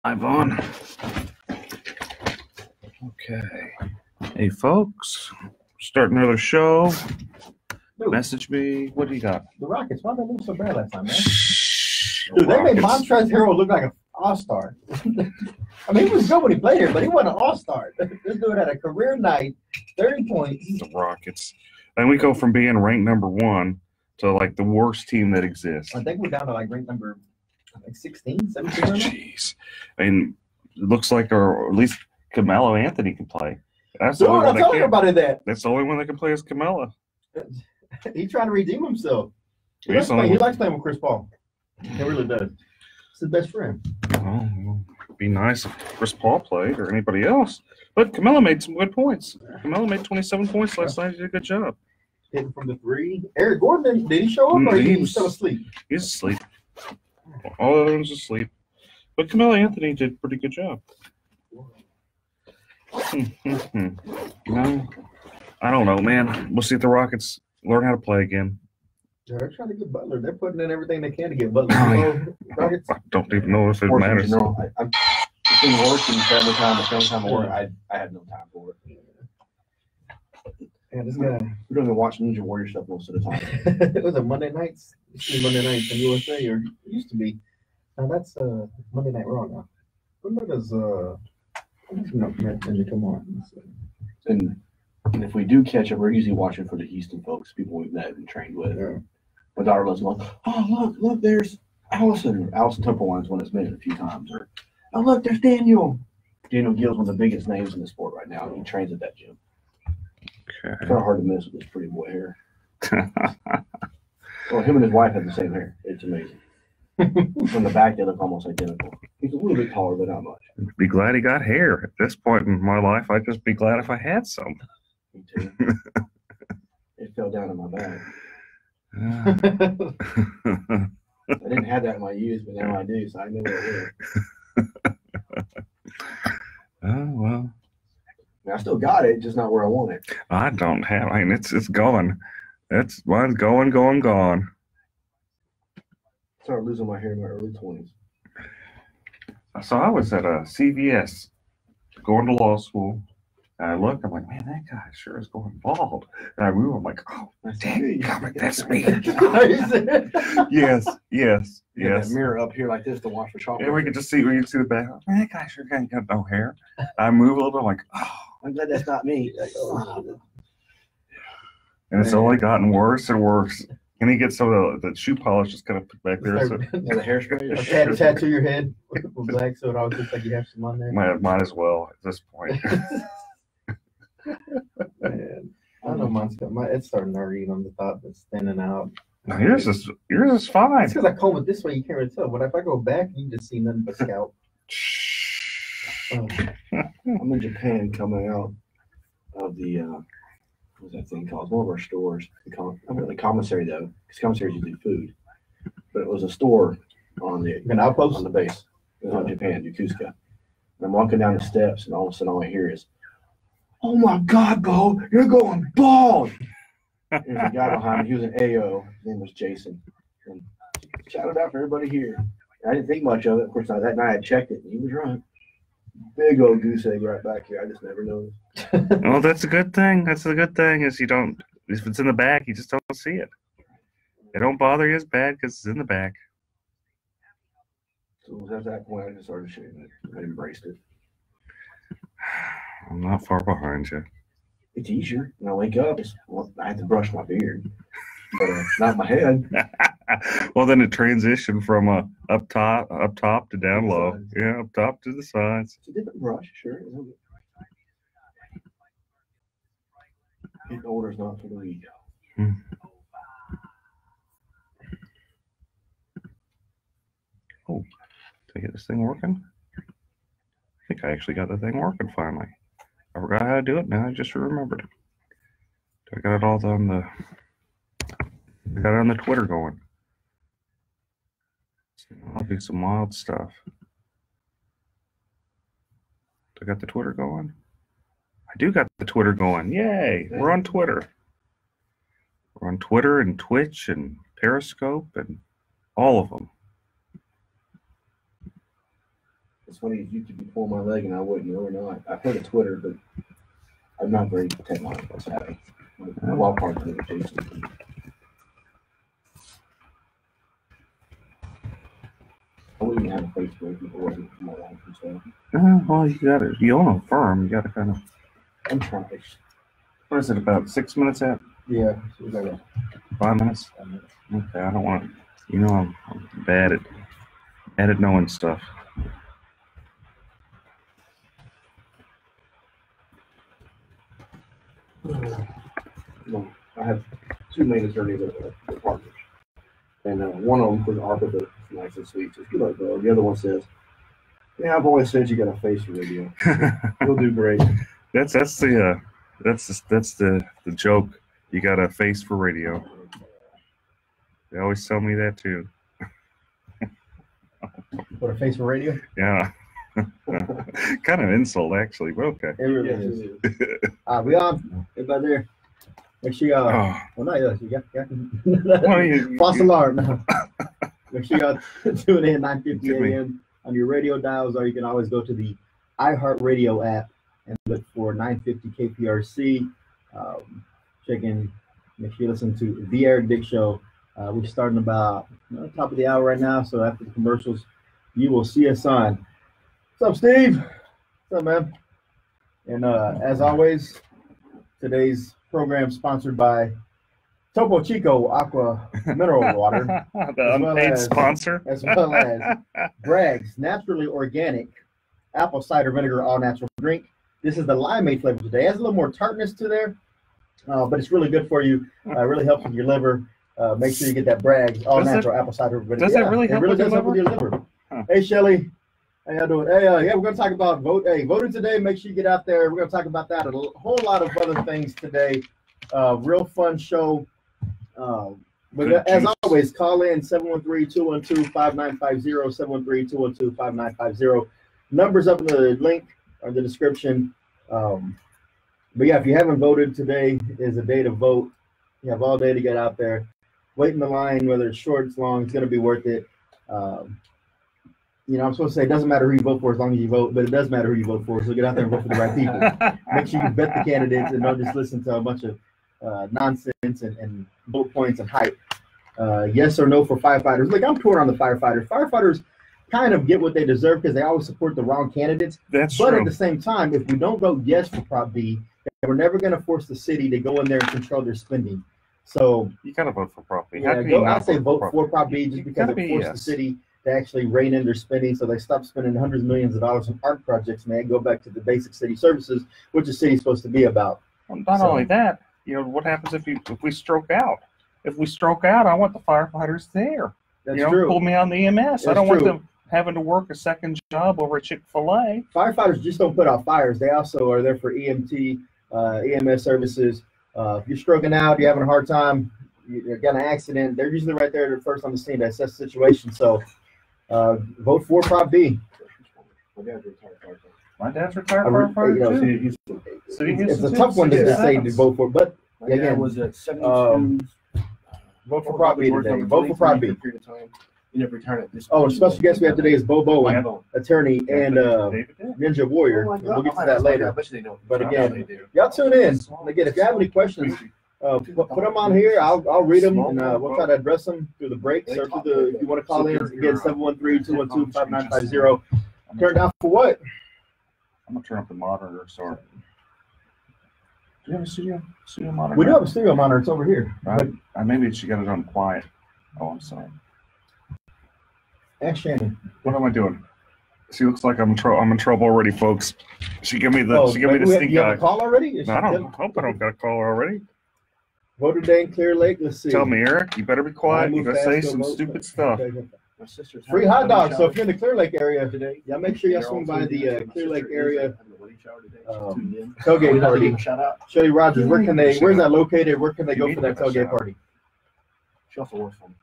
Live on. Okay. Hey, folks. Starting another show. Dude, Message me. What do you got? the Rockets, why did they move so bad last time, man? Dude, they made Montrezl Harrell look like an all-star. I mean, he was good when he played here, but he wasn't an all-star. This dude had a career night, 30 points. The Rockets. And we go from being ranked number 1 to like the worst team that exists. I think we're down to like rank number 16, 17 right now. Jeez. I mean, it looks like, or at least Carmelo Anthony can play. That's Dude, the only I'm one talking about it that. That's the only one that can play is Carmelo. He's trying to redeem himself. He He's likes playing with Chris Paul. He really does. It's his best friend. Oh, well, it'd be nice if Chris Paul played or anybody else. But Carmelo made some good points. Carmelo made 27 points last night. He did a good job. Hitting from the three. Eric Gordon, did he show up or he was still asleep? He's asleep. All the other ones asleep. But Carmelo Anthony did a pretty good job. No, I don't know, man. We'll see if the Rockets learn how to play again. Yeah, they're trying to get Butler. They're putting in everything they can to get Butler. I don't even know if it matters. It's been working family time, time of work. I had no time for it. Yeah, this guy. We don't even watch Ninja Warrior stuff most of the time. It was a Monday nights. Monday nights in USA, or it used to be. Now that's Monday Night Raw now. What does come on? And if we do catch up, we're usually watching for the Houston folks, people we've met and trained with. Yeah. My daughter loves going, oh, look, there's Allison. Allison Templewine's one that's been in a few times. Or, oh, look, there's Daniel. Daniel Gill's one of the biggest names in the sport right now. He trains at that gym. Okay. It's kind of hard to miss with his pretty boy hair. Well, him and his wife have the same hair. It's amazing. From the back, they look almost identical. He's a little bit taller, but not much. Be glad he got hair. At this point in my life, I'd just be glad if I had some. Me too. It fell down in my bag. I didn't have that in my youth, but now I do, so I know what it is. Oh, well. I still got it, just not where I want it. I don't have. I mean, it's gone. Mine's gone. I started losing my hair in my early 20s. So I was at a CVS going to law school. And I look, I'm like, man, that guy sure is going bald. And I move, I'm like, oh, dang, that's me. Yes. That mirror up here like this to watch for chocolate. And we can see the back. Man, that guy sure ain't got no hair. I move a little bit, I'm like, oh. I'm glad that's not me. And it's only gotten worse and worse. And he gets some of the shoe polish just kind of put back there. So. Yeah, the hairspray. Tattoo your head with black so it always looks like you have some on there. Might as well at this point. Man, I don't know, it's starting to hurt on the top that's standing out. No, yours is fine. It's because I comb it this way, you can't really tell. But if I go back, you just see nothing but scalp. I'm in Japan coming out of the what's that thing called? It's one of our stores. The commissary though, because commissaries usually food. But it was a store on the outpost on the base. It was on Japan, Yokosuka. And I'm walking down the steps, and all of a sudden, all I hear is, "Oh my God, Bo, you're going bald!" There's a guy behind me. He was an AO. His name was Jason. And shouted out for everybody here. I didn't think much of it. Of course, that night I checked it, and he was right. Big old goose egg right back here. I just never noticed. Well, that's a good thing. That's the good thing is you don't. If it's in the back, you just don't see it. It don't bother you as bad because it's in the back. So at that point, I just started shaving it. I embraced it. I'm not far behind you. It's easier. When I wake up, I have to brush my beard, but not my head. Well, then it transitioned from up top to down low. Yeah, up top to the sides. It's a different brush, sure. Getting older is not for the weak. Oh, did I get this thing working? I think I actually got the thing working finally. I forgot how to do it. Now I just remembered. I got it all on the. I got it on the Twitter going. I'll do some wild stuff. I got the Twitter going. I do got the Twitter going. Yay! We're on Twitter. We're on Twitter and Twitch and Periscope and all of them. It's funny, you could be pulling my leg and I wouldn't know or not. I've heard of Twitter, but I'm not very technological savvy. My wild card Twitter, Jason. I wouldn't even have a Facebook if it wasn't for my wife and stuff. Well, you own a firm. You got to kind of. I'm trying. What is it? About 6 minutes out? Yeah. So we got a- 5 minutes? Okay, I don't want to. You know, I'm bad at knowing stuff. I have two main attorneys that are partners. And one of them was ARPA, but it's nice and sweet. Says, good luck, bro. The other one says, yeah, I've always said you got a face for radio. You'll do great. That's the joke. You got a face for radio. They always tell me that too. What, a face for radio? Yeah. Kind of insult actually, but okay. It really Yes, is. it is. We on? Everybody there? Make sure y'all. Oh, Well, not us. You got well, false alarm. No. Make sure y'all tune in 9:50 Give me- a.m. on your radio dials, or you can always go to the iHeartRadio app and look for 950 KPRC. Make sure you listen to The Eric Dick Show. We're starting about top of the hour right now, so after the commercials, you will see us on. What's up, Steve? What's up, man? And as always, today's program sponsored by Topo Chico Aqua Mineral Water, the As well unpaid as- sponsor. as well as Bragg's Naturally Organic Apple Cider Vinegar All Natural Drink. This is the limeade flavor today. It has a little more tartness to there, but it's really good for you. Really helps with your liver. Make sure you get that Bragg's All Does it- Natural Apple Cider Vinegar. does it really help with your does help with your liver. Huh. Hey, Shelly. How y'all doing? Hey, yeah, we're going to talk about voting today. Make sure you get out there. We're going to talk about that and a whole lot of other things today. Real fun show. But Good as juice. always, call in 713-212-5950, 713-212-5950. Numbers up in the link or the description. But yeah, if you haven't voted, today is a day to vote. You have all day to get out there. Wait in the line, whether it's short, it's long, it's going to be worth it. I'm supposed to say it doesn't matter who you vote for as long as you vote, but it does matter who you vote for. So get out there and vote for the right people. Make sure you vet the candidates and don't just listen to a bunch of nonsense and bullet points and hype. Yes or no for firefighters. Look, I'm torn on the firefighters. Firefighters kind of get what they deserve because they always support the wrong candidates. That's But true. at the same time, if we don't vote yes for Prop B, then we're never going to force the city to go in there and control their spending. So You gotta vote for Prop B. How yeah, can you I'd not say vote Prop for B? Prop B just You because gotta it be forced the yes. city to actually rein in their spending, so they stop spending hundreds of millions of dollars on art projects, man. Go back to the basic city services, which the city's supposed to be about. Well, not So- only that, what happens if we stroke out? If we stroke out, I want the firefighters there. That's Pull true. me on the EMS. I That's don't want true. them having to work a second job over at Chick-fil-A. Firefighters just don't put out fires. They also are there for EMT, EMS services. If you're stroking out, you're having a hard time, you got an accident, they're usually right there first on the scene to assess the situation. So vote for Prop B. My dad's a retired firefighter. My dad's retired I re- firefighter you know, too. See, he's- City It's a Institute, tough one to City just say to Institute. vote for, but My dad Again, was at 72. vote for Prop B today. Vote for Prop B. Period of time. He never retired at this Oh, a special guest we have today is Bo Bowen, attorney and David did. Ninja Warrior. Oh my God. We'll get to that later. I bet you they don't. But I again, bet they do. Y'all tune in. And again, if you have any questions, put them on here. I'll read them and we'll try to address them through the breaks or through the. If you want to call in, again 713-212-5950. Turn down for what? I'm gonna turn up the monitor. Sorry. Do you have a studio monitor? We do have a studio monitor. It's over here. But Maybe she got it on quiet. Oh, I'm sorry. ask Shannon. What am I doing? She looks like I'm in trouble already, folks. She gave me the Oh, she gave me the wait, stink you have eye. a call already? No, I don't hope I don't got a caller already. Voter Day in Clear Lake. Let's see. Tell me, Eric, you better be quiet. You Move gotta fast, say go some vote. stupid stuff. Okay. My sister's Free having a hot dogs. wedding So if shower you're in the Clear Lake area, today. y'all make sure y'all They're swing all by tuned the in. My Clear Lake sister is area. having a wedding shower today. She's tuned in. Tailgate party. Shout out. Shelly Rogers, where can they? Where's that located? Where can they go for that tailgate party? She also works for me.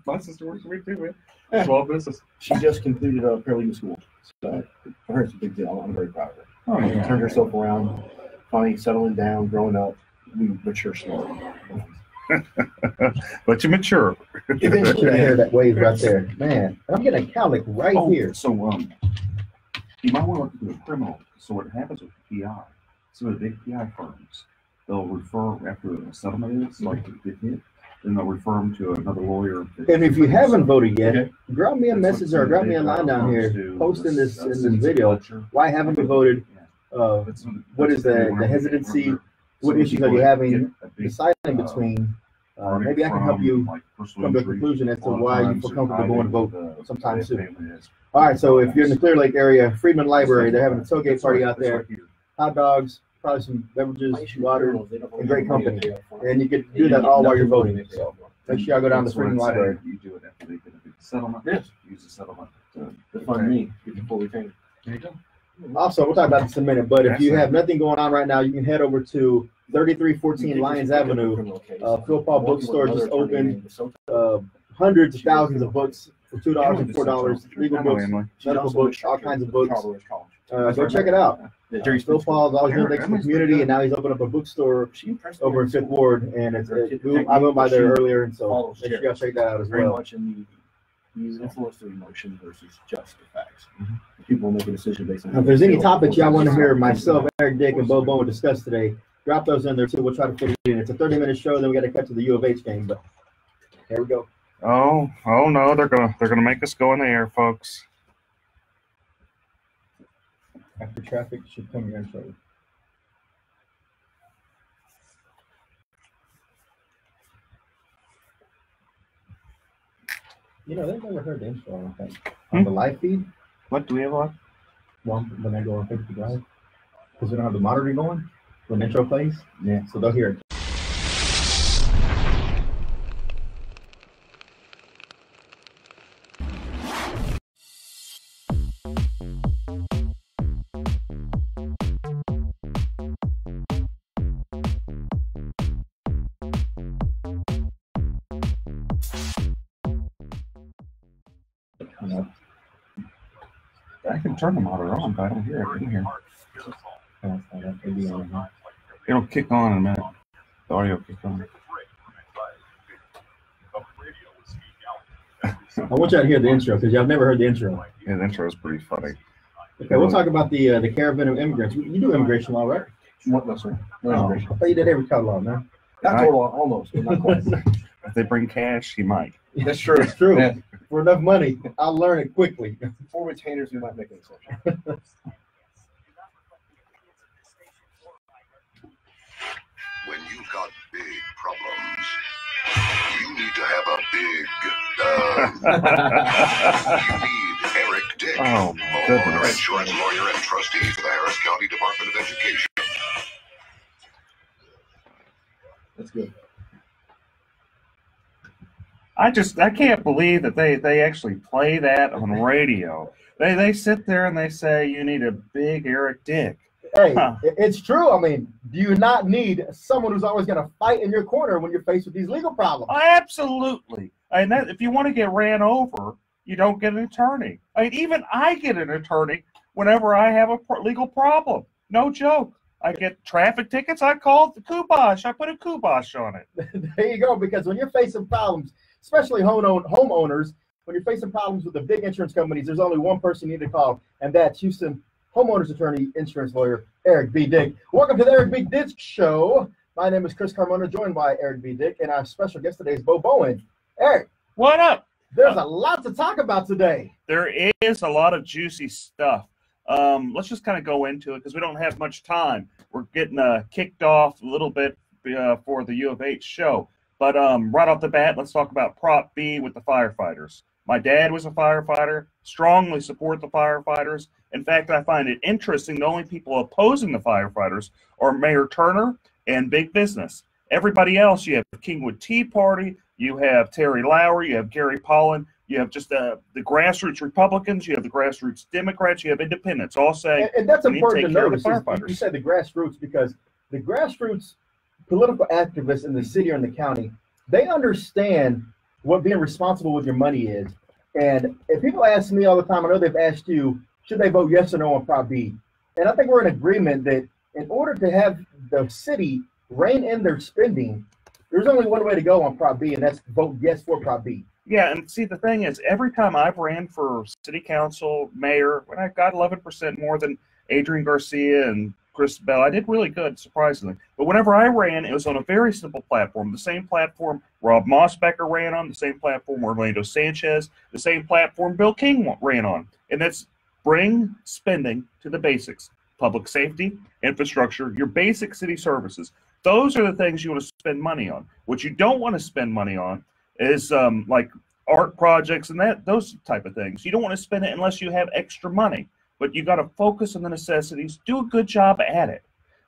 My sister works for me too, man. Small business. She just completed a paralegal school. So for her, it's a big deal. I'm very proud of her. Oh, She turned herself around, finally settling down, growing up. We mature slowly. But you mature. Should I hear that wave right there, man? I'm getting a cowlick right Oh, here. So You might want to look into the criminal. So what happens with PI? Some of the big PI firms, they'll refer after a settlement is like get hit, then they'll refer them to another lawyer. And if you haven't voted yet, Okay. drop me a message or drop me a line down here, post in this video. Why haven't you voted? What is the hesitancy? What issues are you having deciding between? Maybe I can help you come to a conclusion as to why you feel comfortable going to vote sometime soon. All right, so if you're in the Clear Lake area, Friedman Library, they're having a tailgate party out there. Hot dogs, probably some beverages, water, and great company. And you get to do that all while you're voting. So make sure y'all go down to Friedman Library. You do it after they get a big settlement. Yes. Use the settlement To fund me, get the full retainer. There you go. Also, we'll talk about this in a minute, but if you have nothing going on right now, you can head over to 3314 Lyons Avenue. Phil Paul Bookstore just opened. Hundreds of thousands of books for $2 and $4. Legal books, medical books, all kinds of books. Go check it out. Phil Paul's always doing things for the community, and now he's opened up a bookstore over in Fifth Ward, and I went by there earlier, and so make sure y'all check that out as Very well. much in the influence through emotion versus just the facts. People make a decision based on. Now, if there's any topics y'all want to hear myself, Eric Dick, and Bo Bowen discuss today, drop those in there too. We'll try to fit it in. It's a 30-minute show, then we got to cut to the U of H game, but here we go. Oh no, they're gonna make us go in the air, folks. After traffic should come here shortly. You know, they've never heard the intro, I don't think. On the live feed, What do we have left? when I go on Facebook Live, because we don't have the monitor going when the intro plays. Yeah. So they'll hear it. I can turn the monitor on, but I don't hear it in here. It'll kick on in a minute. The audio will kick on. I want y'all to hear the intro because y'all never heard the intro. Yeah, the intro is pretty funny. Okay, we'll talk about the caravan of immigrants. You do immigration law, right? What? No, sir. No I immigration. thought you did every color law, man. Not total, almost, but not quite. If they bring cash, he might. That's true. It's true. Yeah. For enough money, I'll learn it quickly. For retainers, we might make an exception. When you've got big problems, you need to have a big, you need Eric Dick, Oh my homeowner, goodness. insurance lawyer, and trustee for the Harris County Department of Education. That's good. I can't believe that they actually play that on radio. They sit there and they say you need a big Eric Dick. Hey, Huh. it's true. I mean, do you not need someone who's always going to fight in your corner when you're faced with these legal problems? Absolutely. And that, if you want to get ran over, you don't get an attorney. I mean, even I get an attorney whenever I have a legal problem. No joke. I get traffic tickets. I call the Kubosh. I put a Kubosh on it. There you go. Because when you're facing problems, especially homeowners, when you're facing problems with the big insurance companies, there's only one person you need to call, and that's Houston homeowners attorney, insurance lawyer, Eric B. Dick. Welcome to the Eric B. Dick Show. My name is Chris Carmona, joined by Eric B. Dick, and our special guest today is Bo Bowen. Eric, What up? there's a lot to talk about today. There is a lot of juicy stuff. Let's just kind of go into it because we don't have much time. We're getting kicked off a little bit for the U of H show. But right off the bat, let's talk about Prop B with the firefighters. My dad was a firefighter, strongly support the firefighters. In fact, I find it interesting the only people opposing the firefighters are Mayor Turner and big business. Everybody else, you have Kingwood Tea Party, you have Terry Lowry, you have Gary Pollan, you have just the grassroots Republicans, you have the grassroots Democrats, you have independents, all saying, And that's we need to important take to care of notice. the You firefighters. said the grassroots because the grassroots political activists in the city or in the county, they understand what being responsible with your money is. And if people ask me all the time, I know they've asked you, should they vote yes or no on Prop B? And I think we're in agreement that in order to have the city rein in their spending, there's only one way to go on Prop B, and that's vote yes for Prop B. Yeah, and see, the thing is, every time I've ran for city council, mayor, when I got 11% more than Adrian Garcia and Chris Bell, I did really good, surprisingly. But whenever I ran, it was on a very simple platform, the same platform Rob Mossbecker ran on, the same platform Orlando Sanchez, the same platform Bill King ran on. And that's bring spending to the basics: public safety, infrastructure, your basic city services. Those are the things you want to spend money on. What you don't want to spend money on is like art projects and those type of things. You don't want to spend it unless you have extra money. But you got to focus on the necessities. Do a good job at it.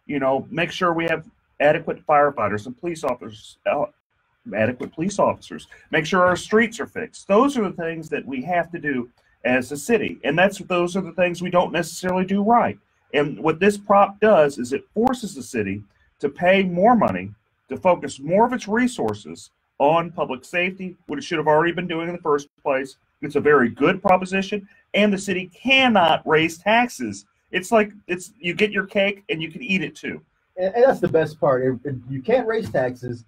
You know, make sure we have adequate firefighters and police officers. Adequate police officers. Make sure our streets are fixed. Those are the things that we have to do as a city, and those are the things we don't necessarily do right. And what this prop does is it forces the city to pay more money to focus more of its resources on public safety, what it should have already been doing in the first place. It's a very good proposition, and the city cannot raise taxes. It's like you get your cake and you can eat it too. And that's the best part. If you can't raise taxes,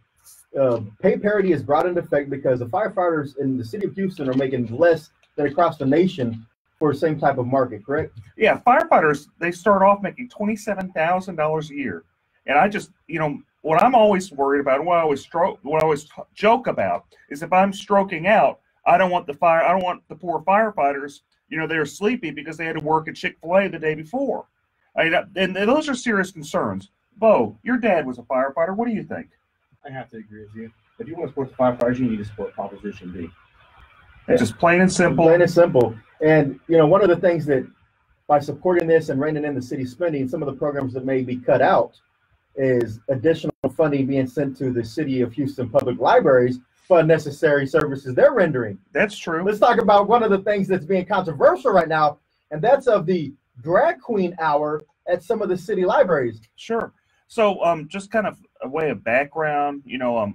pay parity is brought into effect because the firefighters in the city of Houston are making less than across the nation for the same type of market, correct? Yeah, firefighters, they start off making $27,000 a year. And I just, what I'm always worried about, what I always joke about is if I'm stroking out, I don't want the poor firefighters, they're sleepy because they had to work at Chick-fil-A the day before. And those are serious concerns. Bo, your dad was a firefighter. What do you think? I have to agree with you. If you want to support the firefighters, you need to support Proposition B. Just plain and simple. Plain and simple. And, one of the things that by supporting this and reining in the city spending, some of the programs that may be cut out is additional funding being sent to the city of Houston public libraries for unnecessary services they're rendering. That's true. Let's talk about one of the things that's being controversial right now, and that's of the drag queen hour at some of the city libraries. Sure. So, just kind of a way of background,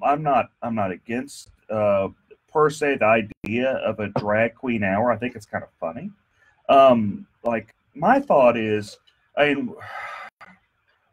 I'm not against per se the idea of a drag queen hour. I think it's kind of funny. Like my thought is,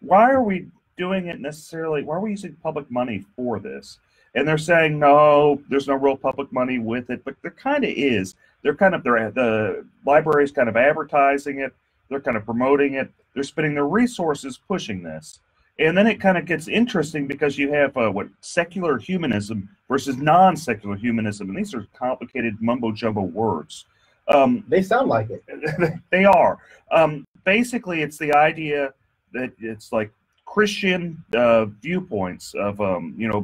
why are we doing it necessarily? Why are we using public money for this? And they're saying, no, there's no real public money with it, but there kind of is. The library's kind of advertising it. They're kind of promoting it. They're spending their resources pushing this. And then it kind of gets interesting because you have secular humanism versus non-secular humanism. And these are complicated mumbo-jumbo words. They sound like it. They are. Basically, it's the idea that it's like Christian viewpoints of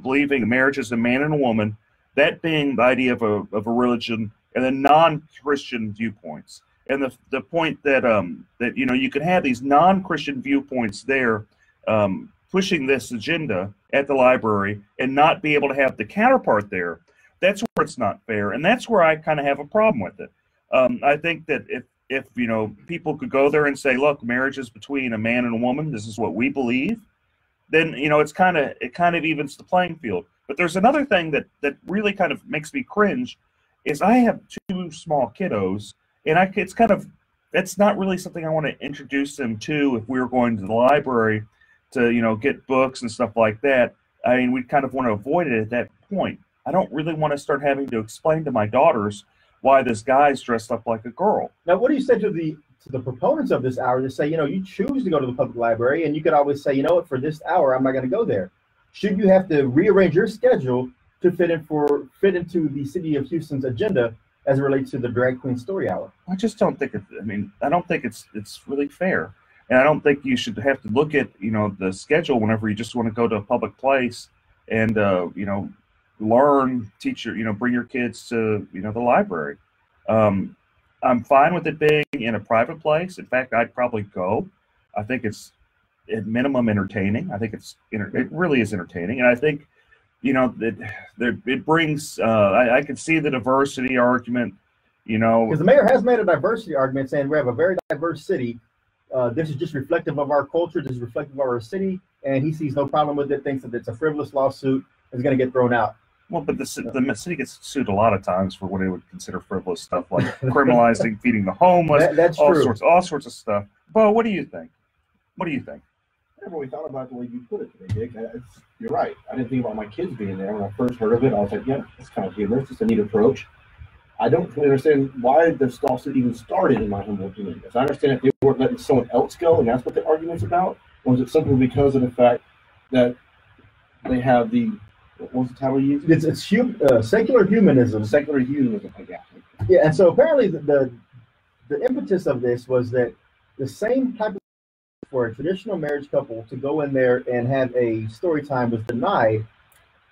believing marriage is a man and a woman, that being the idea of a religion, and then non-Christian viewpoints. And the point that you can have these non-Christian viewpoints there pushing this agenda at the library and not be able to have the counterpart there. That's where it's not fair, and that's where I kind of have a problem with it. I think that if people could go there and say, look, marriage is between a man and a woman, this is what we believe, then it kind of evens the playing field. But there's another thing that really kind of makes me cringe is I have 2 small kiddos, and that's not really something I want to introduce them to if we were going to the library to get books and stuff like that. I mean, we kind of want to avoid it at that point. I don't really want to start having to explain to my daughters why this guy's dressed up like a girl. Now, what do you say to the proponents of this hour that say, you choose to go to the public library, and you could always say, what, for this hour, I'm not going to go there. Should you have to rearrange your schedule to fit into the city of Houston's agenda as it relates to the drag queen story hour? I just don't think I don't think it's really fair. And I don't think you should have to look at, the schedule whenever you just want to go to a public place and, learn, teach bring your kids to, the library. I'm fine with it being in a private place. In fact, I'd probably go. I think it's at minimum entertaining. I think it really is entertaining. And I think, it brings, I can see the diversity argument, Because the mayor has made a diversity argument saying we have a very diverse city. This is just reflective of our culture. This is reflective of our city, and he sees no problem with it. Thinks that it's a frivolous lawsuit. It's going to get thrown out. Well, but the city gets sued a lot of times for what they would consider frivolous stuff, like criminalizing feeding the homeless. That's all true. All sorts of stuff. Bo, what do you think? What do you think? I never really thought about it the way you put it today, Dick. You're right. I didn't think about my kids being there when I first heard of it. I was like, yeah, it's kind of humorous. It's a neat approach. I don't really understand why this lawsuit even started, in my humble opinion. As I understand it, they weren't letting someone else go, and that's what the argument's about. Or is it simply because of the fact that they have the, what was the title you used? It's secular humanism. Secular humanism. Yeah. Yeah, and so apparently the impetus of this was that the same type of for a traditional marriage couple to go in there and have a story time was denied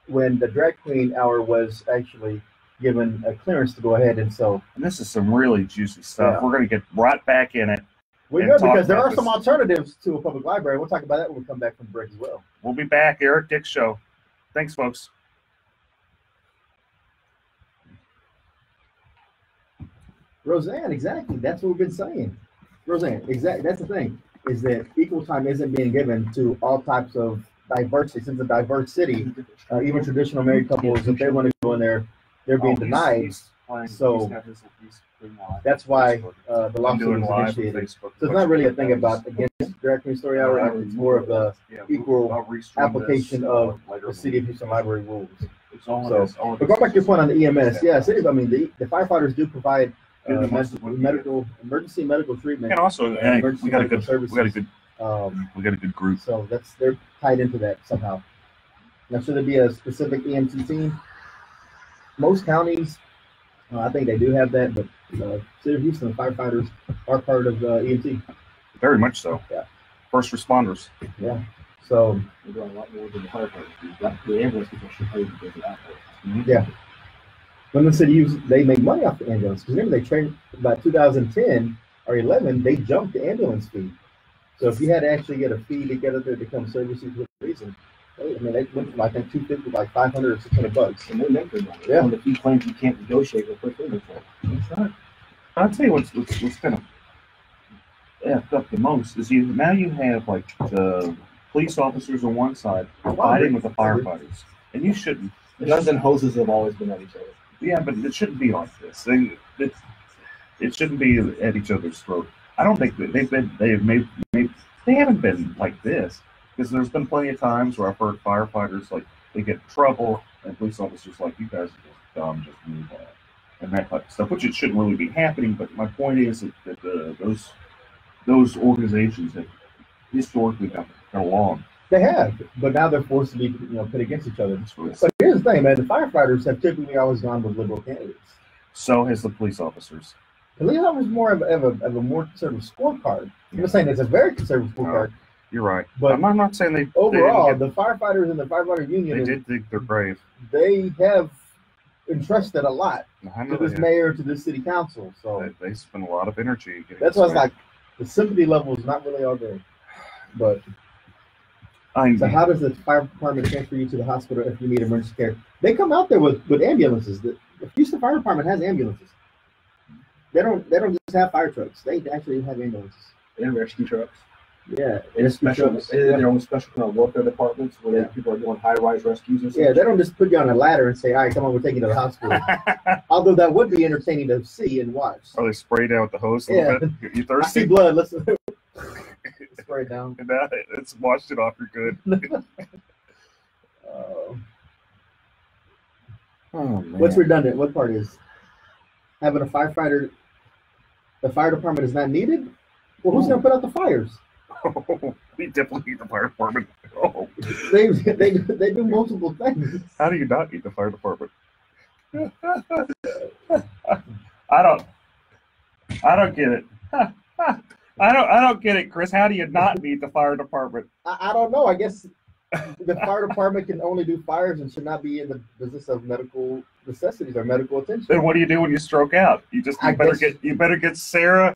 when the drag queen hour was actually given a clearance to go ahead. And so And this is some really juicy stuff. Yeah. We're going to get right back in it. we're And good talk because there about are some this. alternatives to a public library. We'll talk about that when we come back from break as well. We'll be back. Eric Dick Show. Thanks, folks. Roseanne, exactly. That's what we've been saying. Roseanne, exactly. That's the thing, is that equal time isn't being given to all types of diversity. Since a diverse city, even traditional married couples, if they want to go in there, they're being denied. So that's why the I'm lawsuit doing was live on initiated. Facebook. So it's not really a thing about against drag queen story hour. It's more of the equal application of the City of Houston Library rules. So, but going back to your point on the EMS, yes, it is. I mean, the firefighters do provide emergency medical treatment. And also, hey, emergency we got a medical good, services. we got a good group. So they're tied into that somehow. Now, should there be a specific EMT team? Most counties, I think they do have that, but City of Houston firefighters are part of EMT. Very much so. Yeah. First responders. Yeah. So We're doing a lot more than the firefighters. The ambulance people should pay because of that. yeah. When the city they make money off the ambulance. Because remember, they trained by 2010 or 11, they jumped the ambulance fee. So if you had to actually get a fee to get up there to come service you for a reason, they went from I think $250 like $500 or $600. And they make their money. Yeah. When the fee claims you can't negotiate with quick inventory. That's right. I'll tell you what's kind of effed up the most is now you have like the police officers on one side fighting with the firefighters, and you shouldn't. Guns and hoses have always been at each other. Yeah, but it shouldn't be like this. It shouldn't be at each other's throat. I don't think that they haven't been like this, because there's been plenty of times where I've heard firefighters like they get in trouble and police officers like, you guys are just dumb, just move on, and that type of stuff, which it shouldn't really be happening. But my point is that those organizations have historically got along. They have, but now they're forced to be put against each other. That's really But here's the thing, man. The firefighters have typically always gone with liberal candidates. So has the police officers. The police officers more of a more conservative scorecard. I'm not saying it's a very conservative scorecard. You're right, But I'm not saying they overall, they the firefighters and the firefighter union, did think they're brave. they have entrusted a lot I to know this they, mayor, to this city council. So they spend a lot of energy. Getting that's this why it's right. like the sympathy level is not really all there. But I so how does the fire department transfer you to the hospital if you need emergency care? They come out there with ambulances. The Houston Fire Department has ambulances. They don't just have fire trucks. They actually have ambulances. And rescue trucks. Yeah, And special, trucks. their own special kind of welfare departments where Yeah. people are doing high-rise rescues and stuff. Yeah, they don't just put you on a ladder and say, "All right, come on, we're taking you to the hospital." Although that would be entertaining to see and watch. Are they sprayed out with the hose a Yeah. little bit? You I see thirsty? blood. Let's spray it down. And that, it's washed it off. You're good. Oh man. What's redundant? What part is having a firefighter? The fire department is not needed. Well, who's going to put out the fires? We definitely need the fire department. Oh, They do multiple things. how do you not need the fire department? I don't get it. I don't get it, Chris. How do you not need the fire department? I don't know. I guess the fire department can only do fires and should not be in the business of medical necessities or medical attention. Then what do you do when you stroke out? You better get Sarah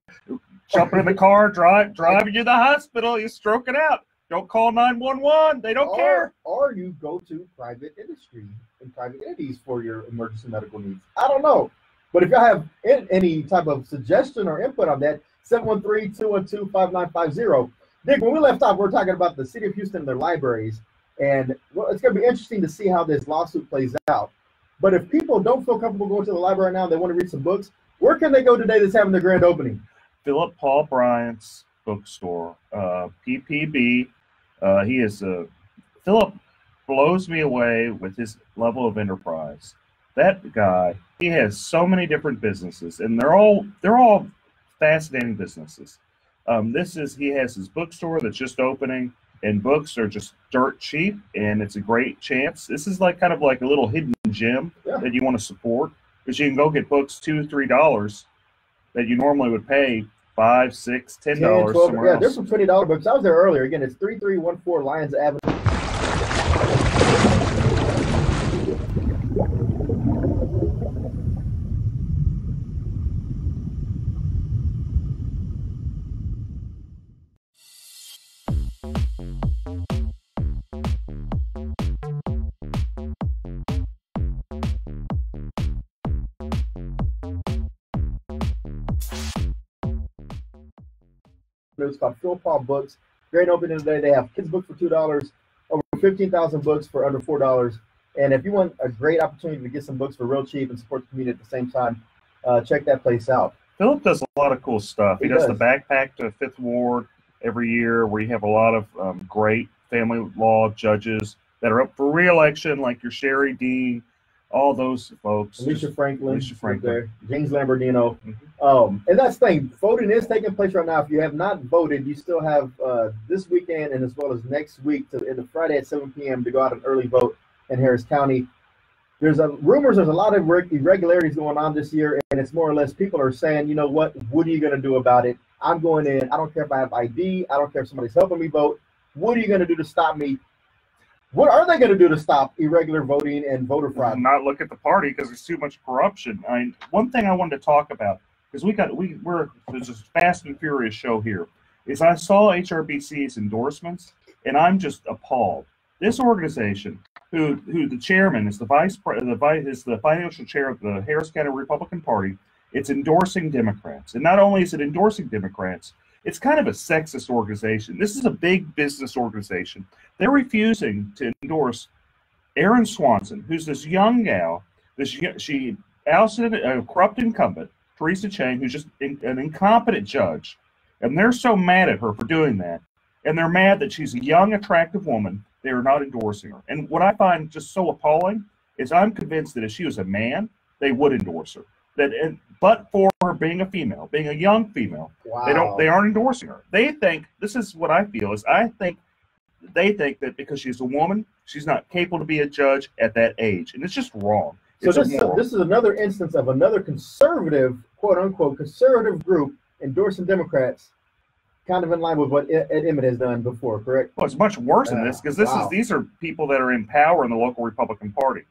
jumping in the car, driving you to the hospital. You stroking out. Don't call 911. They don't care. Or you go to private industry and private entities for your emergency medical needs. I don't know. But if you have any type of suggestion or input on that, 713-212-5950. Dick, when we left off, we were talking about the City of Houston and their libraries. And well, it's going to be interesting to see how this lawsuit plays out. But if people don't feel comfortable going to the library now, they want to read some books, where can they go today that's having their grand opening? Philip Paul Bryant's bookstore, PPB. Philip blows me away with his level of enterprise. That guy he has so many different businesses, and they're all fascinating businesses. He has his bookstore that's just opening, and books are just dirt cheap, and it's a great chance. This is like kind of like a little hidden gem that you want to support, because you can go get books $2-3 that you normally would pay $5, $6, $10 somewhere else. There's some $20 books. I was there earlier. Again, it's 3314 Lyons Avenue. It's called Phil Paul Books. Great opening today. They have kids' books for $2, over 15,000 books for under $4. And if you want a great opportunity to get some books for real cheap and support the community at the same time, check that place out. Philip does a lot of cool stuff. He does the backpack to Fifth Ward every year, where you have a lot of great family law judges that are up for re-election, like your Sherry Dean, all those folks. Alicia Franklin. There. James Lamborghino. And that's the thing. Voting is taking place right now. If you have not voted, you still have this weekend and as well as next week in the Friday at 7 p.m. to go out and early vote in Harris County. There's rumors there's a lot of irregularities going on this year, and it's more or less people are saying, you know what are you going to do about it? I'm going in. I don't care if I have ID. I don't care if somebody's helping me vote. What are you going to do to stop me? What are they going to do to stop irregular voting and voter fraud? Not look at the party, because there's too much corruption. I mean, one thing I wanted to talk about, because there's this Fast and Furious show here, is I saw HRBC's endorsements, and I'm just appalled. This organization, who the chairman is the financial chair of the Harris County Republican Party, it's endorsing Democrats, and not only is it endorsing Democrats, it's kind of a sexist organization. This is a big business organization. They're refusing to endorse Erin Swanson, who's this young gal. She ousted a corrupt incumbent, Teresa Chang, who's just an incompetent judge. And they're so mad at her for doing that. And they're mad that she's a young, attractive woman. They are not endorsing her. And what I find just so appalling is I'm convinced that if she was a man, they would endorse her. But for her being a female, being a young female, they aren't endorsing her. They think, this is what I feel, is they think that because she's a woman, she's not capable to be a judge at that age. And it's just wrong. So this is another instance of another conservative, quote unquote, conservative group endorsing Democrats, kind of in line with what Ed Emmett has done before, correct? Well, it's much worse than this, because these are people that are in power in the local Republican Party.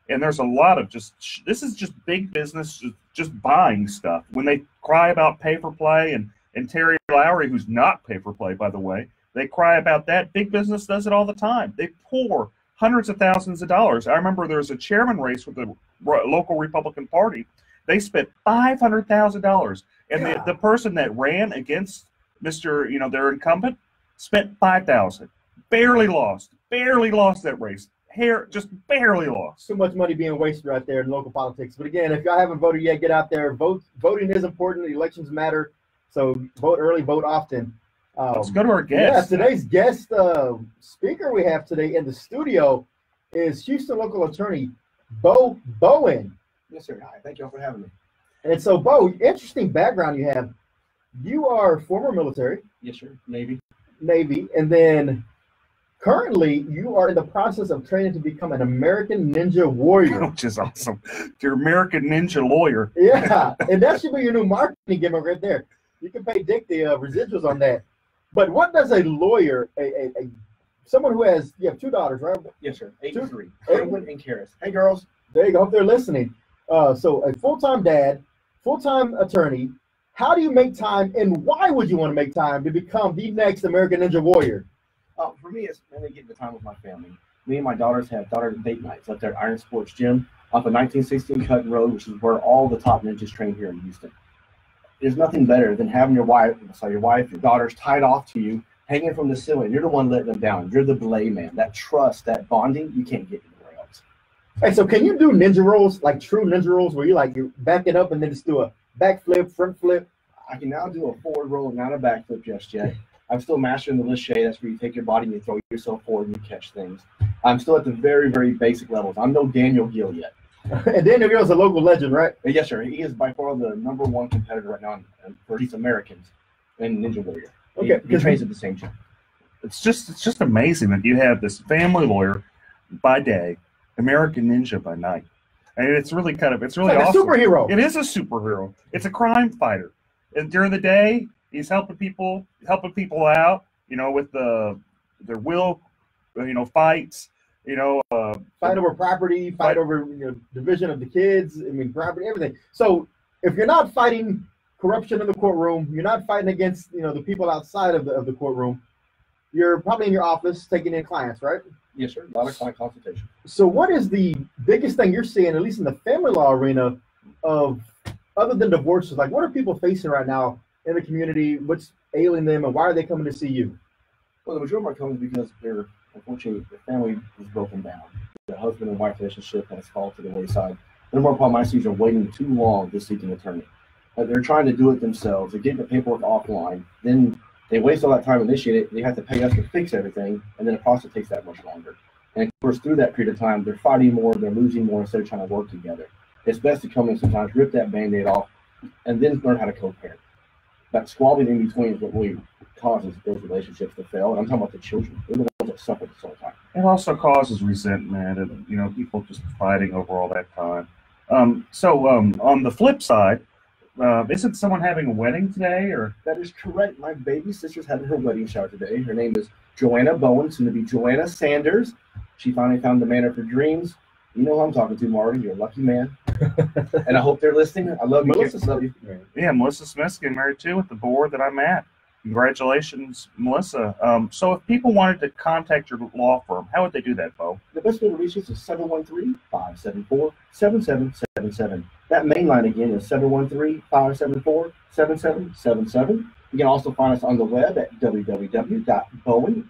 And there's a lot of this is just big business, just buying stuff. When they cry about pay for play, and Terry Lowry, who's not pay for play, by the way, they cry about that. Big business does it all the time. They pour hundreds of thousands of dollars. I remember there was a chairman race with the local Republican Party. They spent $500,000. And the person that ran against their incumbent spent $5,000. Barely lost that race. Just barely lost. Too much money being wasted right there in local politics. But again, if y'all haven't voted yet, get out there. Voting is important. Elections matter. So vote early, vote often. Let's go to our guest. Yeah, today's guest speaker we have today in the studio is Houston local attorney Bo Bowen. Yes, sir. Hi. Thank you all for having me. And so, Bo, interesting background you have. You are former military. Yes, sir. Navy. And then currently, you are in the process of training to become an American Ninja Warrior. Which is awesome. You're American Ninja Lawyer. Yeah, and that should be your new marketing gimmick right there. You can pay Dick the residuals on that. But what does a lawyer, someone who has, you have two daughters, right? Yes, sir. 8 and 3. Edwin and Karis. Hey, girls. There you go. Hope they're listening. So a full-time dad, full-time attorney. How do you make time, and why would you want to make time to become the next American Ninja Warrior? For me, it's mainly getting the time with my family. Me and my daughters have daughter date nights up there at Iron Sports Gym off of 1916 Cutting Road, which is where all the top ninjas train here in Houston. There's nothing better than having your daughters tied off to you, hanging from the ceiling. You're the one letting them down. You're the belay man. That trust, that bonding, you can't get anywhere else. Hey, so can you do ninja rolls, like true ninja rolls, where you back it up and then just do a backflip, front flip? I can now do a forward roll and not a backflip just yet. I'm still mastering the Lachey. That's where you take your body and you throw yourself forward and you catch things. I'm still at the very, very basic levels. I'm no Daniel Gill yet. And Daniel Girl's a local legend, right? Yes, sir. He is by far the #1 competitor right now for these Americans in Ninja Warrior. Okay, He trains at the same gym. It's just amazing that you have this family lawyer by day, American Ninja by night. And it's really It's really like awesome. a superhero. It is a superhero. It's a crime fighter. And during the day, he's helping people out, with their will, fights, Fight over property, fight over division of the kids. I mean, property, everything. So if you're not fighting corruption in the courtroom, you're not fighting against the people outside of the courtroom. You're probably in your office taking in clients, right? Yes, sir. A lot of client consultation. So what is the biggest thing you're seeing, at least in the family law arena, of other than divorces? Like, what are people facing right now in the community? What's ailing them, and why are they coming to see you? Well, the majority of our comes because unfortunately, the family is broken down. The husband and wife relationship has fallen to the wayside. The more problem I see is they're waiting too long to seek an attorney. They're trying to do it themselves. They get the paperwork offline. Then they waste all that time initiating it. They have to pay us to fix everything, and then the process takes that much longer. And of course, through that period of time, they're fighting more, they're losing more instead of trying to work together. It's best to come in sometimes, rip that Band-Aid off, and then learn how to co-parent. That squabbling in between is what really causes those relationships to fail. And I'm talking about the children. They're the ones that suffer this whole time. It also causes resentment and, people just fighting over all that time. So on the flip side, isn't someone having a wedding today? Or That is correct. My baby sister's having her wedding shower today. Her name is Joanna Bowen, soon to be Joanna Sanders. She finally found the man of her dreams. You know who I'm talking to, Marvin. You're a lucky man. And I hope they're listening. I love you. Melissa Love you. Yeah, Melissa Smith's getting married too with the board that I'm at. Congratulations, Melissa. So if people wanted to contact your law firm, how would they do that, Bo? The best way to reach us is 713-574-7777. That main line again is 713-574-7777. You can also find us on the web at www.bowen,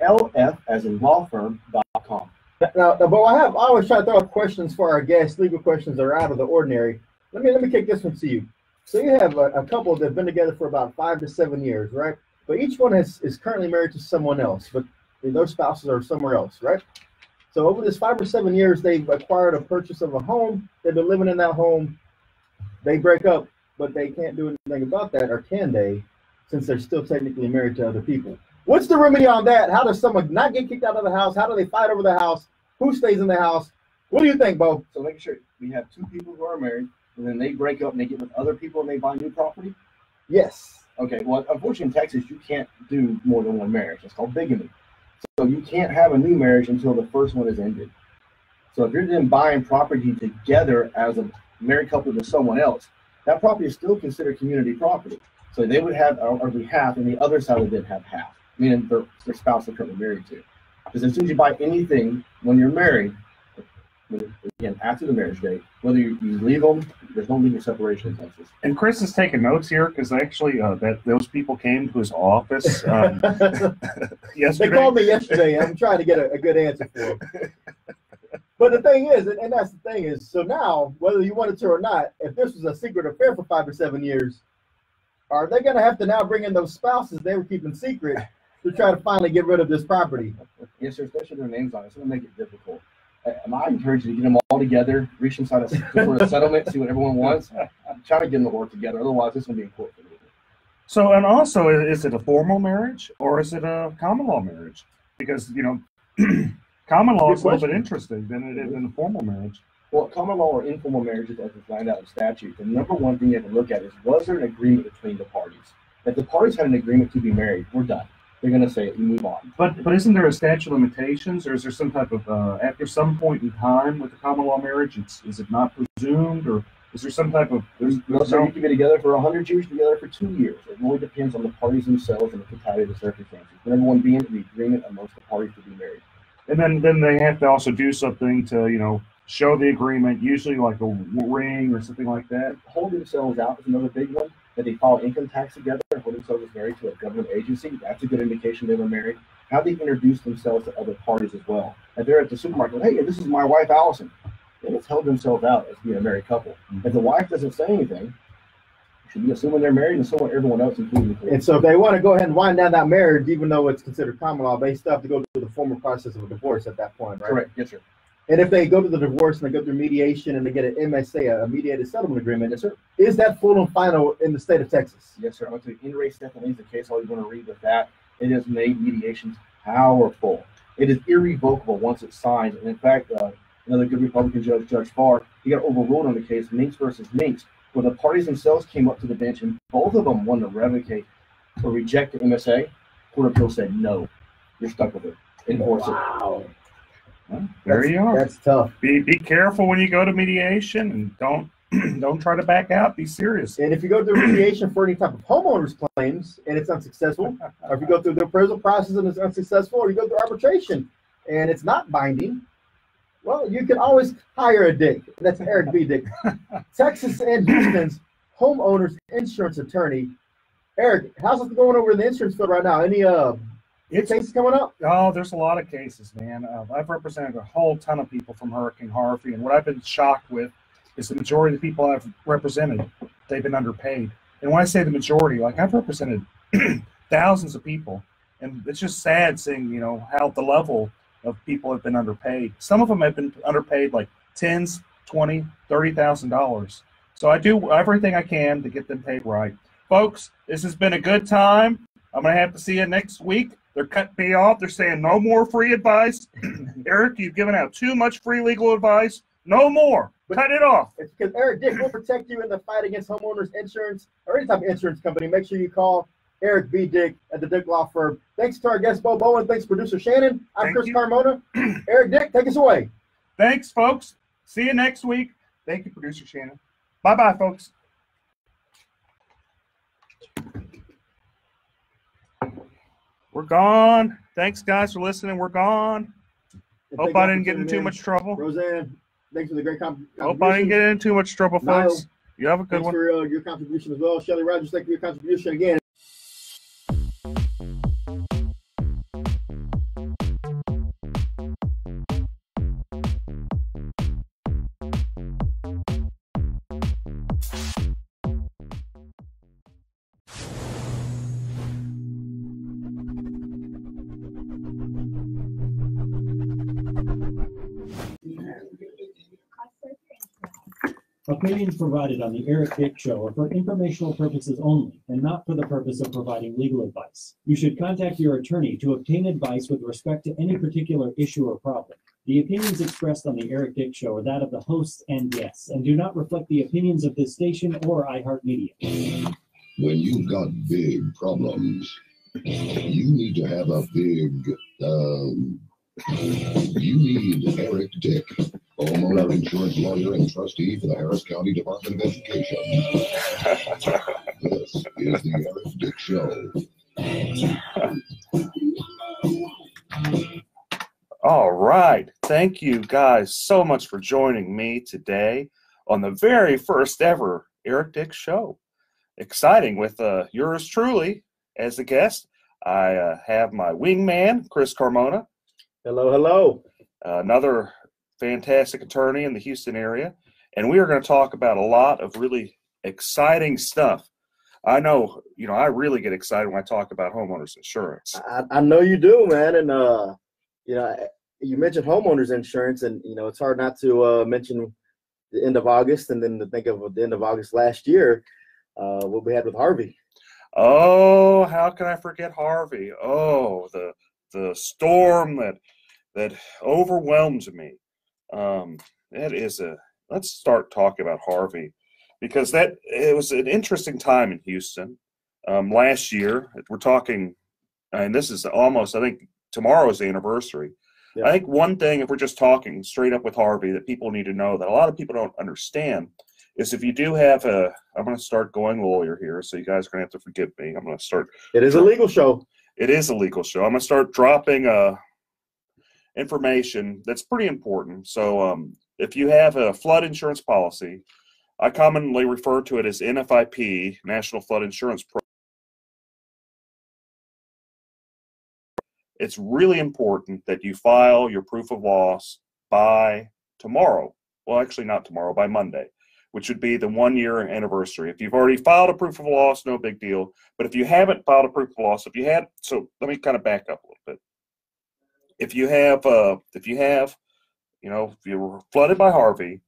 BOWENLF, as in lawfirm.com. Now, Bo, I always try to throw out questions for our guests, legal questions that are out of the ordinary. Let me kick this one to you. So you have a couple that have been together for about 5 to 7 years, right? But each one is currently married to someone else, but their spouses are somewhere else, right? So over this 5 or 7 years, they've acquired a purchase of a home. They've been living in that home. They break up, but they can't do anything about that, or can they, since they're still technically married to other people? What's the remedy on that? How does someone not get kicked out of the house? How do they fight over the house? Who stays in the house? What do you think, Bo? So making sure we have two people who are married, and then they break up and they get with other people and they buy new property? Yes. Okay, well, unfortunately in Texas, you can't do more than one marriage. It's called bigamy. So you can't have a new marriage until the first one is ended. So if you're then buying property together as a married couple to someone else, that property is still considered community property. So they would have every half, and the other side would then have half, meaning their spouse they're currently married to. Because as soon as you buy anything when you're married, again, after the marriage date, whether you leave them, there's no legal separation in Texas. And Chris is taking notes here because actually those people came to his office yesterday. They called me yesterday. I'm trying to get a good answer for them. But the thing is, and that's the thing is, so now, whether you wanted to or not, if this was a secret affair for 5 or 7 years, are they going to have to now bring in those spouses they were keeping secret to try to finally get rid of this property? Yes, sir, especially their names on it. It's going to make it difficult. I encourage you to get them all together, reach inside a sort of settlement, see what everyone wants. Try to get them to work together. Otherwise, this is going to be in court for me. So, and also, is it a formal marriage or is it a common law marriage? Because, common law is a little bit interesting than it is in a formal marriage. Well, common law or informal marriages, as it's lined out in statute, the number one thing you have to look at is, was there an agreement between the parties? If the parties had an agreement to be married, we're done. They're going to say, you move on. But isn't there a statute of limitations, or is there some type of, after some point in time with the common law marriage, is it not presumed, or is there some type of... No, sir, you can be together for 100 years, together for 2 years. It really depends on the parties themselves and the totality of the circumstances. But everyone being in the agreement amongst the parties to be married. And then they have to also do something to, show the agreement, usually like a ring or something like that. Hold themselves out is another big one. That they file income tax together, hold themselves as married to a government agency. That's a good indication they were married. How they introduce themselves to other parties as well. If they're at the supermarket, hey, this is my wife, Allison. They just held themselves out as being a married couple. If the wife doesn't say anything, you should be assuming they're married and so are everyone else, including the court. And so if they want to go ahead and wind down that marriage, even though it's considered common law, they still have to go through the formal process of a divorce at that point, right? Correct, yes, sir. And if they go to the divorce and they go through mediation and they get an MSA, a mediated settlement agreement, is that full and final in the state of Texas? Yes, sir. I'm going to in re Stephanie the case. All you want to read with that. It has made mediations powerful. It is irrevocable once it's signed. And in fact, another good Republican judge, Judge Farr, he got overruled on the case, Minks versus Minks, where the parties themselves came up to the bench and both of them wanted to revocate or reject the MSA. Court of Appeal said, no, you're stuck with it. Enforce it. Wow. Well, there you are. That's tough. Be careful when you go to mediation, and don't try to back out. Be serious. And if you go through mediation for any type of homeowners claims and it's unsuccessful, or if you go through the appraisal process and it's unsuccessful, or you go through arbitration and it's not binding, well, you can always hire a Dick. That's Eric B. Dick, Texas and Houston's homeowners insurance attorney. Eric, how's it going over in the insurance field right now? Any cases coming up? Oh, there's a lot of cases, man. I've represented a whole ton of people from Hurricane Harvey, and what I've been shocked with is the majority of the people I've represented, they've been underpaid. And when I say the majority, like I've represented thousands of people, and it's just sad seeing, you know, how the level of people have been underpaid. Some of them have been underpaid like tens, $20,000, $30,000. So I do everything I can to get them paid right. Folks, this has been a good time. I'm going to have to see you next week. They're cutting me off. They're saying no more free advice. Eric, you've given out too much free legal advice. No more. Cut it off. It's because Eric Dick will protect you in the fight against homeowners insurance or any type of insurance company. Make sure you call Eric B. Dick at the Dick Law Firm. Thanks to our guest, Bo Bowen. Thanks, producer Shannon. I'm Chris Carmona. Eric Dick, take us away. Thanks, folks. See you next week. Thank you, producer Shannon. Bye-bye, folks. We're gone. Thanks, guys, for listening. We're gone. Hope I didn't get in too much trouble. Roseanne, thanks for the great contribution. Hope I didn't get in too much trouble, folks. You have a good one. Thanks for your contribution as well. Shelly Rogers, thank you for your contribution again. Opinions provided on the Eric Dick Show are for informational purposes only and not for the purpose of providing legal advice. You should contact your attorney to obtain advice with respect to any particular issue or problem. The opinions expressed on the Eric Dick Show are that of the hosts and guests and do not reflect the opinions of this station or iHeartMedia. When you've got big problems, you need to have a big, you need Eric Dick, homeowner insurance lawyer and trustee for the Harris County Department of Education. This is the Eric Dick Show. All right. Thank you guys so much for joining me today on the very first ever Eric Dick Show. Exciting with yours truly as a guest. I have my wingman, Chris Carmona. Hello, hello. Another fantastic attorney in the Houston area. And we are going to talk about a lot of really exciting stuff. I know, you know, I really get excited when I talk about homeowners insurance. I know you do, man. And, you know, you mentioned homeowners insurance, and, you know, it's hard not to mention the end of August and then to think of the end of August last year, what we had with Harvey. Oh, how can I forget Harvey? Oh, the storm that overwhelmed me. Let's start talking about Harvey, because it was an interesting time in Houston last year. We're talking, and this is almost, I think tomorrow is the anniversary. Yeah. I think one thing, if we're just talking straight up with Harvey, that people need to know that a lot of people don't understand is if you do have I'm going to start going lawyer here, so you guys are going to have to forgive me. I'm going to start. It is a legal show. It is a legal show. I'm going to start dropping information that's pretty important. So if you have a flood insurance policy, I commonly refer to it as NFIP, National Flood Insurance Program. It's really important that you file your proof of loss by tomorrow. Well, actually not tomorrow, by Monday, which would be the 1-year anniversary. If you've already filed a proof of loss, no big deal. But if you haven't filed a proof of loss, so let me kind of back up a little bit. If you have if you were flooded by Harvey,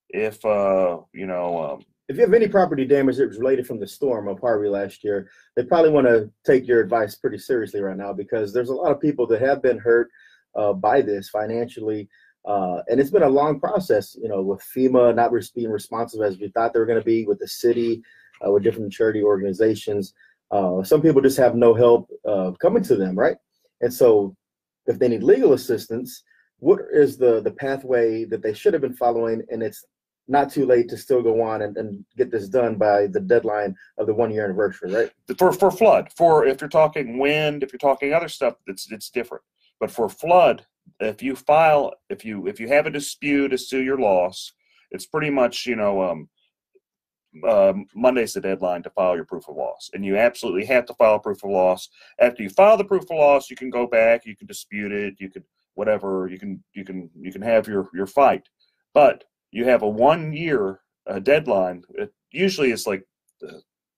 if if you have any property damage that was related from the storm of Harvey last year, they probably want to take your advice pretty seriously right now, because there's a lot of people that have been hurt by this financially. And it's been a long process, with FEMA not being responsive as we thought they were going to be, with the city, with different charity organizations. Some people just have no help coming to them, right? And so if they need legal assistance, what is the pathway that they should have been following? And it's not too late to still go on and get this done by the deadline of the 1 year anniversary, right? For flood, if you're talking wind, if you're talking other stuff, it's different. But for flood, if you have a dispute as to your loss, it's pretty much, Monday's the deadline to file your proof of loss, and you absolutely have to file a proof of loss. After you file the proof of loss, you can go back, you can dispute it, you could whatever, you can have your fight, but you have a 1 year deadline. Usually it's like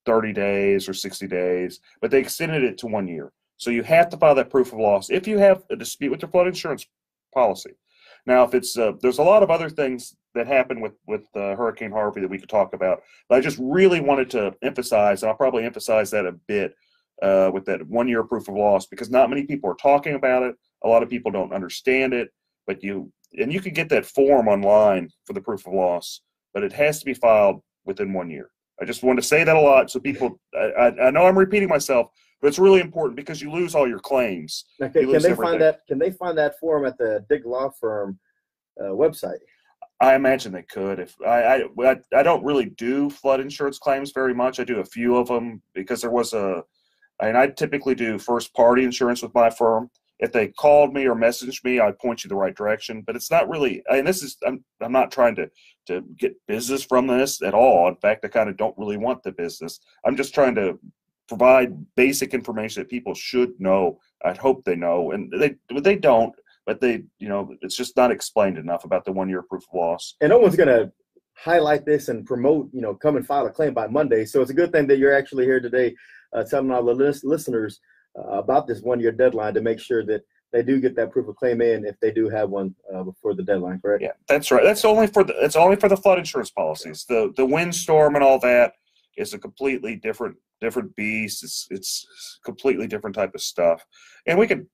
30 days or 60 days, but they extended it to 1 year. So you have to file that proof of loss if you have a dispute with your flood insurance policy. Now, if it's there's a lot of other things that happened with Hurricane Harvey that we could talk about, but I just really wanted to emphasize, and I'll probably emphasize that a bit with that 1 year proof of loss, because not many people are talking about it. A lot of people don't understand it, but you can get that form online for the proof of loss, but it has to be filed within 1 year. I just wanted to say that a lot so people. I know I'm repeating myself, but it's really important because you lose all your claims. Now, can they find that? Can they find that form at the Dick Law Firm website? I imagine they could. If I don't really do flood insurance claims very much. I do a few of them because I typically do first party insurance with my firm. If they called me or messaged me, I'd point you the right direction. But it's not really. I'm not trying to get business from this at all. In fact, I kind of don't really want the business. I'm just trying to provide basic information that people should know. I'd hope they know, and they don't. But it's just not explained enough about the 1 year proof of loss. And no one's gonna highlight this and promote, come and file a claim by Monday. So it's a good thing that you're actually here today, telling all the listeners about this 1 year deadline to make sure that they do get that proof of claim in if they do have one before the deadline. Correct? Yeah, that's right. That's only for the flood insurance policies. The windstorm and all that is a completely different beast. It's completely different type of stuff. And we could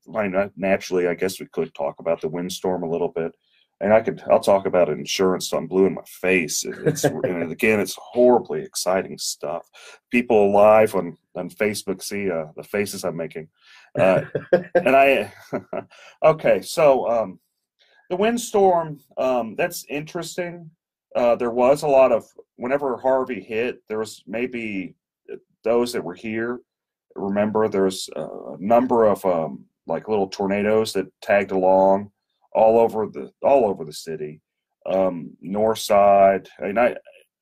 naturally, I guess we could talk about the windstorm a little bit. And I'll talk about insurance so I'm blue in my face. And again, it's horribly exciting stuff. People live on Facebook see the faces I'm making. Okay, so the windstorm, that's interesting. There was a lot of, whenever Harvey hit, there was maybe those that were here. Remember, there's a number of like little tornadoes that tagged along all over the city, north side.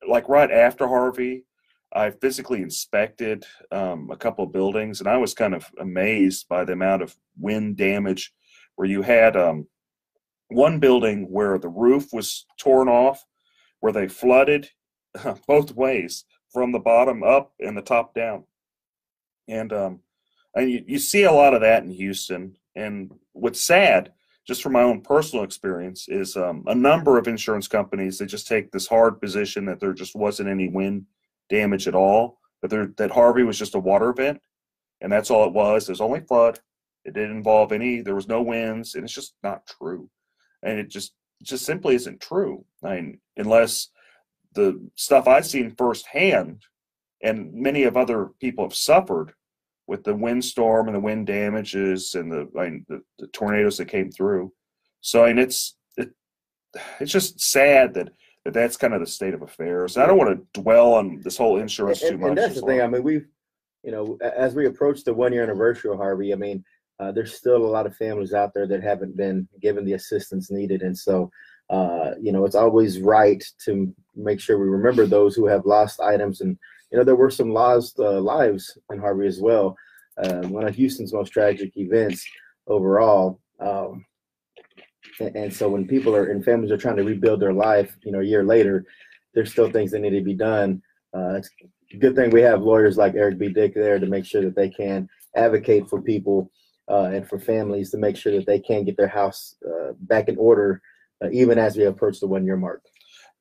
Like right after Harvey, I physically inspected a couple of buildings, and I was kind of amazed by the amount of wind damage. Where you had one building where the roof was torn off, where they flooded both ways, from the bottom up and the top down. And you see a lot of that in Houston. And what's sad, just from my own personal experience, is a number of insurance companies, they just take this hard position that there just wasn't any wind damage at all, that Harvey was just a water event, and that's all it was. There's only flood. It didn't involve there was no winds, and it's just not true. And it just simply isn't true. Unless the stuff I've seen firsthand, and many of other people have suffered with the windstorm and the wind damages and the tornadoes that came through. So it's just sad that that's kind of the state of affairs. I don't want to dwell on this whole insurance too much. And that's the thing. We've, as we approach the 1 year anniversary of Harvey, there's still a lot of families out there that haven't been given the assistance needed. And so, it's always right to make sure we remember those who have lost items. And, there were some lost lives in Harvey as well. One of Houston's most tragic events overall. And so when people and families are trying to rebuild their life, a year later, there's still things that need to be done. It's a good thing we have lawyers like Eric B. Dick there to make sure that they can advocate for people and for families to make sure that they can get their house back in order even as we approach the 1 year mark.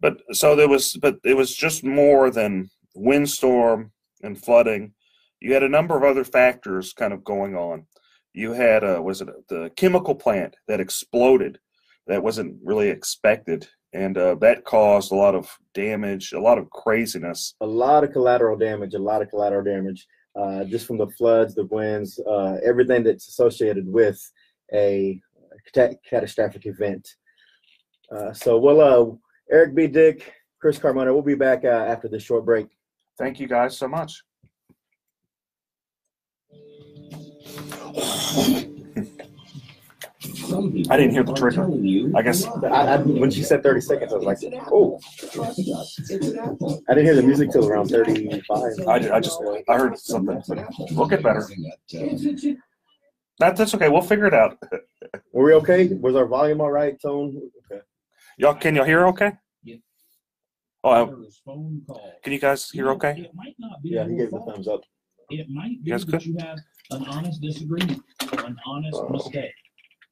But it was just more than windstorm and flooding. You had a number of other factors kind of going on. You had the chemical plant that exploded that wasn't really expected, and that caused a lot of damage, a lot of craziness. A lot of collateral damage, just from the floods, the winds, everything that's associated with a catastrophic event. So we'll, Eric B. Dick, Chris Carmona, we'll be back after this short break. Thank you guys so much. I didn't hear the trigger. I guess when she said 30 seconds, I was like, oh. I didn't hear the music till around 35. I heard something. We'll get better. That's okay. We'll figure it out. Were we okay? Was our volume all right? Tone? Okay. Can y'all hear okay? Yeah. Oh, can you guys hear okay? It might not be Yeah, he gave the thumbs up. It might be Yes, that good. you have an honest disagreement or an honest mistake,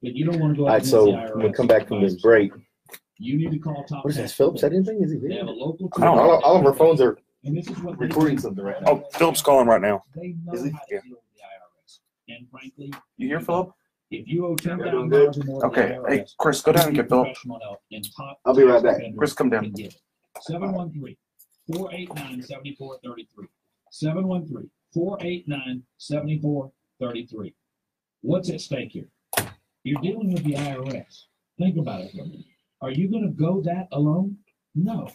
but you don't want to go All right, against so the IRS. we'll come back from this break. You need to call Top What is Tax. this, Phillips? Anything? Is he They have a here? local. I don't know. All of our phones are And this is what they recording do. something right now. Oh, Philip's calling right now. They know Is he? how to Yeah. deal with the IRS. And frankly, You hear Philip? if you owe doing $10,000 good. or more to Okay. the IRS, Hey, Chris, go down and get Philip. professional help and Top I'll be right Tax back. Defenders Chris, come down. can get it. 713-489-7433. 713-489-7433. What's at stake here? You're dealing with the IRS. Think about it for a minute. Are you going to go that alone? No.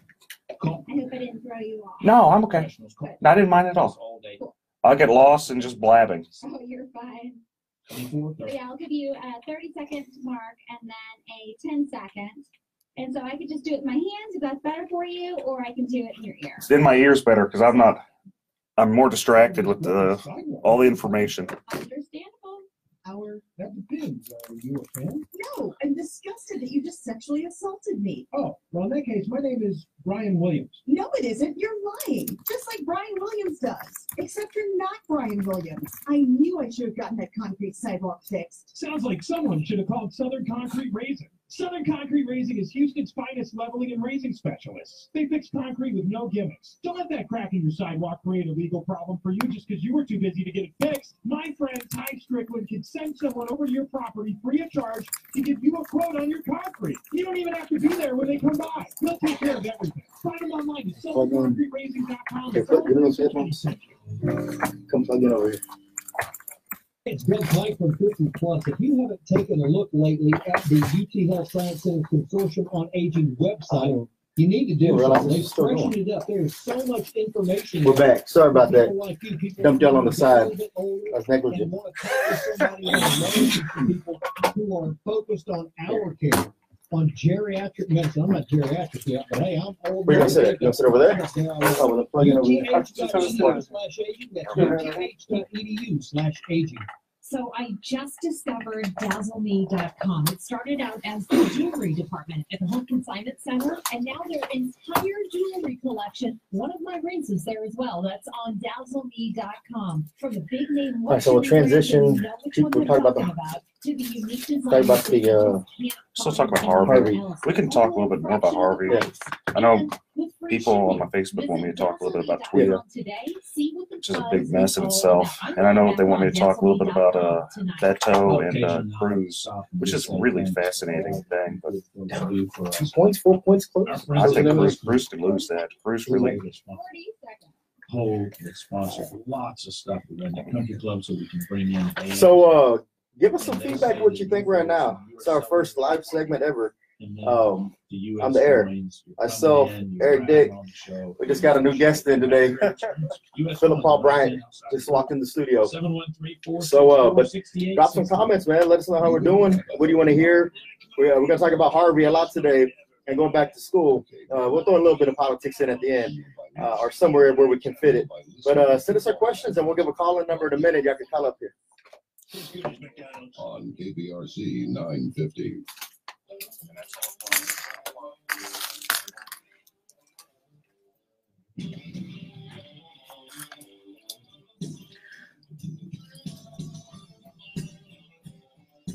Call I hope I didn't throw you off. No, I'm okay. professionals. Call I didn't mind at all. all day. I'll get lost in just blabbing. Oh, you're fine. 24, Yeah, I'll give you a 30-second mark and then a 10-second. And so I could just do it with my hands if that's better for you, or I can do it in your ear. It's in my ears better because I'm more distracted with all the information. Understandable. That depends. Are you a fan? No, I'm disgusted that you just sexually assaulted me. Oh, well, in that case, my name is Brian Williams. No, it isn't. You're lying. Just like Brian Williams does. Except you're not Brian Williams. I knew I should have gotten that concrete sidewalk fixed. Sounds like someone should have called Southern Concrete Raising. Southern Concrete Raising is Houston's finest leveling and raising specialists. They fix concrete with no gimmicks. Don't let that crack in your sidewalk create a legal problem for you just because you were too busy to get it fixed. My friend Ty Strickland can send someone over to your property free of charge to give you a quote on your concrete. You don't even have to be there when they come by. He'll take care of everything. Find him online at southernconcreteraising.com. Okay, Flip, give me those headphones. Come plug in over here. It's Doug Mike from 50 Plus. If you haven't taken a look lately at the UT Health Science Center Consortium on Aging website, you need to do Realize so. this They've is still freshened it up. There is so much information. We're there. back. Sorry about that. People like you, people Dumped y'all on the who are side. a little bit older I was and negligent. want to talk to somebody who knows people who are focused on our care, on geriatric medicine. I'm not geriatric yet, but hey, I'm old. Where you gonna sit? You gonna sit over there? Oh, well, then plug in over here. UTH.edu/aging. That's UTH.edu/aging. So I just discovered DazzleMe.com. It started out as the jewelry department at the Home Consignment Center, and now their entire jewelry collection, one of my rings is there as well. That's on DazzleMe.com. From the big name All right, so we'll transition. We'll talk about the to the unique design. talk about the Still talk about Harvey. Harvey. We can talk a little bit more about Harvey. Yeah. I know people on my Facebook want me to talk a little bit about Twitter, which is a big mess in itself. And I know they want me to talk a little bit about Beto and Cruz, which is a really fascinating thing. But 2 points, 4 points close. I think Cruz could lose that. Cruz really. 40 seconds. Whole that sponsors lots of stuff around the country club so we can bring in bands. So, give us some feedback what you think right now. It's our first live segment ever. And then I'm the US on the air. coins, you're Myself, coming in, you're Eric Dick. on the show. We just got a new guest in today. US Philip Paul coins, Bryant just walked in the studio. 713-464-6868. So, but drop some comments, man. Let us know how we're doing. What do you want to hear? We're going to talk about Harvey a lot today and going back to school. We'll throw a little bit of politics in at the end or somewhere where we can fit it. But send us our questions and we'll give a call-in number in a minute. Y'all can call up here. On KBRC 950.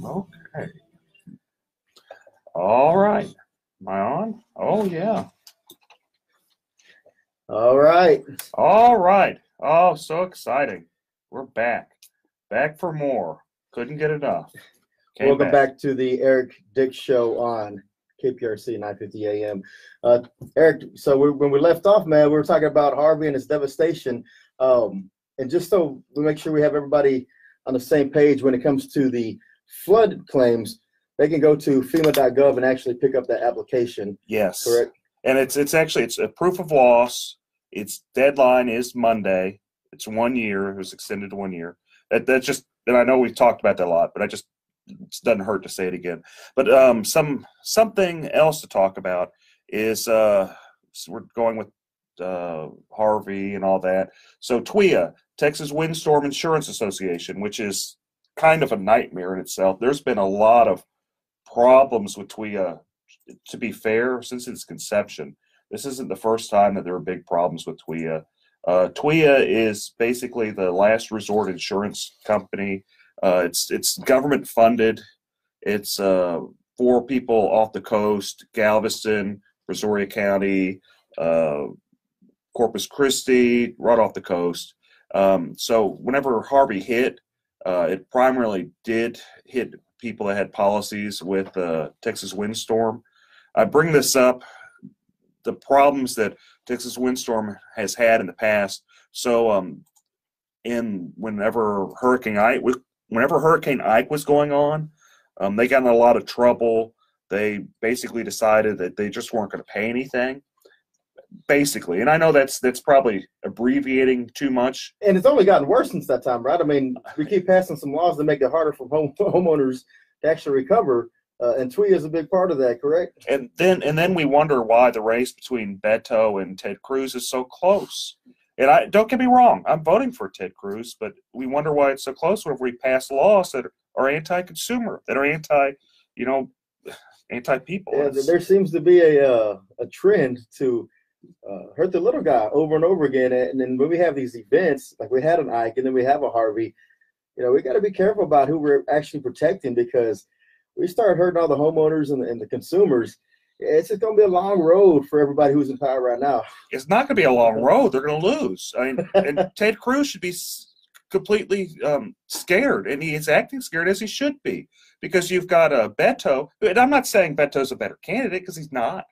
Okay. All right. Am I on? Oh, yeah. All right. All right. Oh, so exciting. We're back. Back for more. Couldn't get enough. Welcome back to the Eric Dick Show on KPRC 950 AM. Eric, so when we left off, man, we were talking about Harvey and its devastation. And just so we make sure we have everybody on the same page when it comes to the flood claims, they can go to FEMA.gov and actually pick up that application. Yes. Correct. And it's a proof of loss. Its deadline is Monday. It's 1 year. It was extended to 1 year. That's just, and I know we've talked about that a lot, but it doesn't hurt to say it again. But something else to talk about is so we're going with Harvey and all that. So TWIA, Texas Windstorm Insurance Association, which is kind of a nightmare in itself. There's been a lot of problems with TWIA, to be fair, since its conception. This isn't the first time that there are big problems with TWIA. TWIA is basically the last resort insurance company. It's government funded. It's for people off the coast, Galveston, Brazoria County, Corpus Christi, right off the coast. So whenever Harvey hit, it primarily did hit people that had policies with Texas Windstorm. I bring this up, the problems that Texas Windstorm has had in the past. So whenever Hurricane Ike was going on, they got in a lot of trouble. They basically decided that they just weren't going to pay anything. Basically, and I know that's probably abbreviating too much. And it's only gotten worse since that time, right? I mean, we keep passing some laws to make it harder for homeowners to actually recover, and TWIA is a big part of that, correct? And then we wonder why the race between Beto and Ted Cruz is so close. And I don't get me wrong, I'm voting for Ted Cruz, but we wonder why it's so close whenever we pass laws that are anti-consumer, that are anti-people. Yeah, there seems to be a trend to hurt the little guy over and over again. And then when we have these events, like we had an Ike and then we have a Harvey, we got to be careful about who we're actually protecting, because we start hurting all the homeowners and the consumers. It's just going to be a long road for everybody who's in power right now. It's not going to be a long road. They're going to lose. I mean, and Ted Cruz should be completely scared, and he is acting scared, as he should be, because you've got Beto. And I'm not saying Beto's a better candidate, because he's not.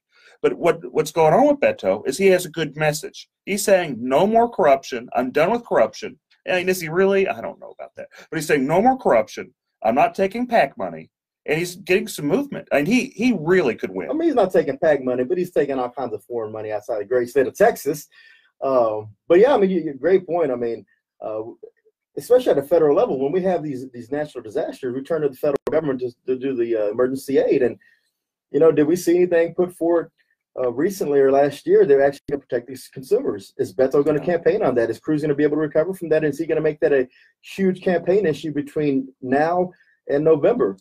But what's going on with Beto is he has a good message. He's saying no more corruption. I'm done with corruption. And is he really? I don't know about that. But he's saying no more corruption. I'm not taking PAC money. And he's getting some movement. And he really could win. I mean, he's not taking PAC money, but he's taking all kinds of foreign money outside the great state of Texas. But yeah, I mean, great point. I mean, especially at the federal level, when we have these natural disasters, we turn to the federal government to do the emergency aid. And, did we see anything put forward recently or last year? They're actually going to protect these consumers? Is Beto going to campaign on that? Is Cruz going to be able to recover from that? Is he going to make that a huge campaign issue between now and November?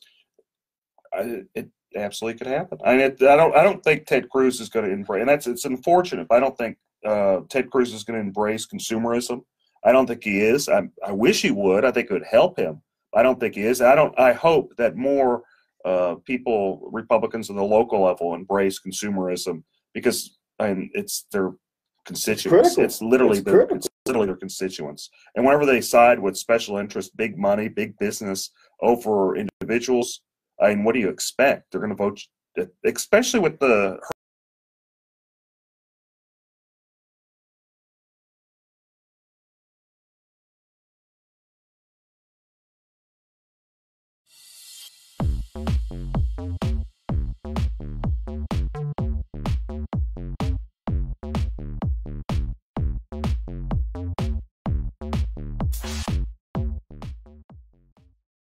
It absolutely could happen. I mean, I don't think Ted Cruz is going to embrace, and it's unfortunate, but I don't think Ted Cruz is going to embrace consumerism. I don't think he is. I wish he would. I think it would help him. I don't think he is. I hope that more people, Republicans on the local level, embrace consumerism, because it's their constituents. It's literally their constituents. And whenever they side with special interest, big money, big business over individuals, I mean, what do you expect? They're going to vote, especially with the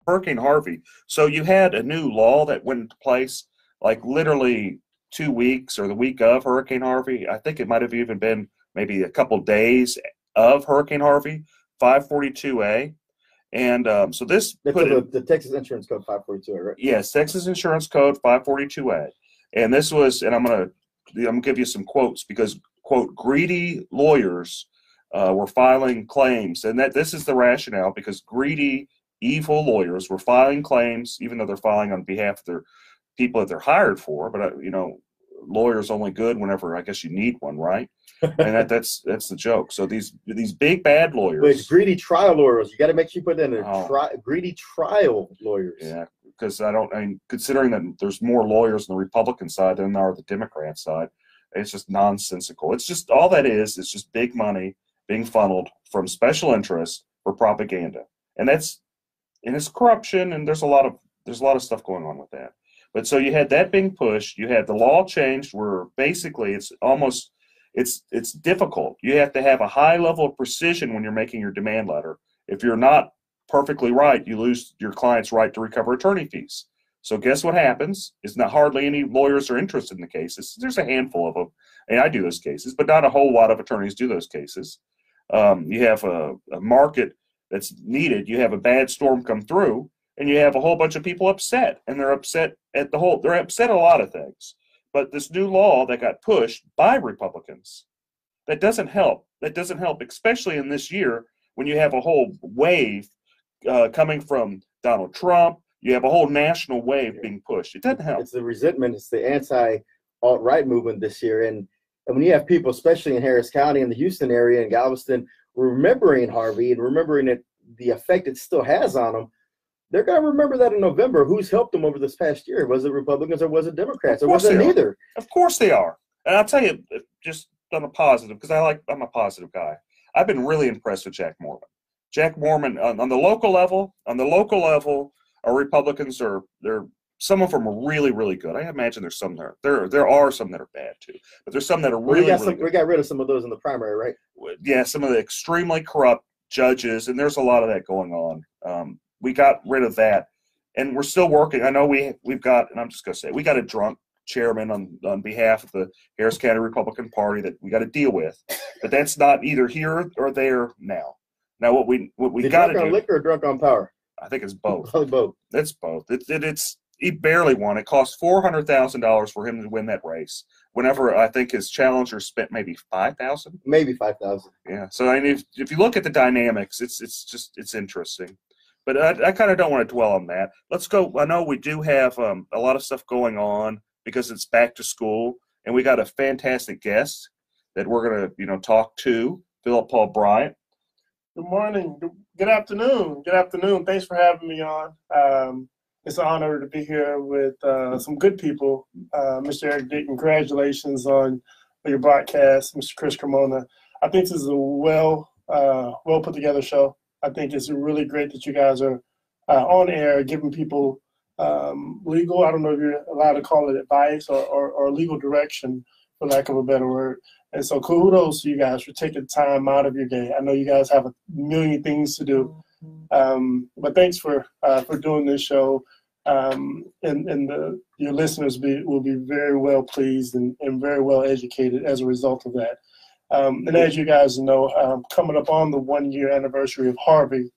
Hurricane Harvey. So you had a new law that went into place like literally 2 weeks or the week of Hurricane Harvey. I think it might have even been maybe a couple days of Hurricane Harvey, 542A. And so this put the Texas Insurance Code 542A, right? Yes, Texas Insurance Code 542A. And this was, and I'm gonna give you some quotes, because quote, greedy lawyers were filing claims, and that this is the rationale, because greedy, evil lawyers were filing claims, even though they're filing on behalf of their people that they're hired for. But lawyer's only good whenever I guess you need one, right? And that's the joke. So these big bad lawyers, but it's greedy trial lawyers. You got to make sure you put that in there. Oh. Greedy trial lawyers. Yeah, because I mean, considering that there's more lawyers on the Republican side than there are the Democrat side, it's just nonsensical. It's just all that is. It's just big money being funneled from special interests for propaganda, and it's corruption, and there's a lot of stuff going on with that. But so you had that being pushed. You had the law changed, where basically it's difficult. You have to have a high level of precision when you're making your demand letter. If you're not perfectly right, you lose your client's right to recover attorney fees. So guess what happens? It's not hardly any lawyers are interested in the cases. There's a handful of them. And I do those cases, but not a whole lot of attorneys do those cases. You have a market that's needed. You have a bad storm come through, and you have a whole bunch of people upset, and they're upset at they're upset at a lot of things. But this new law that got pushed by Republicans, that doesn't help. That doesn't help, especially in this year when you have a whole wave coming from Donald Trump. You have a whole national wave being pushed. It doesn't help. It's the resentment. It's the anti-alt-right movement this year. And when you have people, especially in Harris County and the Houston area and Galveston, remembering Harvey and remembering that the effect it still has on them, they're going to remember that in November. Who's helped them over this past year? Was it Republicans or was it Democrats? Or was it neither? Of course they are. And I'll tell you, just on a positive, because I'm a positive guy. I've been really impressed with Jack Mormon. Jack Mormon on the local level, our Republicans some of them are really, really good. I imagine there's some there are some that are bad too, but there's some that are really, really good. We got rid of some of those in the primary, right? Yeah, some of the extremely corrupt judges, and there's a lot of that going on. We got rid of that, and we're still working. I know we've got, and I'm just going to say, we got a drunk chairman on behalf of the Harris County Republican Party that we got to deal with, but that's not either here or there now. Now what we got to do. Drunk on liquor or drunk on power? I think it's both. Probably both. It's both. He barely won. It cost $400,000 for him to win that race. Whenever I think his challenger spent maybe $5,000. Maybe $5,000. Yeah. So I mean, if you look at the dynamics, it's interesting. But I kind of don't want to dwell on that. Let's go. I know we do have a lot of stuff going on because it's back to school, and we got a fantastic guest that we're going to talk to, Philip Paul Bryant. Good morning. Good afternoon. Good afternoon. Thanks for having me on. It's an honor to be here with some good people. Mr. Eric Dick, congratulations on your broadcast, Mr. Chris Cremona. I think this is a well put together show. I think it's really great that you guys are on air giving people legal, I don't know if you're allowed to call it advice or legal direction, for lack of a better word. And so kudos to you guys for taking time out of your day. I know you guys have a million things to do, but thanks for doing this show. Your listeners will be very well pleased and very well educated as a result of that. And as you guys know, coming up on the 1-year anniversary of Harvey,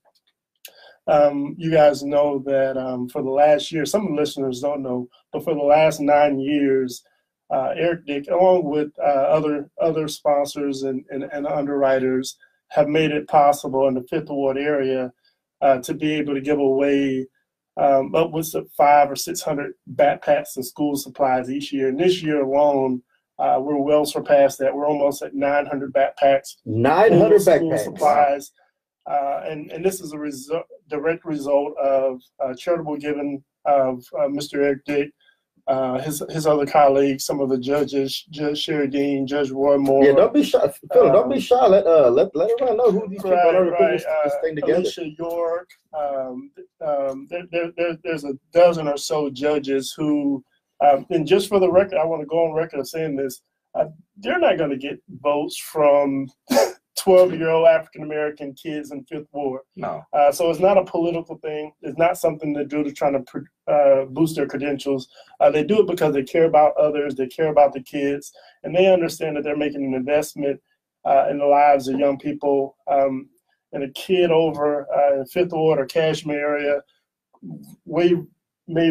you guys know that for the last year, some of the listeners don't know, but for the last 9 years, Eric Dick, along with other sponsors and underwriters, have made it possible in the Fifth Ward area to be able to give away upwards of 500 or 600 backpacks and school supplies each year. And this year alone, we're well surpassed that. We're almost at 900 backpacks. 900 school backpacks. Supplies. And this is a direct result of charitable giving of Mr. Eric Dick, his other colleagues, some of the judges, Judge Sherry Dean, Judge Roy Moore. Yeah, don't be shy, Phil. Don't be shy. Let everyone know who these people are to put this thing together. Alicia York. There's a dozen or so judges who, and just for the record, I want to go on record of saying this. They're not going to get votes from 12-year-old African-American kids in Fifth Ward. No. So it's not a political thing. It's not something they do to try to boost their credentials. They do it because they care about others. They care about the kids. And they understand that they're making an investment in the lives of young people. And a kid over in Fifth Ward or Cashmere area may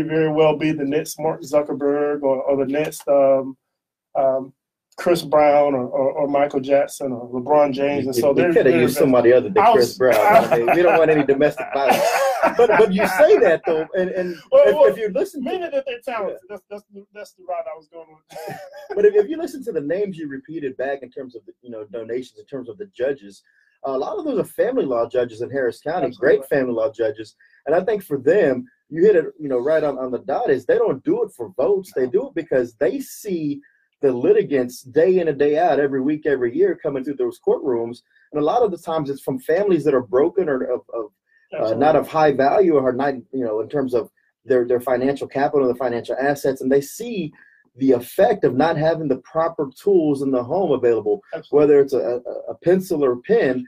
very well be the next Mark Zuckerberg or the next Chris Brown or Michael Jackson or LeBron James. And so they could have used somebody other than Chris Brown. We don't want any domestic violence. but you say that though, and if you listen, meaning that they're talented. That's the route I was going with. But if you listen to the names you repeated back in terms of the donations, in terms of the judges, a lot of those are family law judges in Harris County, Absolutely. great family law judges, and I think for them, you hit it right on the dot. Is they don't do it for votes, they do it because they see the litigants day in and day out, every week, every year, coming through those courtrooms, and a lot of the times it's from families that are broken or not of high value or not, in terms of their financial capital, their financial assets, and they see the effect of not having the proper tools in the home available, whether it's a pencil or a pen.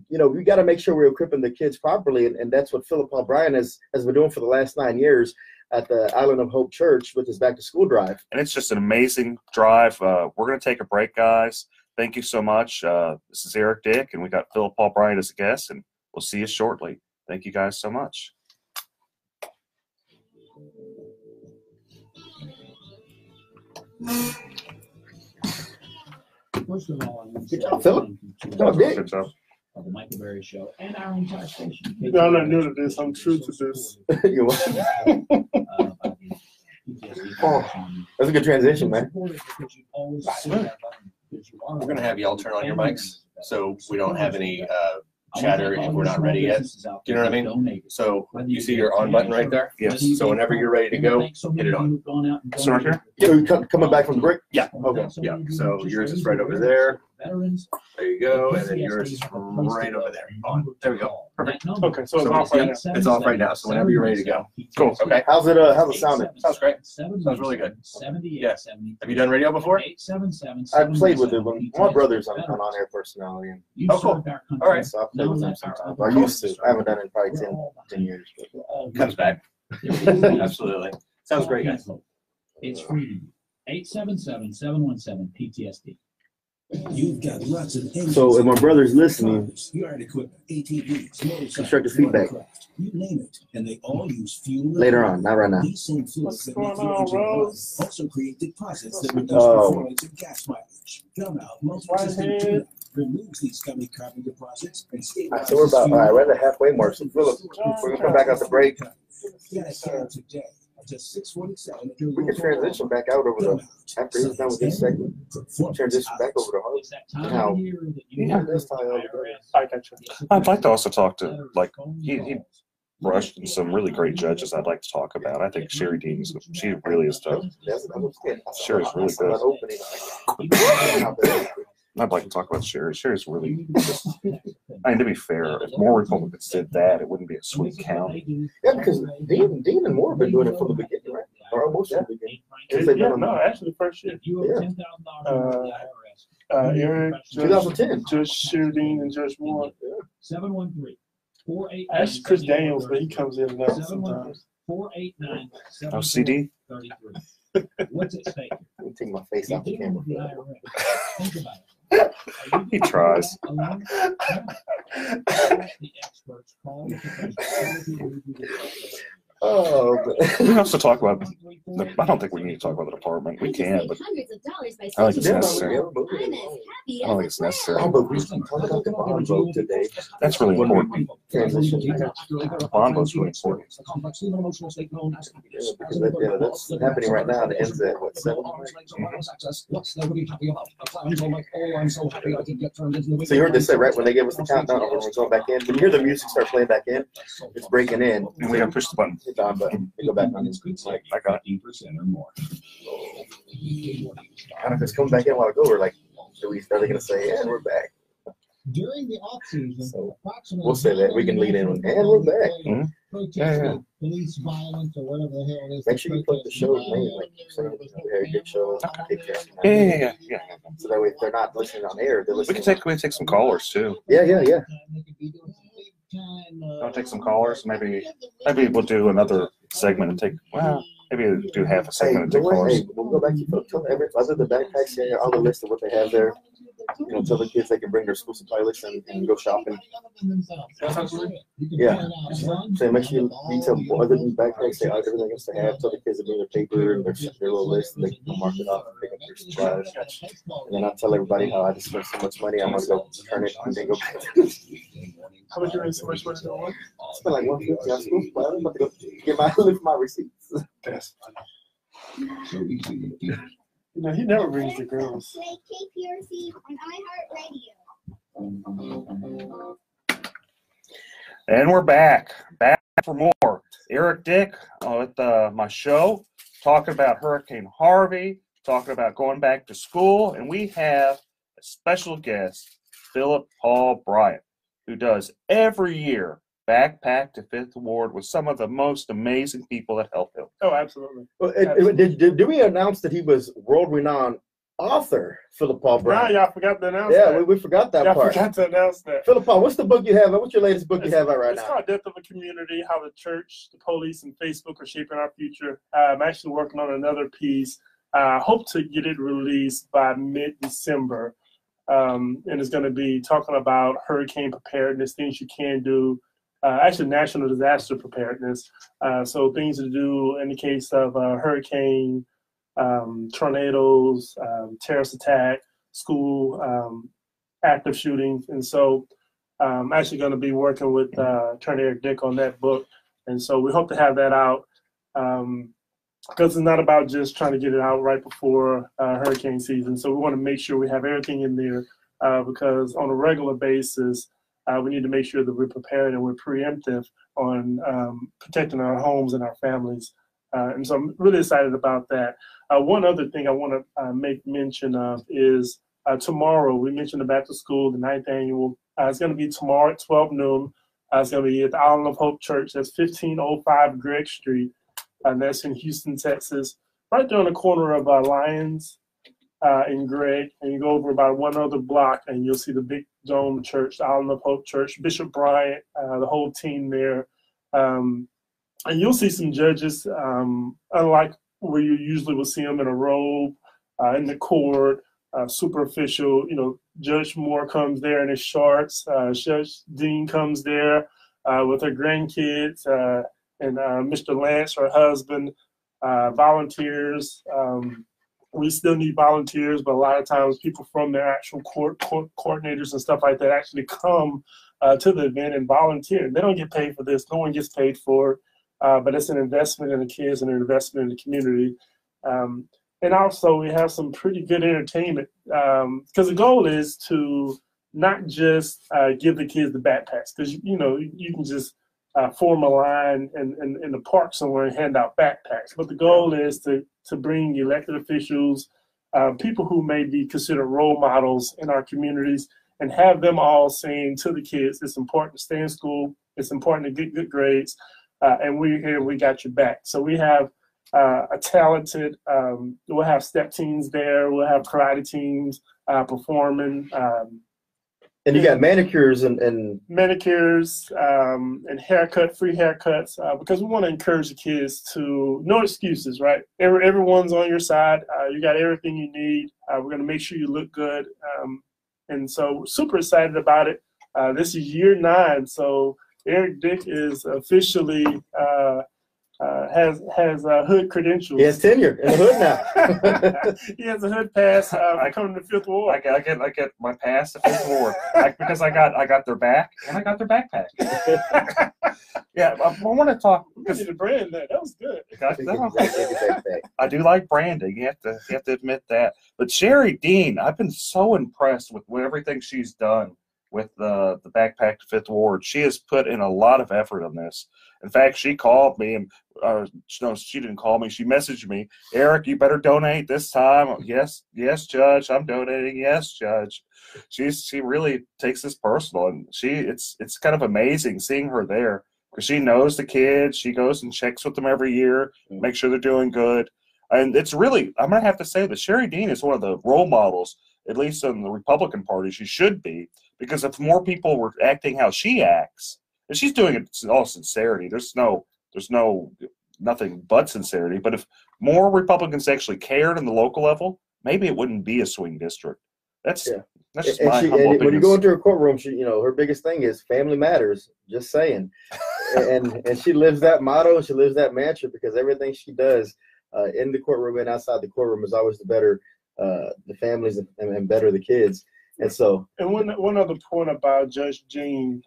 We got to make sure we're equipping the kids properly, and that's what Philip Paul Bryan has been doing for the last 9 years at the Island of Hope Church with his back to school drive. And it's just an amazing drive. We're going to take a break, guys. Thank you so much. This is Eric Dick, and we got Philip Paul Bryan as a guest, and we'll see you shortly. Thank you guys so much. First of all, I want to Good say job, Philip. thank you Good job, Dick. Good job. of the Michael Berry Show and our entire station. I'm not new to this. I'm true to this. You what? Oh, that's a good transition, man. We're going to have y'all turn on your mics so we don't have any chatter if we're not ready yet. Do you know what I mean? So you see your on button right there? Yes. So whenever you're ready to go, hit it on. So right here? Yeah, coming back from the break? Yeah. Okay. Yeah. So yours is right over there. There you go. And then yours is right over there. On. There we go. Perfect. Okay, so it's off right now. It's off right now. So whenever you're ready to go. Cool. Okay. How's it sounding? Sounds great. Sounds really good. Yeah. Have you done radio before? I've played with it, but my brother's on on-air personality. And Oh, cool. All right. so I play with him sometimes. I used to. I haven't done it in probably 10 years. But. Comes back. Absolutely. Sounds great, guys. It's free. 877-717-PTSD. You've got lots of So if my brother's listening, yard equipment, ATVs, motorcycles, constructive feedback. watercraft, you name it, and they all use fuel. Later on, not right now. These same fluids that make going your on, engine run Rose? also create deposits that reduce Oh. performance and gas mileage. Come out, multi-system tune removes these gummy carbon deposits and stabilizes So we're about, all fuel. right, we're at the halfway mark. So Philip, we're going to come back out the break. Get a cab today at just $647. We can transition back out over the, after he's done with this segment, transition back over to Harvey. It's that time Now, of year that you yeah, have that's how I IRS. I got you. I'd like to also talk to, like, he brushed some really great judges I'd like to talk about. I think Sherry Dean she really is tough. Sherry's really good. I'd like to talk about Sherry. Sherry's really just, I mean, to be fair, if more Republicans did that, it wouldn't be a sweet county. Yeah, because Dean and Moore have been doing it from the beginning, right? Or almost from the beginning. Since they've been on the- Actually, first year. You owe $10,000 to the IRS. Eric, Judge, 2010. Judge Sheridan, and Judge Moore. 713-489. Ask Chris Daniels, but he comes in now sometimes. 489. Oh, CD? 33. What's at stake? Let me take my face off the camera. The IRS. Think about it. He tries. Alone? The experts call the professionals. Oh, We can also talk about, I don't think we need to talk about the department. We can, but I think it's necessary. I don't think it's necessary. Oh, but we can talk about the bond vote today. That's really important. Transition. The bond vote's really important. Because that's happening right now. It ends at what, 7? So you heard this say right when they gave us the countdown when we're going back in. When you hear the music start playing back in, it's breaking in. And we gotta push the button. Hit the on button. You go back on it. Like, I got it. or more. I don't know if it's coming back in a while ago. We're like, are they going to say, and we're back? During the off season, So we'll say that. We can lead in with, and we're back. Mhm. Yeah. police violence or whatever the hell it is. Make sure you put the show's name, like you say, Harry Dick Show. Take care. Yeah. So that way, if they're not listening on air, they're We listening. can take some callers too. Yeah. I'll take some callers. Maybe we'll do another segment and take, well, maybe we'll do half a Hey, segment and take callers. we'll go back to tell other than backpacks, yeah, all the list of what they have there. Tell the kids they can bring their school supply list and go shopping. Yeah. So make sure you detail other than backpacks, say everything else they have. Tell the kids to bring their paper and their little list, and they can mark it off and pick up their supplies. And then I'll tell everybody how I just spent so much money. I'm gonna go return it and then go. How much you ready so much money on? Spent like $150 on school. Well, I'm about to go get my lift my receipts. That's So easy. You know, he never brings the girls. Play KPRC on iHeartRadio. And we're back for more. Eric Dick with my show, talking about Hurricane Harvey, talking about going back to school, and we have a special guest, Philip Paul Bryant, who does every year Backpack to Fifth Ward with some of the most amazing people that help him. Oh, absolutely. Well, did we announce that he was world-renowned author, Philip Paul Bryant? Nah, y'all forgot to announce Yeah, that. we forgot that Y'all part. forgot to announce that. Philip Paul, what's the book you have? What's your latest book you have out right It's now? called Death of a Community, How the Church, the Police, and Facebook Are Shaping Our Future. I'm actually working on another piece. I hope to get it released by mid-December. And it's going to be talking about hurricane preparedness, things you can do, actually national disaster preparedness. So things to do in the case of hurricane, tornadoes, terrorist attack, school, active shootings. And so I'm actually going to be working with Attorney Eric Dick on that book. And so we hope to have that out because it's not about just trying to get it out right before hurricane season. So we want to make sure we have everything in there because on a regular basis, we need to make sure that we're prepared and we're preemptive on protecting our homes and our families. And so I'm really excited about that. One other thing I want to make mention of is tomorrow, we mentioned the back to school, the 9th annual. It's going to be tomorrow at 12 noon. It's going to be at the Island of Hope Church. That's 1505 Greg Street. And that's in Houston, Texas, right there on the corner of Lyons and Greg. And you go over about one other block and you'll see the big dome church, the Island of Hope Church, Bishop Bryant, the whole team there. And you'll see some judges, unlike where you usually will see them in a robe, in the court, super official. You know, Judge Moore comes there in his shorts. Judge Dean comes there with her grandkids, and Mr. Lance, her husband, volunteers. We still need volunteers, but a lot of times people from their actual court coordinators and stuff like that actually come to the event and volunteer. They don't get paid for this. No one gets paid for it. But it's an investment in the kids and an investment in the community. And also we have some pretty good entertainment because the goal is to not just give the kids the backpacks because, you know, you can just form a line in the park somewhere and hand out backpacks. But the goal is to bring elected officials, people who may be considered role models in our communities, and have them all saying to the kids, it's important to stay in school, it's important to get good grades, and we're here, we got your back. So we have a talented, we'll have step teams there, we'll have karate teams performing. And you got manicures and manicures and free haircuts, because we want to encourage the kids to no excuses, right? Everyone's on your side. You got everything you need. We're going to make sure you look good. And so we're super excited about it. This is year 9. So Eric Dick is officially has hood credentials. He has tenure in the hood now. He has a hood pass. I come to the 5th Ward. I get my pass to Fifth Ward because I got their back and I got their backpack. Yeah, I want to talk because the brand that was good. I do like branding. You have to admit that. But Sherry Dean, I've been so impressed with everything she's done with the Backpack to Fifth Ward. She has put in a lot of effort on this. In fact, she called me and no, she didn't call me. She messaged me, Eric, you better donate this time. Yes, Judge, I'm donating. Yes, Judge. She really takes this personal, and it's kind of amazing seeing her there because she knows the kids. She goes and checks with them every year, make sure they're doing good. And it's really, I'm going to have to say that Sherry Dean is one of the role models, at least in the Republican Party. She should be, because if more people were acting how she acts, and she's doing it in all sincerity, there's nothing but sincerity. But if more Republicans actually cared on the local level, maybe it wouldn't be a swing district. That's just my humble opinion. When you go into her courtroom, she, her biggest thing is family matters. Just saying, and she lives that motto. She lives that mantra because everything she does in the courtroom and outside the courtroom is always to better the families and better the kids. And so, and one other point about Judge Jean,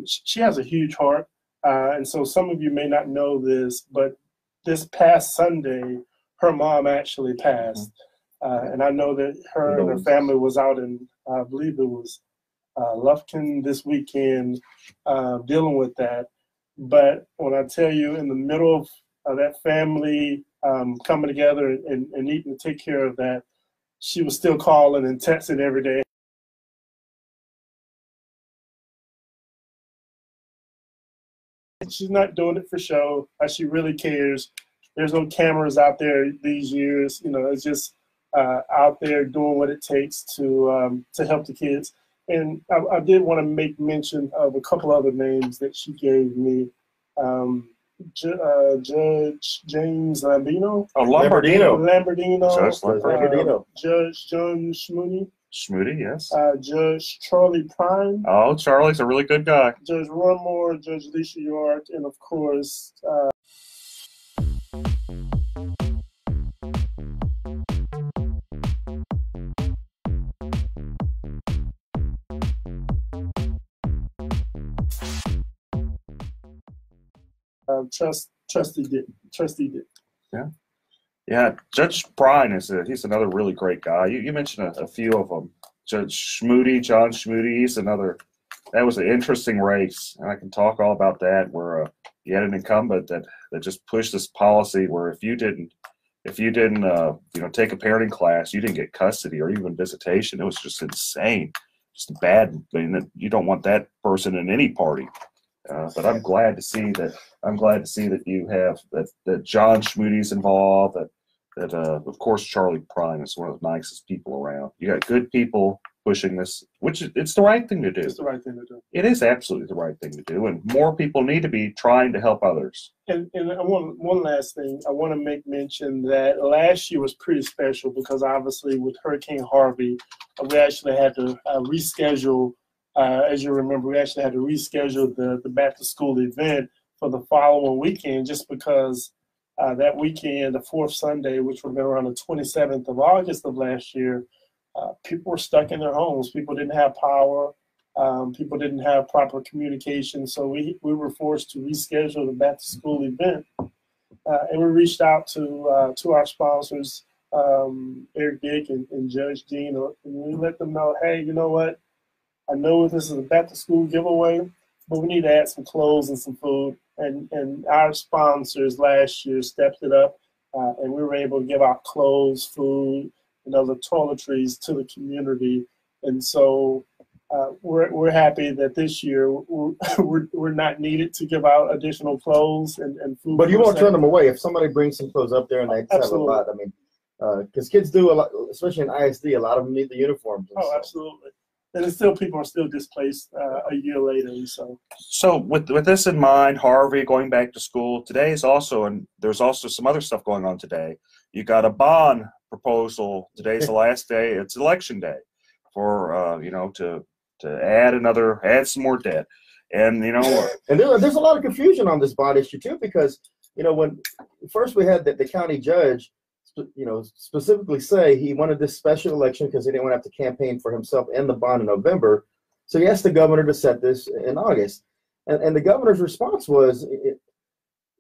she has a huge heart, and so some of you may not know this, but this past Sunday, her mom actually passed, and I know that her and her family was out in, I believe it was Lufkin this weekend, dealing with that. But when I tell you, in the middle of that family coming together and needing to take care of that, she was still calling and texting every day. She's not doing it for show. She really cares. There's no cameras out there these years. You know, it's just out there doing what it takes to help the kids. And I did want to make mention of a couple other names that she gave me. Judge James Lambino. Oh, Lambertino. Judge Lambertino. Judge John Schmoody. Schmoody, yes. Judge Charlie Prime. Oh, Charlie's a really good guy. Judge Roy Moore, Judge Alicia York, and of course, Trustee Dick. Yeah. Judge Bryan he's another really great guy. You mentioned a few of them. Judge Schmoody, John Schmoody, he's another. That was an interesting race, and I can talk all about that. Where you had an incumbent that just pushed this policy where if you didn't take a parenting class, you didn't get custody or even visitation. It was just insane, just bad. I mean, you don't want that person in any party. But I'm glad to see that you have that John Schmoody's involved. That of course Charlie Prime is one of the nicest people around. You got good people pushing this, which it's the right thing to do. It's the right thing to do. It is absolutely the right thing to do, and more people need to be trying to help others. And I want one last thing. I want to make mention that last year was pretty special because obviously with Hurricane Harvey, we actually had to reschedule. As you remember, we actually had to reschedule the back to school event for the following weekend just because that weekend, the fourth Sunday, which would have been around the 27th of August of last year, people were stuck in their homes. People didn't have power. People didn't have proper communication. So we were forced to reschedule the back to school event. And we reached out to our sponsors, Eric Dick and Judge Dean, and we let them know, hey, you know what? I know this is a back to school giveaway, but we need to add some clothes and some food. And our sponsors last year stepped it up, and we were able to give out clothes, food, and other toiletries to the community. And so we're happy that this year we're not needed to give out additional clothes and food. But you won't turn them away if somebody brings some clothes up there and they have a lot. I mean, because kids do a lot, especially in ISD. A lot of them need the uniforms. Oh, absolutely. And it's still people are still displaced a year later. So with this in mind, Harvey going back to school today is also, and there's also some other stuff going on today. You got a bond proposal. Today's the last day. It's election day for to add some more debt, and and there's a lot of confusion on this bond issue too because when first we had the county judge. Specifically say he wanted this special election because he didn't want to have to campaign for himself and the bond in November. So he asked the governor to set this in August. And the governor's response was,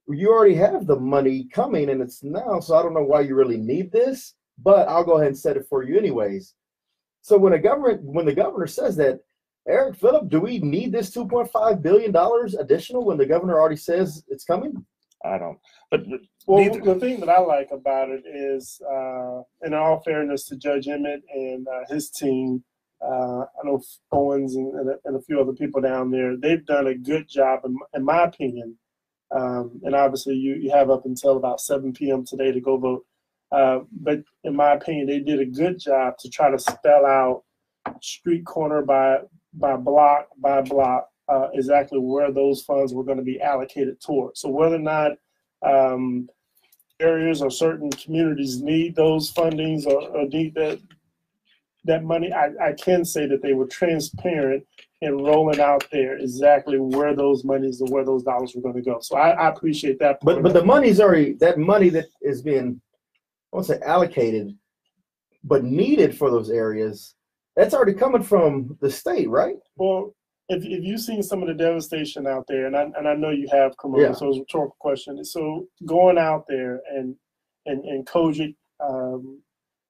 you already have the money coming and it's now, so I don't know why you really need this, but I'll go ahead and set it for you anyways. So when the governor says that, Eric, Phillip, do we need this $2.5 billion additional when the governor already says it's coming? I don't. But the thing that I like about it is, in all fairness to Judge Emmett and his team, I know Owens and a few other people down there, they've done a good job, in my opinion. And obviously, you have up until about 7 p.m. today to go vote. But in my opinion, they did a good job to try to spell out street corner by block by block exactly where those funds were going to be allocated towards. So whether or not areas or certain communities need those fundings or need that money, I can say that they were transparent in rolling out there exactly where those monies and where those dollars were going to go. So I appreciate that. But the money's already, that money that is being, I won't say allocated, but needed for those areas That's already coming from the state, right? Well, if you've seen some of the devastation out there, and I know you have, Cremona, Yeah. so it's a rhetorical question. So going out there and Kojic,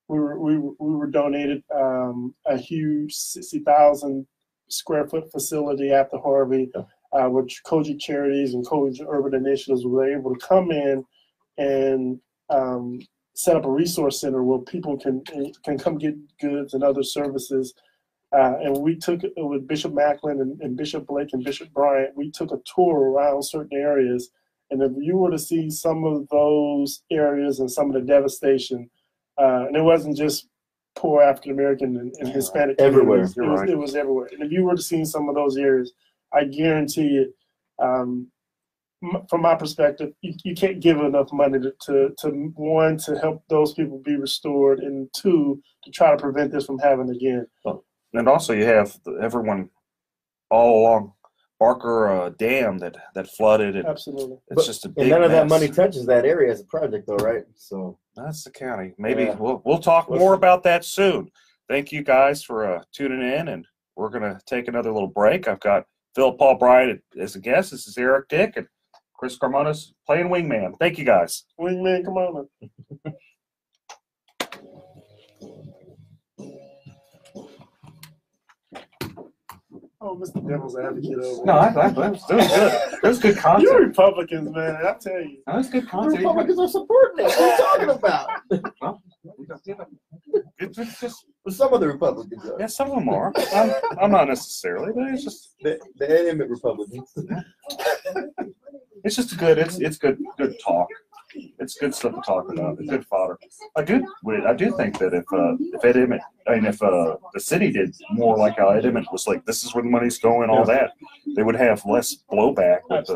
we were donated a huge 60,000 square foot facility after Harvey, which Kojic Charities and Kojic Urban Initiatives were able to come in and set up a resource center where people can come get goods and other services. And we took it with Bishop Macklin and Bishop Blake and Bishop Bryant. We took a tour around certain areas. And if you were to see some of those areas and some of the devastation, and it wasn't just poor African American and Hispanic Everywhere. communities, it was everywhere. And if you were to see some of those areas, I guarantee it, from my perspective, you can't give enough money to one, to help those people be restored, and two, to try to prevent this from happening again. And also you have everyone all along Barker Dam that flooded. And Absolutely. It's just a big And none of that mess. money touches that area as a project, though, right? So That's the county. Maybe Yeah. we'll talk more about that soon. Thank you guys for tuning in, and we're going to take another little break. I've got Phil Paul Bryant as a guest. This is Eric Dick, and Chris Carmona's playing Wingman. Thank you, guys. Wingman, come on. Oh, Mr. Devil's Advocate over No, I was doing good. That was good content. You Republicans, man, I tell you. That was good the content. Republicans are supporting us. What are you talking about? It's just, Some of the Republicans are. yeah, some of them are. I'm not necessarily, but it's just The intimate Republicans. it's just good. It's good talk. It's good stuff to talk about. It's good fodder. I do think that if Ed Emmett, if the city did more like how Ed Emmett was like, this is where the money's going, all that, they would have less blowback. With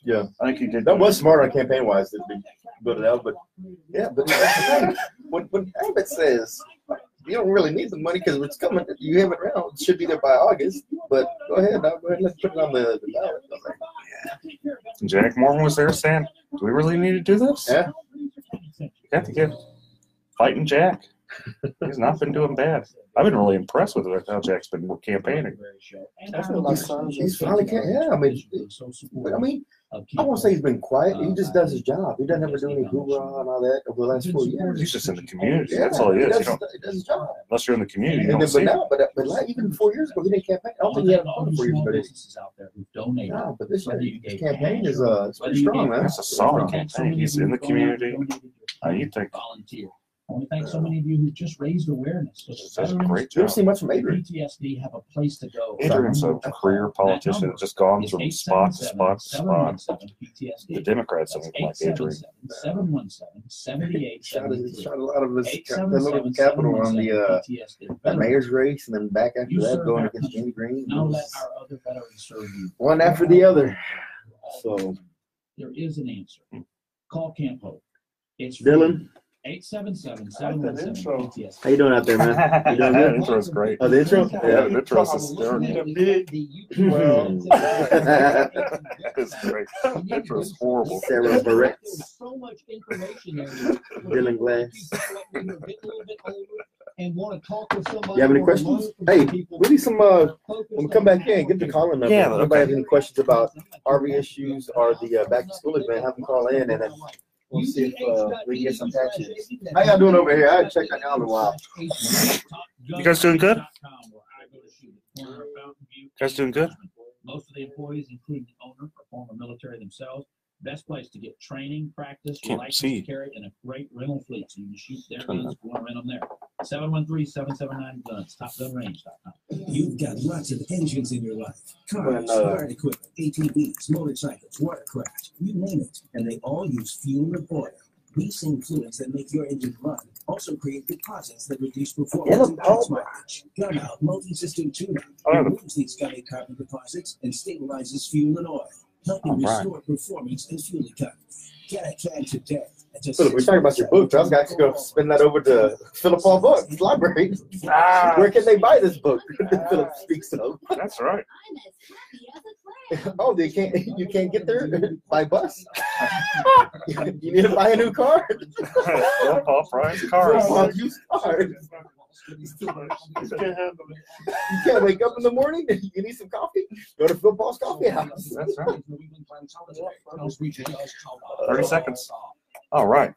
Yeah. I think he did. That was smart on campaign wise to build it out, but yeah, but that's the thing. When Abbott says you don't really need the money because it's coming, you have it around, it should be there by August. But go ahead, let's put it on the ballot. Jack Morgan was there saying, "Do we really need to do this?" Yeah. You have to give fighting Jack. He's not been doing bad. I've been really impressed with how Jack's been campaigning. He's finally I mean, I won't say he's been quiet. He just does his job. He doesn't ever do any hoorah and all that over the last 4 years. He's just in the community. Yeah, That's all he is. He does his job. Unless you're in the community, you And don't then, see but it. now, but like, even 4 years ago, he didn't campaign. I don't think he had a 4 years ago. No, but this year, his campaign is it's pretty strong, man. That's a solid campaign. He's in the community. You think Volunteer. I want to thank so many of you who just raised awareness. That's a great You ever job. see much from Adrian? PTSD have a place to go. Adrian's a career politician that's just gone from spot to spot to spot. The Democrats don't even like Adrian. 717-78. Shot a lot of his little capital on the mayor's race, and then back after that, going against Jimmy Green. Now let our other veterans serve you. One after the other. So, There is an answer. Call Camp Hope. It's Dylan, 877-717-PTSD. how you doing out there, man? You doing That good? intro is great. Oh, the intro? Yeah, the intro is hysterical. It's great. The intro is horrible. Sarah Barrett, So much information there. Dylan Glass. And want to talk with somebody. You have any questions? Hey, we need some, when we come back in, get the calling number. Yeah, If anybody has any questions about RV issues or the back to school event, have them call in, and then we'll see if we can get some patches. How y'all doing over here? I haven't checked on y'all in a while. You guys doing good? You guys doing good? Most of the employees, including the owner or former military themselves, best place to get training, practice, Can't license see. to carry, and a great rental fleet. So you can shoot their guns, go and rent them there. 713-779-GUNS, TopGunRange.com. You've got lots of engines in your life. When, Cars, yard equipment, ATVs, motorcycles, watercraft, you name it. And they all use fuel and oil. These same fluids that make your engine run also create deposits that reduce performance and tax mileage. Gun Out Multi-System Tune-Up removes these gummy carbon deposits and stabilizes fuel and oil, helping restore performance and fuel economy. Get a can today. Philip, we're talking about your book. I was actually going to spin that over to Philip Paul Books Library. Where can they buy this book that Philip speaks of? That's right. Oh, you can't get there by bus? You need to buy a new car? Philip Paul Bryant's car. Used cars. It's too much. You can't handle it. You can't wake up in the morning. You need some coffee. Go to Football's Coffee House. That's right. 30 seconds. All right.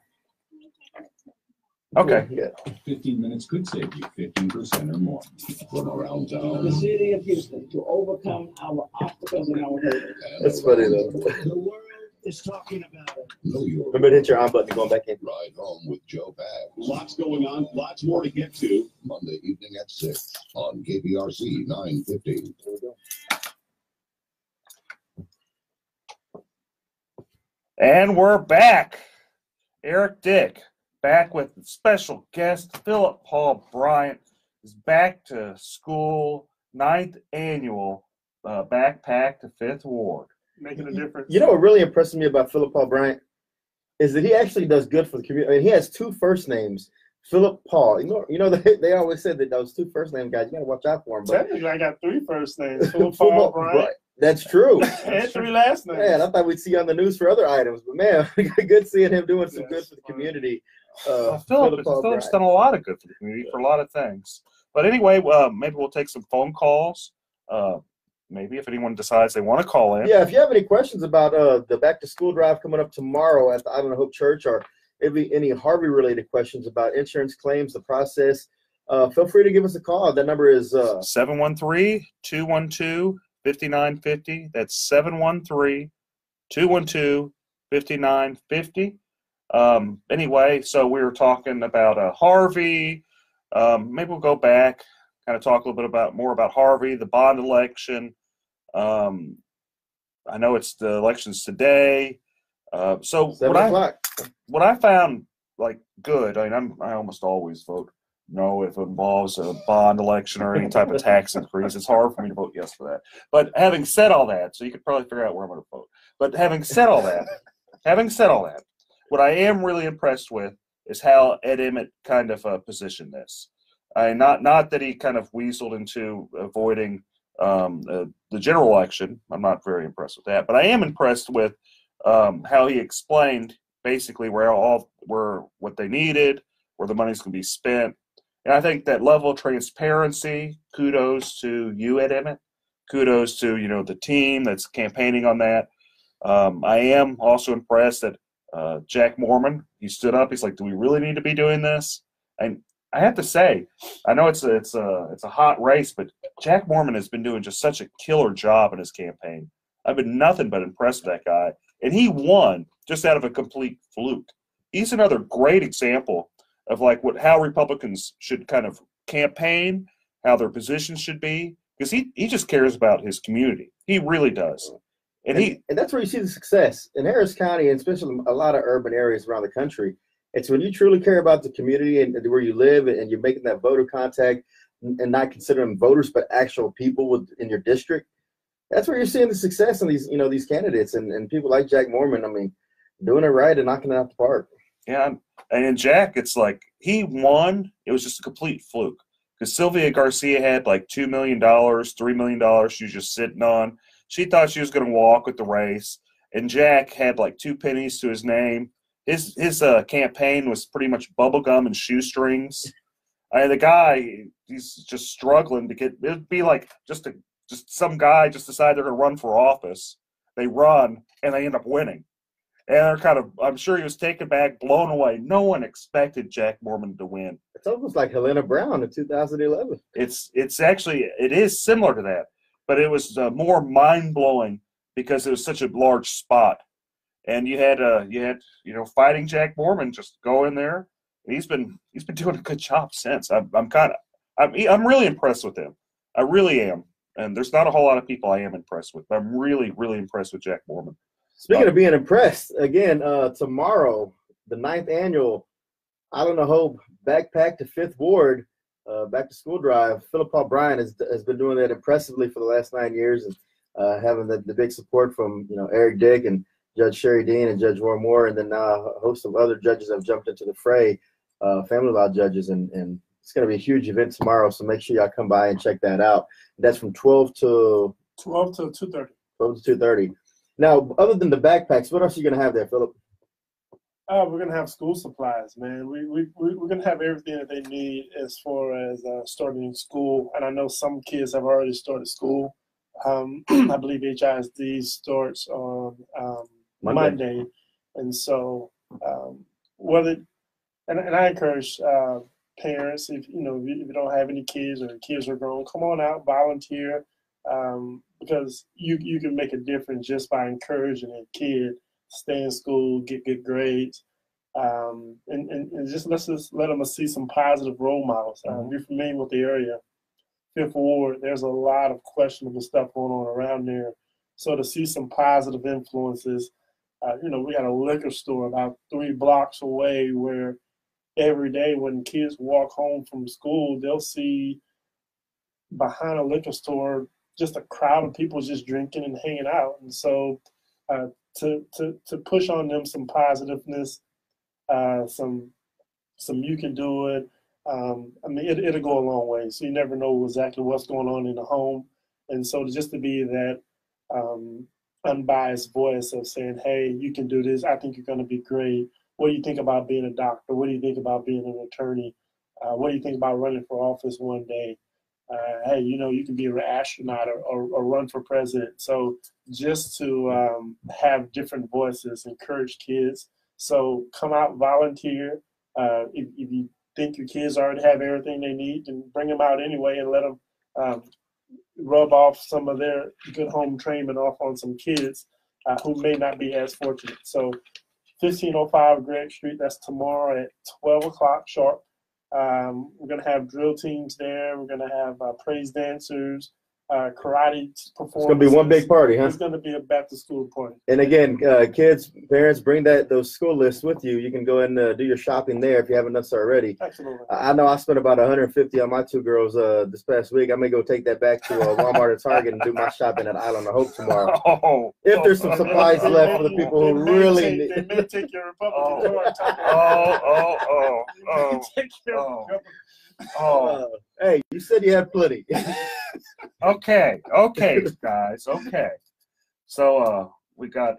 Okay. Yeah. 15 minutes could save you 15% or more. From around town. The city of Houston to overcome our obstacles and our hurdles. That's funny though. The world is talking about it. New York. Remember to hit your on button going back in. Ride home with Joe Pags. Lots going on, lots more to get to. Monday evening at 6 on KPRC 950. And we're back. Eric Dick back with special guest Philip Paul Bryant is back to school, 9th annual backpack to 5th Ward. Making a difference. You know what really impresses me about Philip Paul Bryant is that he actually does good for the community. I mean, he has 2 first names, Philip Paul. You know they always said that those 2 first name guys, you got to watch out for them. Technically, I got 3 first names, Philip Paul Bryant. That's true. And 3 last names. Man, I thought we'd see you on the news for other items, but man, good seeing him doing some good for the community. Philip's done a lot of good for the community for a lot of things. But anyway, maybe we'll take some phone calls. Maybe if anyone decides they want to call in. Yeah, if you have any questions about the back to school drive coming up tomorrow at the Island of Hope Church, or maybe any Harvey related questions about insurance claims, the process, feel free to give us a call. That number is 713-212-5950. That's 713-212-5950. Anyway, so we were talking about Harvey. Maybe we'll go back, kind of talk a little bit more about Harvey, the bond election. I know it's the elections today. So what I found like good, I mean, I almost always vote no if it involves a bond election or any type of tax increase. It's hard for me to vote yes for that. But having said all that, so you could probably figure out where I'm going to vote. But having said all that, what I am really impressed with is how Ed Emmett kind of positioned this. Not that he kind of weaseled into avoiding the general election. I'm not very impressed with that, but I am impressed with how he explained basically where what they needed, where the money's going to be spent. And I think that level of transparency, kudos to you, Ed Emmett. Kudos to, the team that's campaigning on that. I am also impressed that Jack Mormon, he stood up. He's like, do we really need to be doing this? And I have to say, I know it's a hot race, but Jack Mormon has been doing just such a killer job in his campaign. I've been nothing but impressed with that guy. And he won just out of a complete fluke. He's another great example of how Republicans should kind of campaign, how their positions should be, because he just cares about his community. He really does. And that's where you see the success. In Harris County, and especially a lot of urban areas around the country, it's when you truly care about the community and where you live, and you're making that voter contact and not considering voters, but actual people in your district. That's where you're seeing the success in these candidates and people like Jack Mormon. I mean, doing it right and knocking it out the park. Yeah, and in Jack, it's like he won. It was just a complete fluke because Sylvia Garcia had like $2 million, $3 million she was just sitting on. She thought she was going to walk with the race, and Jack had like 2 pennies to his name. His campaign was pretty much bubblegum and shoestrings. The guy, he's just struggling to get. It'd be like just some guy just decided they're going to run for office. They run and they end up winning, and they're kind of. I'm sure he was taken back, blown away. No one expected Jack Mormon to win. It's almost like Helena Brown in 2011. It's actually it is similar to that, but it was more mind blowing because it was such a large spot. And you had fighting Jack Mormon just go in there. He's been doing a good job since. I'm really impressed with him. I really am. And there's not a whole lot of people I am impressed with. But I'm really, really impressed with Jack Mormon. Speaking of being impressed, again, tomorrow, the 9th annual Island of Hope Backpack to 5th Ward back to school drive. Philip Paul Bryant has been doing that impressively for the last 9 years, and having the big support from Eric Dick and Judge Sherry Dean and Judge Warren Moore, and then now a host of other judges have jumped into the fray, family law judges, and it's going to be a huge event tomorrow, so make sure y'all come by and check that out. That's from 12 to 2:30. 12 to 2:30. Now, other than the backpacks, what else are you going to have there, Philip? We're gonna have school supplies, man. We're gonna have everything that they need as far as starting school. And I know some kids have already started school. I believe HISD starts on Monday, and so and I encourage parents, if you don't have any kids or your kids are grown, come on out, volunteer, because you can make a difference just by encouraging a kid stay in school, get good grades, and just let them see some positive role models. You're familiar with the area, Fifth Ward. There's a lot of questionable stuff going on around there, so to see some positive influences. We got a liquor store about 3 blocks away where every day when kids walk home from school, they'll see behind a liquor store just a crowd of people just drinking and hanging out. And so to push on them some positiveness, some you can do it. It'll go a long way. So you never know exactly what's going on in the home. And so just to be that unbiased voice of saying, hey, you can do this. I think you're going to be great. What do you think about being a doctor? What do you think about being an attorney? What do you think about running for office one day? Hey, you can be an astronaut or run for president. So just to have different voices, encourage kids. So come out, volunteer. If you think your kids already have everything they need, then bring them out anyway and let them rub off some of their good home training off on some kids who may not be as fortunate. So 1505 Greg Street, that's tomorrow at 12 o'clock sharp. We're going to have drill teams there. We're going to have praise dancers, karate performances. It's going to be one big party, huh? It's going to be a back-to-school party. And again, kids, parents, bring those school lists with you. You can go and do your shopping there if you haven't done so already. Absolutely. I know I spent about $150 on my 2 girls this past week. I may go take that back to Walmart or Target and do my shopping at Island of Hope tomorrow. If there's some supplies left for the people who really need. They may take your Republican hey, you said you had plenty. Okay, guys. Okay. So we got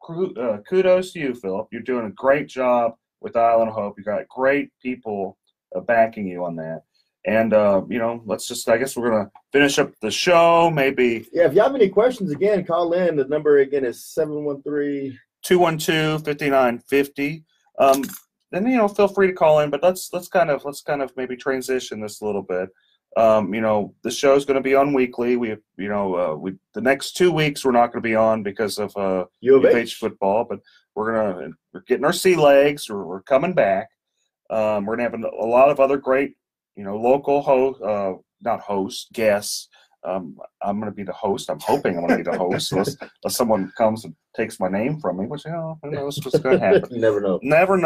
kudos to you, Philip. You're doing a great job with Island of Hope. You got great people backing you on that. And let's just, I guess we're gonna finish up the show. Maybe. Yeah. If you have any questions, again, call in. The number again is 713-212-5950. Then feel free to call in, but let's kind of maybe transition this a little bit. The show is going to be on weekly. The next 2 weeks we're not going to be on because of U of H football, but we're getting our sea legs. We're coming back. We're going to have a lot of other great local guests. I'm going to be the host. I'm hoping I'm going to be the host unless someone comes and takes my name from me, which, who knows what's going to happen. You never know. Never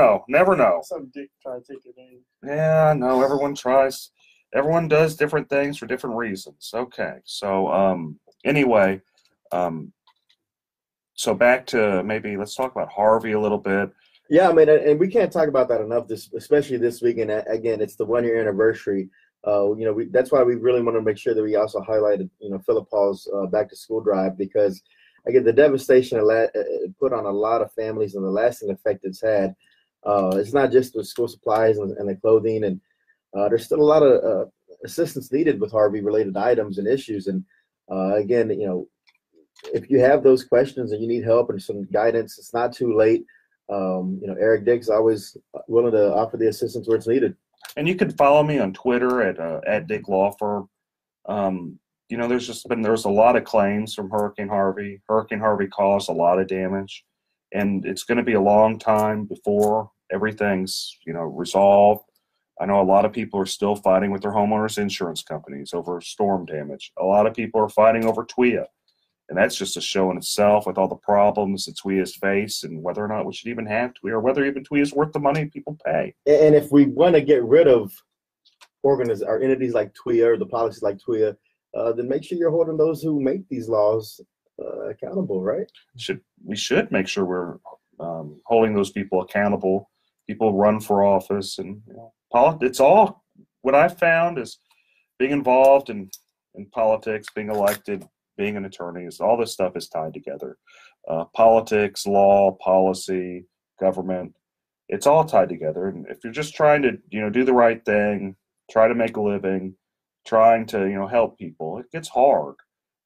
know. Some dick try to take your name. Yeah, no, everyone tries. Everyone does different things for different reasons. Okay, so anyway, so back to maybe let's talk about Harvey a little bit. Yeah, I mean, and we can't talk about that enough, especially this weekend. Again, it's the 1-year anniversary. That's why we really want to make sure that we also highlighted, Philip Paul's back to school drive, because again, the devastation it put on a lot of families and the lasting effect it's had. It's not just the school supplies and the clothing, and there's still a lot of assistance needed with Harvey related items and issues. And again, if you have those questions and you need help and some guidance, it's not too late. Eric Dick's always willing to offer the assistance where it's needed. And you can follow me on Twitter at Dick Law Firm. There's a lot of claims from Hurricane Harvey. Hurricane Harvey caused a lot of damage, and it's going to be a long time before everything's resolved. I know a lot of people are still fighting with their homeowners insurance companies over storm damage. A lot of people are fighting over TWIA, and that's just a show in itself with all the problems that TWIA's face and whether or not we should even have TWIA or whether even TWIA is worth the money people pay. And if we want to get rid of entities like TWIA or the policies like TWIA, then make sure you're holding those who make these laws accountable, right? We should make sure we're holding those people accountable. People run for office, and it's all what I've found is being involved in politics, being elected, being an attorney, all this stuff is tied together. Politics, law, policy, government. It's all tied together. And if you're just trying to, do the right thing, try to make a living, trying to, help people, it gets hard.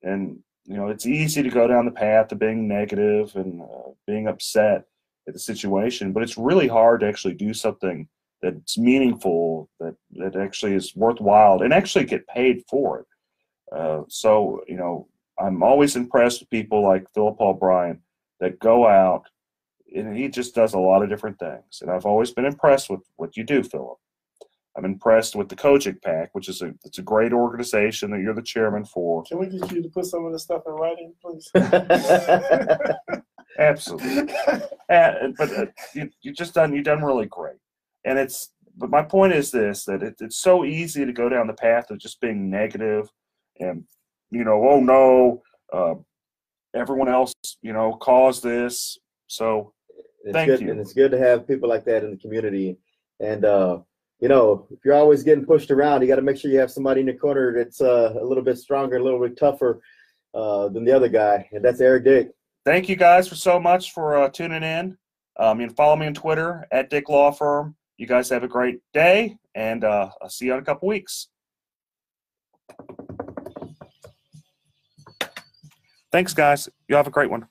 And, it's easy to go down the path of being negative and being upset at the situation, but it's really hard to actually do something that's meaningful, that actually is worthwhile, and actually get paid for it. So, I'm always impressed with people like Philip Paul Bryant that go out, and he just does a lot of different things. And I've always been impressed with what you do, Philip. I'm impressed with the Kojic PAC, which is it's a great organization that you're the chairman for. Can we get you to put some of the stuff in writing, please? Absolutely. But you've done really great. And but my point is this, that it's so easy to go down the path of just being negative and, oh no, everyone else, caused this. So thank you. And it's good to have people like that in the community. And, if you're always getting pushed around, you got to make sure you have somebody in your corner that's a little bit stronger, a little bit tougher than the other guy. And that's Eric Dick. Thank you guys so much for tuning in. You can follow me on Twitter at Dick Law Firm. You guys have a great day, and I'll see you in a couple weeks. Thanks, guys. You have a great one.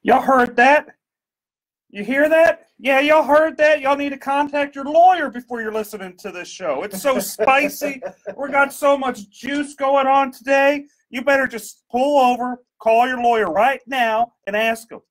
Y'all heard that? You hear that? Yeah, y'all heard that? Y'all need to contact your lawyer before you're listening to this show. It's so spicy. We got so much juice going on today. You better just pull over, call your lawyer right now, and ask him.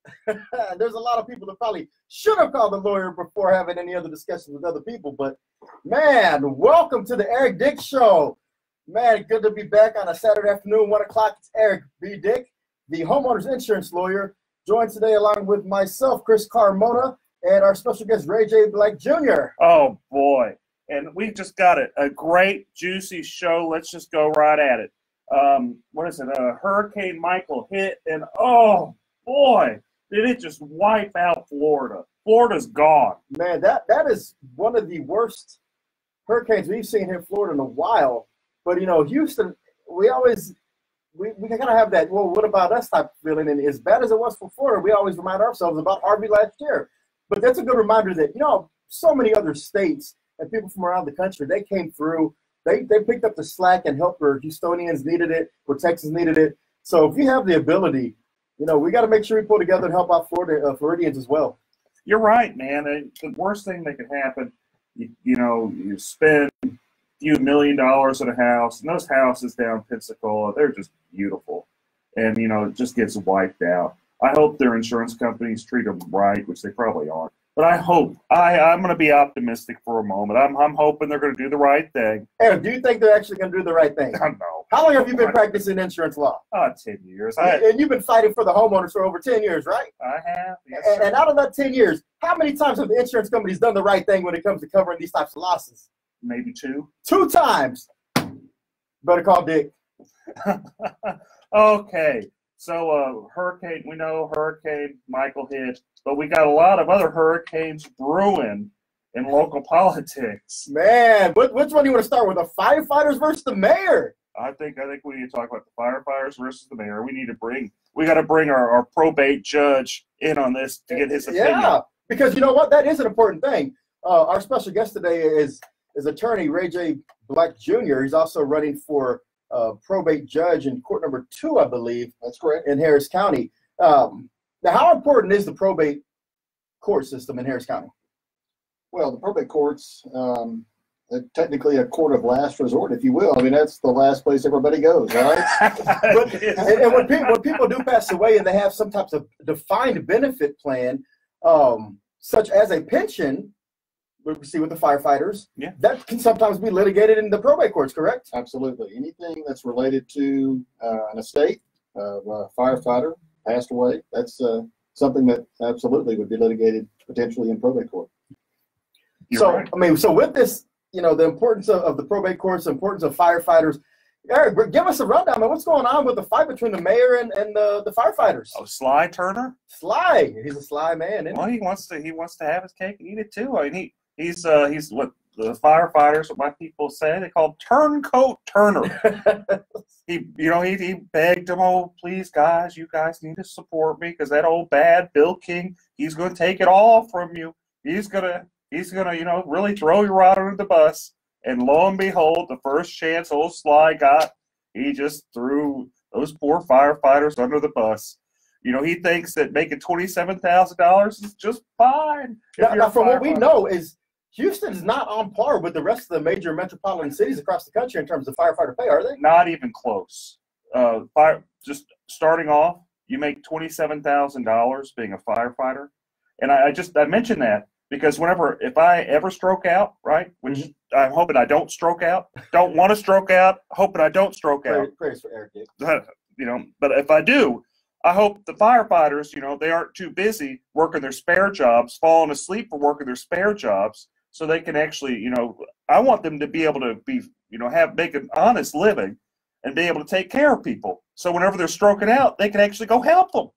There's a lot of people that probably should have called the lawyer before having any other discussions with other people. But, man, welcome to the Eric Dick Show. Man, good to be back on a Saturday afternoon, 1 o'clock. It's Eric B. Dick, the homeowner's insurance lawyer, joined today along with myself, Chris Carmona, and our special guest, Ray J. Black Jr. Oh, boy. And we just got a great, juicy show. Let's just go right at it. What is it? Hurricane Michael hit, and oh, boy, did it just wipe out Florida. Florida's gone. Man, that is one of the worst hurricanes we've seen here in Florida in a while. But, Houston, we kind of have that, well, what about us type of feeling. And as bad as it was for Florida, we always remind ourselves about Harvey last year. But that's a good reminder that, so many other states and people from around the country, they came through. They picked up the slack and helped where Houstonians needed it, where Texas needed it. So if you have the ability, we got to make sure we pull together and help out Floridians as well. You're right, man. The worst thing that could happen, you spend few $1 million in a house, and those houses down Pensacola, they're just beautiful, and it just gets wiped out. I hope their insurance companies treat them right, which they probably aren't. But I hope I'm going to be optimistic for a moment. I'm hoping they're going to do the right thing. Eric, do you think they're actually going to do the right thing? No. How long have you been practicing insurance law? 10 years. And you've been fighting for the homeowners for over 10 years, right? I have. Yes, and out of that 10 years, how many times have the insurance companies done the right thing when it comes to covering these types of losses? Maybe 2. 2 times. Better call Dick. Okay. So we know Hurricane Michael hit, but we got a lot of other hurricanes brewing in local politics. Man, which one do you want to start with? The firefighters versus the mayor? I think we need to talk about the firefighters versus the mayor. We got to bring our probate judge in on this to get his opinion. Yeah, because you know what? That is an important thing. Our special guest today is attorney Ray J. Black Jr. He's also running for probate judge in court number 2, I believe. That's correct. In Harris County. Now, how important is the probate court system in Harris County? Well, the probate courts, technically a court of last resort, if you will. I mean, that's the last place everybody goes, right? and when people do pass away and they have some types of defined benefit plan, such as a pension, we see with the firefighters, that can sometimes be litigated in the probate courts, correct? Absolutely. Anything that's related to an estate of a firefighter passed away, that's something that absolutely would be litigated potentially in probate court. So, I mean, so with this, you know, the importance of the probate courts, the importance of firefighters, Eric, give us a rundown, man. What's going on with the fight between the mayor and the firefighters? Oh, Sly Turner? Sly. He's a sly man, isn't Well, he wants to have his cake and eat it too. I mean, he's what the firefighters, what my people say, they call Turncoat Turner. he begged them, oh, please, guys, you guys need to support me because that old bad Bill King, he's going to take it all from you. He's gonna, really throw you right under the bus. And lo and behold, the first chance old Sly got, he just threw those poor firefighters under the bus. You know, he thinks that making $27,000 is just fine. Now, from what we know, is Houston is not on par with the rest of the major metropolitan cities across the country in terms of firefighter pay, are they? Not even close. Just starting off, you make $27,000 being a firefighter, and I mentioned that because if I ever stroke out, right, which I'm hoping I don't stroke out, don't want to stroke out, hoping I don't stroke out. Prayers for Eric. But if I do, I hope the firefighters, they aren't too busy working their spare jobs, falling asleep for working their spare jobs, so they can actually, I want them to be able to be, make an honest living and be able to take care of people. So whenever they're stroking out, they can actually go help them.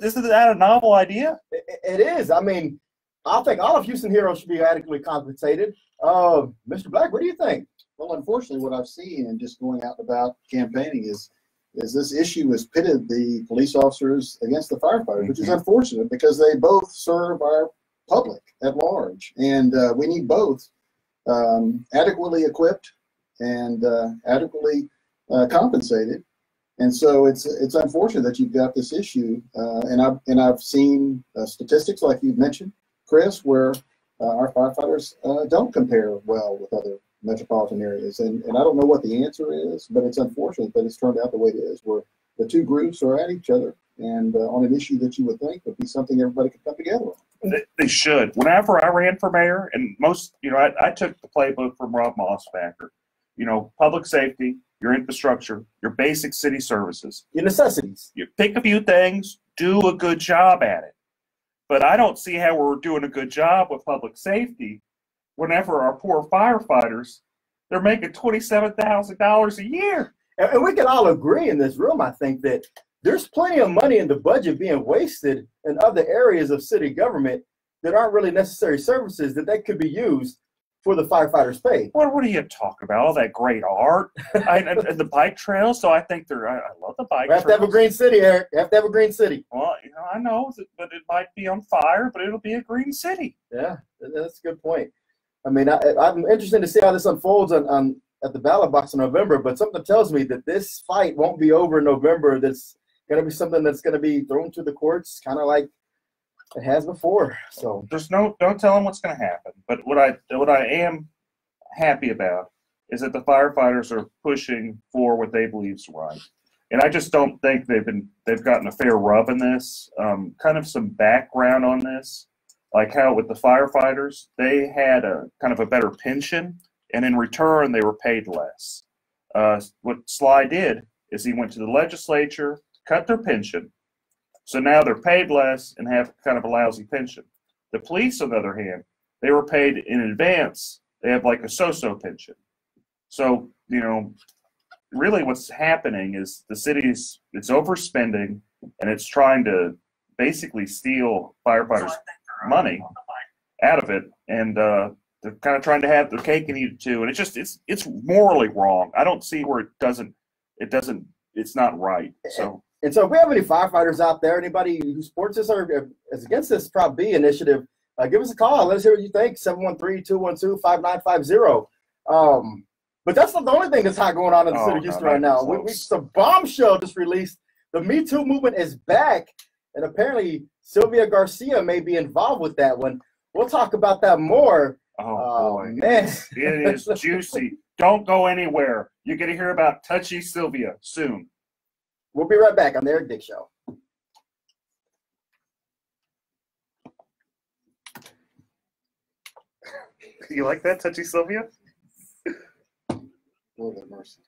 Isn't that a novel idea? It is. I mean, I think all of Houston heroes should be adequately compensated. Mr. Black, what do you think? Well, unfortunately, what I've seen and just going out and about campaigning is this issue has pitted the police officers against the firefighters, which is unfortunate because they both serve our public at large, and we need both adequately equipped and adequately compensated. And so it's unfortunate that you've got this issue, and I've seen statistics like you've mentioned, Chris, where our firefighters don't compare well with other metropolitan areas, and I don't know what the answer is, but it's unfortunate that it's turned out the way it is, where the two groups are at each other and on an issue that you would think would be something everybody could come together on. They should. Whenever I ran for mayor, and most, I took the playbook from Rob Mossbacker. Public safety, your infrastructure, your basic city services, your necessities. You pick a few things, do a good job at it. But I don't see how we're doing a good job with public safety whenever our poor firefighters, they're making $27,000 a year. And we can all agree in this room, I think, that there's plenty of money in the budget being wasted in other areas of city government that aren't really necessary services that they could be used for the firefighters' pay. What are you talking about? All that great art and the bike trails. So I think I love the bike trails. We have to have a green city, Eric. You have to have a green city. Well, I know, but it might be on fire, but it'll be a green city. Yeah, that's a good point. I mean, I'm interested to see how this unfolds at the ballot box in November, but something tells me that this fight won't be over in November. That's going to be something that's going to be thrown to the courts, kind of like it has before. So don't tell them what's going to happen. But what I am happy about is that the firefighters are pushing for what they believe is right, and I just don't think they've gotten a fair rub in this. Kind of some background on this, like how with the firefighters they had a kind of a better pension, and in return they were paid less. What Sly did is he went to the legislature, cut their pension. So now they're paid less and have kind of a lousy pension. The police, on the other hand, they were paid in advance. They have like a so-so pension. So, really what's happening is the city's, it's overspending and it's trying to basically steal firefighters' money out of it. And they're kind of trying to have their cake and eat it too. And it's morally wrong. I don't see where it's not right. And so if we have any firefighters out there, anybody who supports this or is against this Prop B initiative, give us a call. Let us hear what you think, 713-212-5950. But that's not the only thing that's hot going on in the city of Houston right now. The bombshell just released. The Me Too movement is back, and apparently Sylvia Garcia may be involved with that one. We'll talk about that more. Oh, boy. Man. It is juicy. Don't go anywhere. You're going to hear about Touchy Sylvia soon. We'll be right back on the Eric Dick Show. You like that, Touchy Sylvia? Lord have mercy.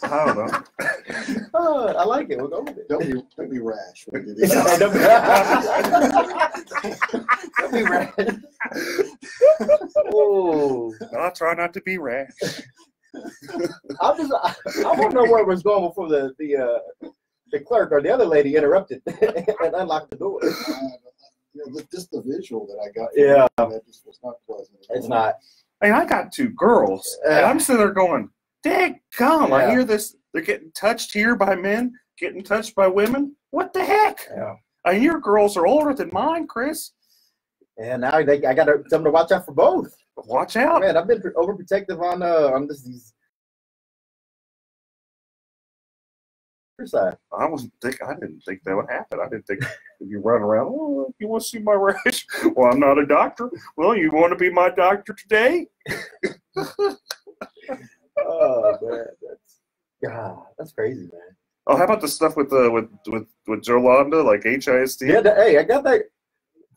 I don't know. I like it. We'll go with it. Don't be rash. When you do Don't that. be rash. Oh, No, I try not to be rash. I want to know where it was going before the clerk or the other lady interrupted and unlocked the door. Just the visual that I got. Yeah. That just was not pleasant. It's not. Hey, I got 2 girls, and I'm sitting there going, "Dang gum!" I hear this. They're getting touched here by men, getting touched by women. What the heck? Yeah. I mean, your girls are older than mine, Chris. And now I got to tell them to watch out for both. Watch out, man! I've been overprotective on these. Side. I didn't think that would happen. I didn't think you'd be running around. Oh, you want to see my rash? Well, I'm not a doctor. Well, you want to be my doctor today? Oh man, that's crazy, man. Oh, how about the stuff with Jolanda, like HISD? Yeah, hey, I got that.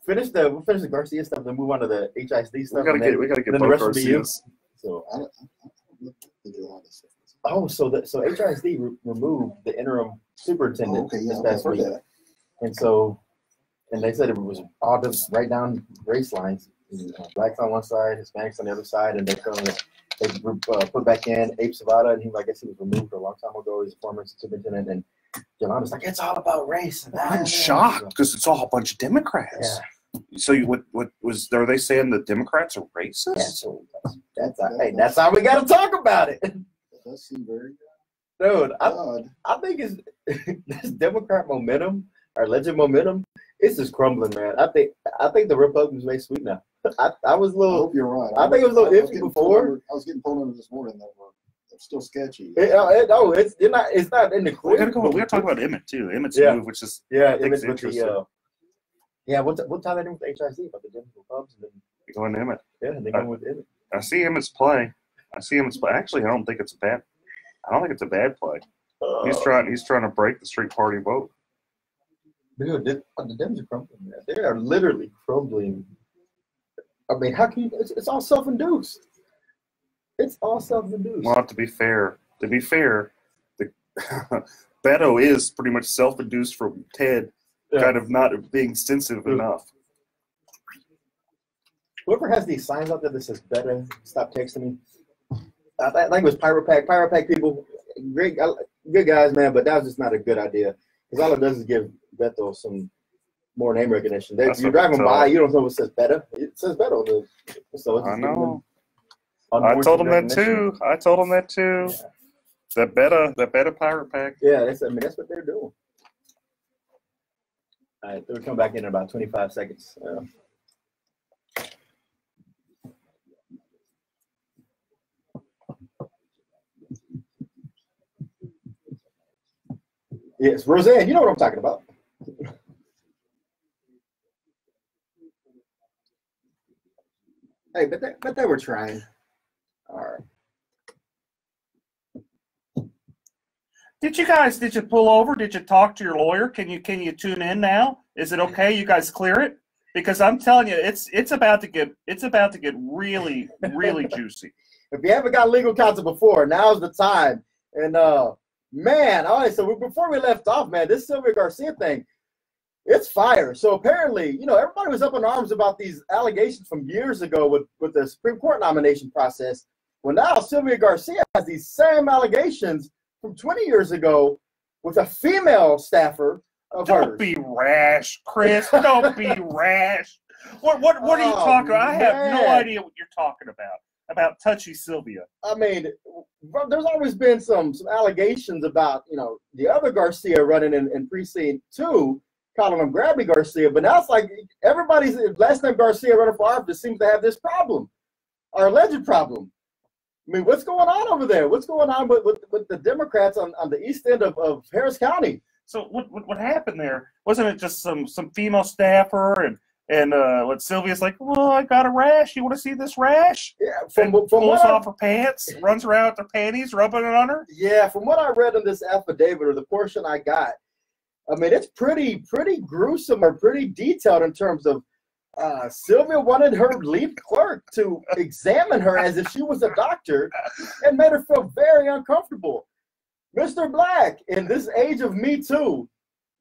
We'll finish the Garcia stuff, then move on to the HISD stuff. We gotta get both Garcias. So I don't the Jolanda stuff. Oh, so HISD removed the interim superintendent this past week, and they said it was all just right down race lines, blacks on one side, Hispanics on the other side, and they put back in Abe Savada, and I guess he was removed a long time ago. He's a former superintendent, and Jolanda's like, it's all about race. I'm shocked because it's all a bunch of Democrats. Yeah. So are they saying the Democrats are racist? Yeah, so that's how we got to talk about it. That seemed very good. Dude, I think it's this Democrat momentum, our alleged momentum, it's just crumbling, man. I think the Republicans may sweep now. I was a little. I hope you're right. I think it was a little iffy before. I was getting pulled under this morning that were still sketchy. It's not in the clear. We gotta talk about Emmett too. Emmett's move, which is Emmett's with the we'll tie that in with the HIC about the Denver Cubs and then going Emmett. Yeah, and they go with Emmett. I see Emmett's play. Actually, I don't think it's a bad play. He's trying to break the street party vote. Dude, the Dems are crumbling. Man. They are literally crumbling. I mean, how can you? It's all self-induced. It's all self-induced. Well, to be fair, the Beto is pretty much self-induced from Ted, kind of not being sensitive enough. Whoever has these signs out there that says "Beto, stop texting me," I think it was Pyro Pack people, great, good guys, man. But that was just not a good idea because all it does is give Beto some more name recognition. You're driving by, you don't know what says Beto. It says Beto. So I know. I told him that too. Yeah. That Beto Pirate Pack. Yeah, that's what they're doing. All right, they'll come back in about 25 seconds. Yes, Roseanne, you know what I'm talking about. Hey, but they were trying. All right. Did you pull over? Did you talk to your lawyer? Can you tune in now? Is it okay? You guys clear it? Because I'm telling you, it's about to get really, really juicy. If you haven't got legal counsel before, now's the time. And man, all right, so before we left off, man, this Sylvia Garcia thing, it's fire. So apparently, everybody was up in arms about these allegations from years ago with the Supreme Court nomination process. Well, now Sylvia Garcia has these same allegations from 20 years ago with a female staffer of hers. Don't be rash, Chris. Don't be rash. What are you talking about? I have no idea what you're talking about touchy Sylvia. I mean, there's always been some allegations about, the other Garcia running in precinct 2, calling him Grabby Garcia, but now it's like everybody's last name Garcia running for office seems to have this problem, or alleged problem. I mean, what's going on over there? What's going on with the Democrats on the east end of Harris County? So what happened there? Wasn't it just some female staffer and what Sylvia's like, well, I got a rash. You want to see this rash? Yeah, pulls off her pants, runs around with her panties, rubbing it on her. Yeah, from what I read in this affidavit or the portion I got, I mean, it's pretty gruesome or pretty detailed in terms of Sylvia wanted her lead clerk to examine her as if she was a doctor and made her feel very uncomfortable. Mr. Black, in this age of Me Too,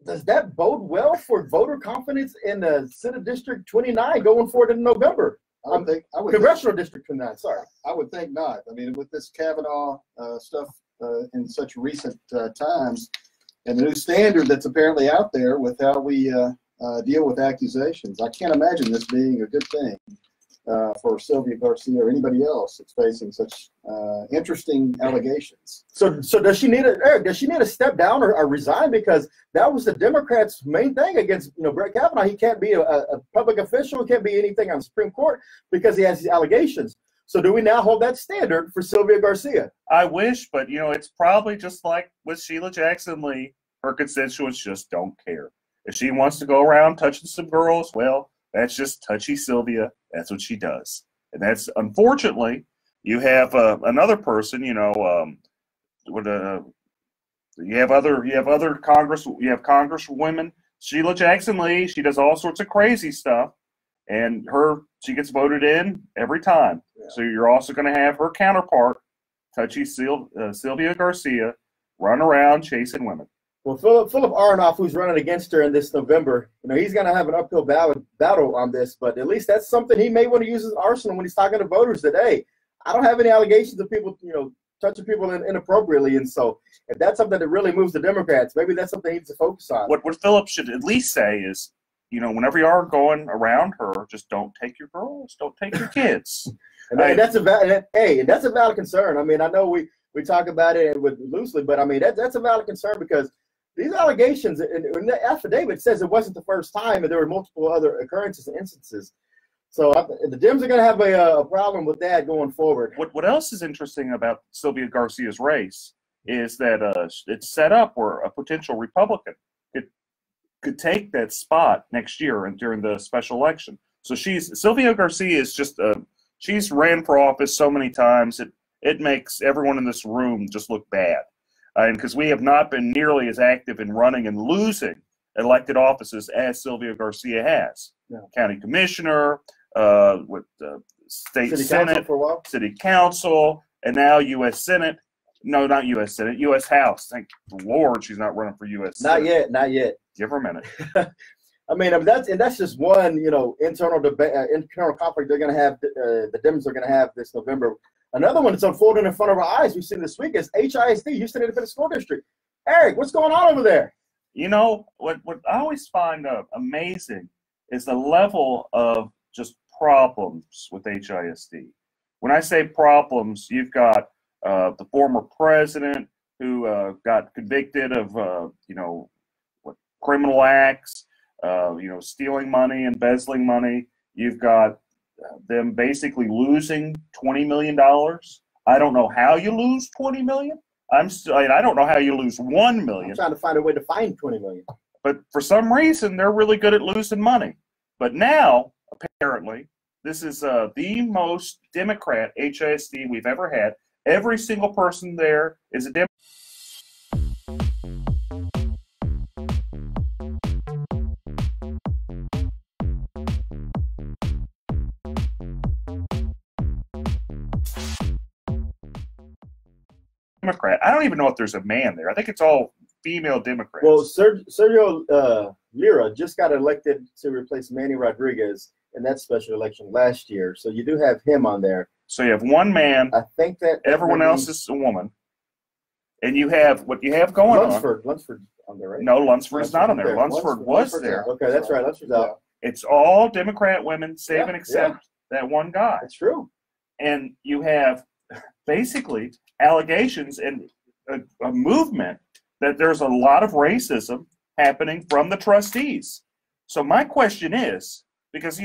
does that bode well for voter confidence in the Senate District 29 going forward in November? Congressional District 29, sorry. I would think not. I mean, with this Kavanaugh stuff in such recent times, and the new standard that's apparently out there with how we deal with accusations, I can't imagine this being a good thing for Sylvia Garcia or anybody else that's facing such interesting allegations. So does she need Eric? Does she need to step down or resign, because that was the Democrats' main thing against Brett Kavanaugh? He can't be a public official, can't be anything on the Supreme Court because he has these allegations. So do we now hold that standard for Sylvia Garcia? I wish, but it's probably just like with Sheila Jackson Lee. Her constituents just don't care. If she wants to go around touching some girls, well, that's just touchy Sylvia. That's what she does, and that's unfortunately. You have another person, you have Congresswomen. Sheila Jackson Lee, she does all sorts of crazy stuff, and she gets voted in every time. Yeah. So you're also going to have her counterpart, touchy Sylvia Garcia, run around chasing women. Well, Philip Aronoff, who's running against her in this November, he's going to have an uphill battle on this, but at least that's something he may want to use as an arsenal when he's talking to voters today. I don't have any allegations of people, touching people inappropriately, and so if that's something that really moves the Democrats, maybe that's something he needs to focus on. What Philip should at least say is, whenever you are going around her, just don't take your girls, don't take your kids. and that's a valid concern. I mean, I know we talk about it loosely, but I mean that's a valid concern because these allegations in the affidavit says it wasn't the first time, and there were multiple other occurrences and instances. So the Dems are going to have a problem with that going forward. What else is interesting about Sylvia Garcia's race is that it's set up where a potential Republican could take that spot next year and during the special election. So Sylvia Garcia is just she's ran for office so many times it makes everyone in this room just look bad, and because we have not been nearly as active in running and losing elected offices as Sylvia Garcia has. Yeah. County commissioner. With the state City Senate, Council for a while. City Council, and now U.S. Senate. No, not U.S. Senate, U.S. House. Thank the Lord she's not running for U.S. Senate. Not yet. Give her a minute. I mean, that's just one, internal debate, internal conflict they're going to have. The Dems are going to have this November. Another one that's unfolding in front of our eyes we've seen this week is HISD, Houston Independent School District. Eric, what's going on over there? What I always find amazing is the level of just problems with HISD. When I say problems, you've got the former president who got convicted of criminal acts, stealing money, embezzling money. You've got them basically losing $20 million. I don't know how you lose $20 million. I don't know how you lose $1 million. I'm trying to find a way to find $20 million. But for some reason, they're really good at losing money. But now, apparently, this is the most Democrat HISD we've ever had. Every single person there is a Democrat. I don't even know if there's a man there. I think it's all female Democrats. Well, Sergio Lira just got elected to replace Manny Rodriguez in that special election last year. So you do have him on there. So you have one man. I think that everyone else is a woman. And you have what you have going Lunsford on there, right? No, Lunsford's not on there. Lunsford was there. Okay, that's right. Lunsford's out. It's all Democrat women, save and except that one guy. That's true. And you have basically allegations and a movement that there's a lot of racism happening from the trustees. So my question is, because,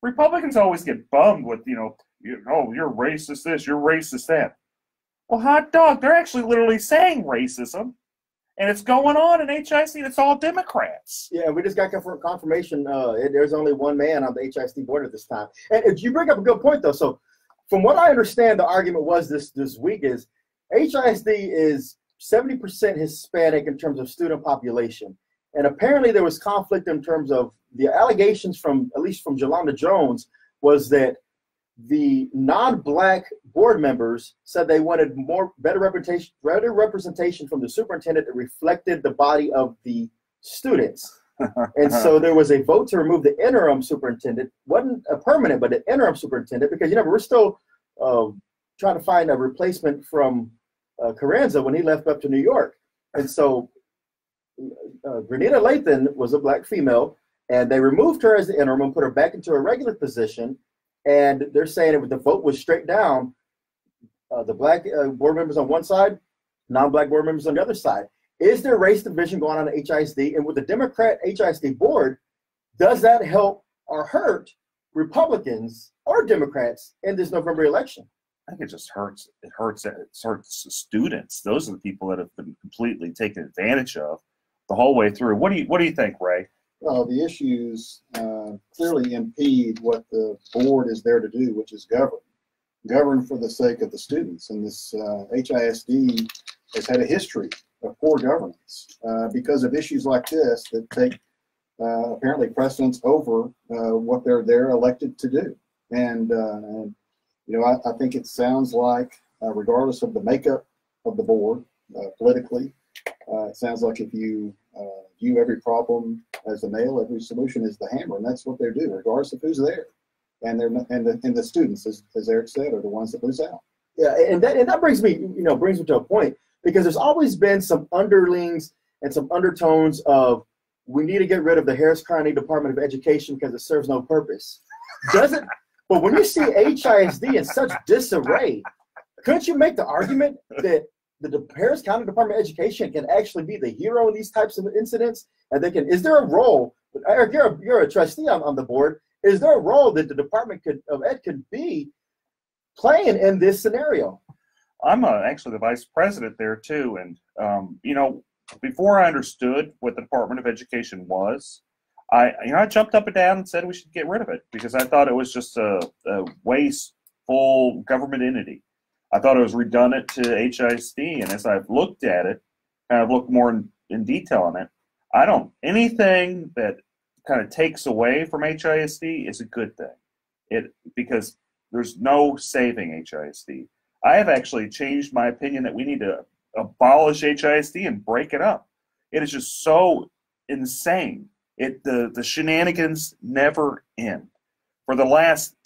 Republicans always get bummed with, you're racist this, you're racist that. Well, hot dog, they're actually literally saying racism, and it's going on in HISD. It's all Democrats. Yeah, we just got confirmation. There's only one man on the HISD board at this time. And you bring up a good point, though. So from what I understand, the argument was this week is HISD is 70% Hispanic in terms of student population. And apparently there was conflict in terms of the allegations from, at least from Jolanda Jones, was that the non-black board members said they wanted better representation from the superintendent that reflected the body of the students. And so there was a vote to remove the interim superintendent. Wasn't a permanent, but an interim superintendent, because we're still trying to find a replacement from Carranza when he left up to New York. And so Grenita Lathan was a black female, and they removed her as the interim and put her back into a regular position. And they're saying if the vote was straight down, the black board members on one side, non-black board members on the other side. Is there race division going on at HISD? And with the Democrat HISD board, does that help or hurt Republicans or Democrats in this November election? I think it just hurts. It hurts the students. Those are the people that have been completely taken advantage of the whole way through. What do you think, Ray? Well, the issues clearly impede what the board is there to do, which is govern for the sake of the students. And this HISD has had a history of poor governance because of issues like this that take apparently precedence over what they're elected to do. And I think it sounds like, regardless of the makeup of the board politically, it sounds like if you view every problem as a nail, every solution is the hammer, and that's what they do, regardless of who's there. And the students, as Eric said, are the ones that lose out. Yeah, and that brings me to a point, because there's always been some underlings and some undertones of we need to get rid of the Harris County Department of Education because it serves no purpose. Doesn't? But when you see HISD in such disarray, couldn't you make the argument that the Harris County Department of Education can actually be the hero in these types of incidents? And they can. Is there a role? Eric, you're a trustee on the board. Is there a role that the Department of Ed could be playing in this scenario? I'm actually the vice president there too, and before I understood what the Department of Education was, I jumped up and down and said we should get rid of it because I thought it was just a wasteful government entity. I thought it was redundant to HISD, and as I've looked at it, kind of looked more in detail on it, anything that kind of takes away from HISD is a good thing. Because there's no saving HISD. I have actually changed my opinion that we need to abolish HISD and break it up. It is just so insane. The shenanigans never end. For the last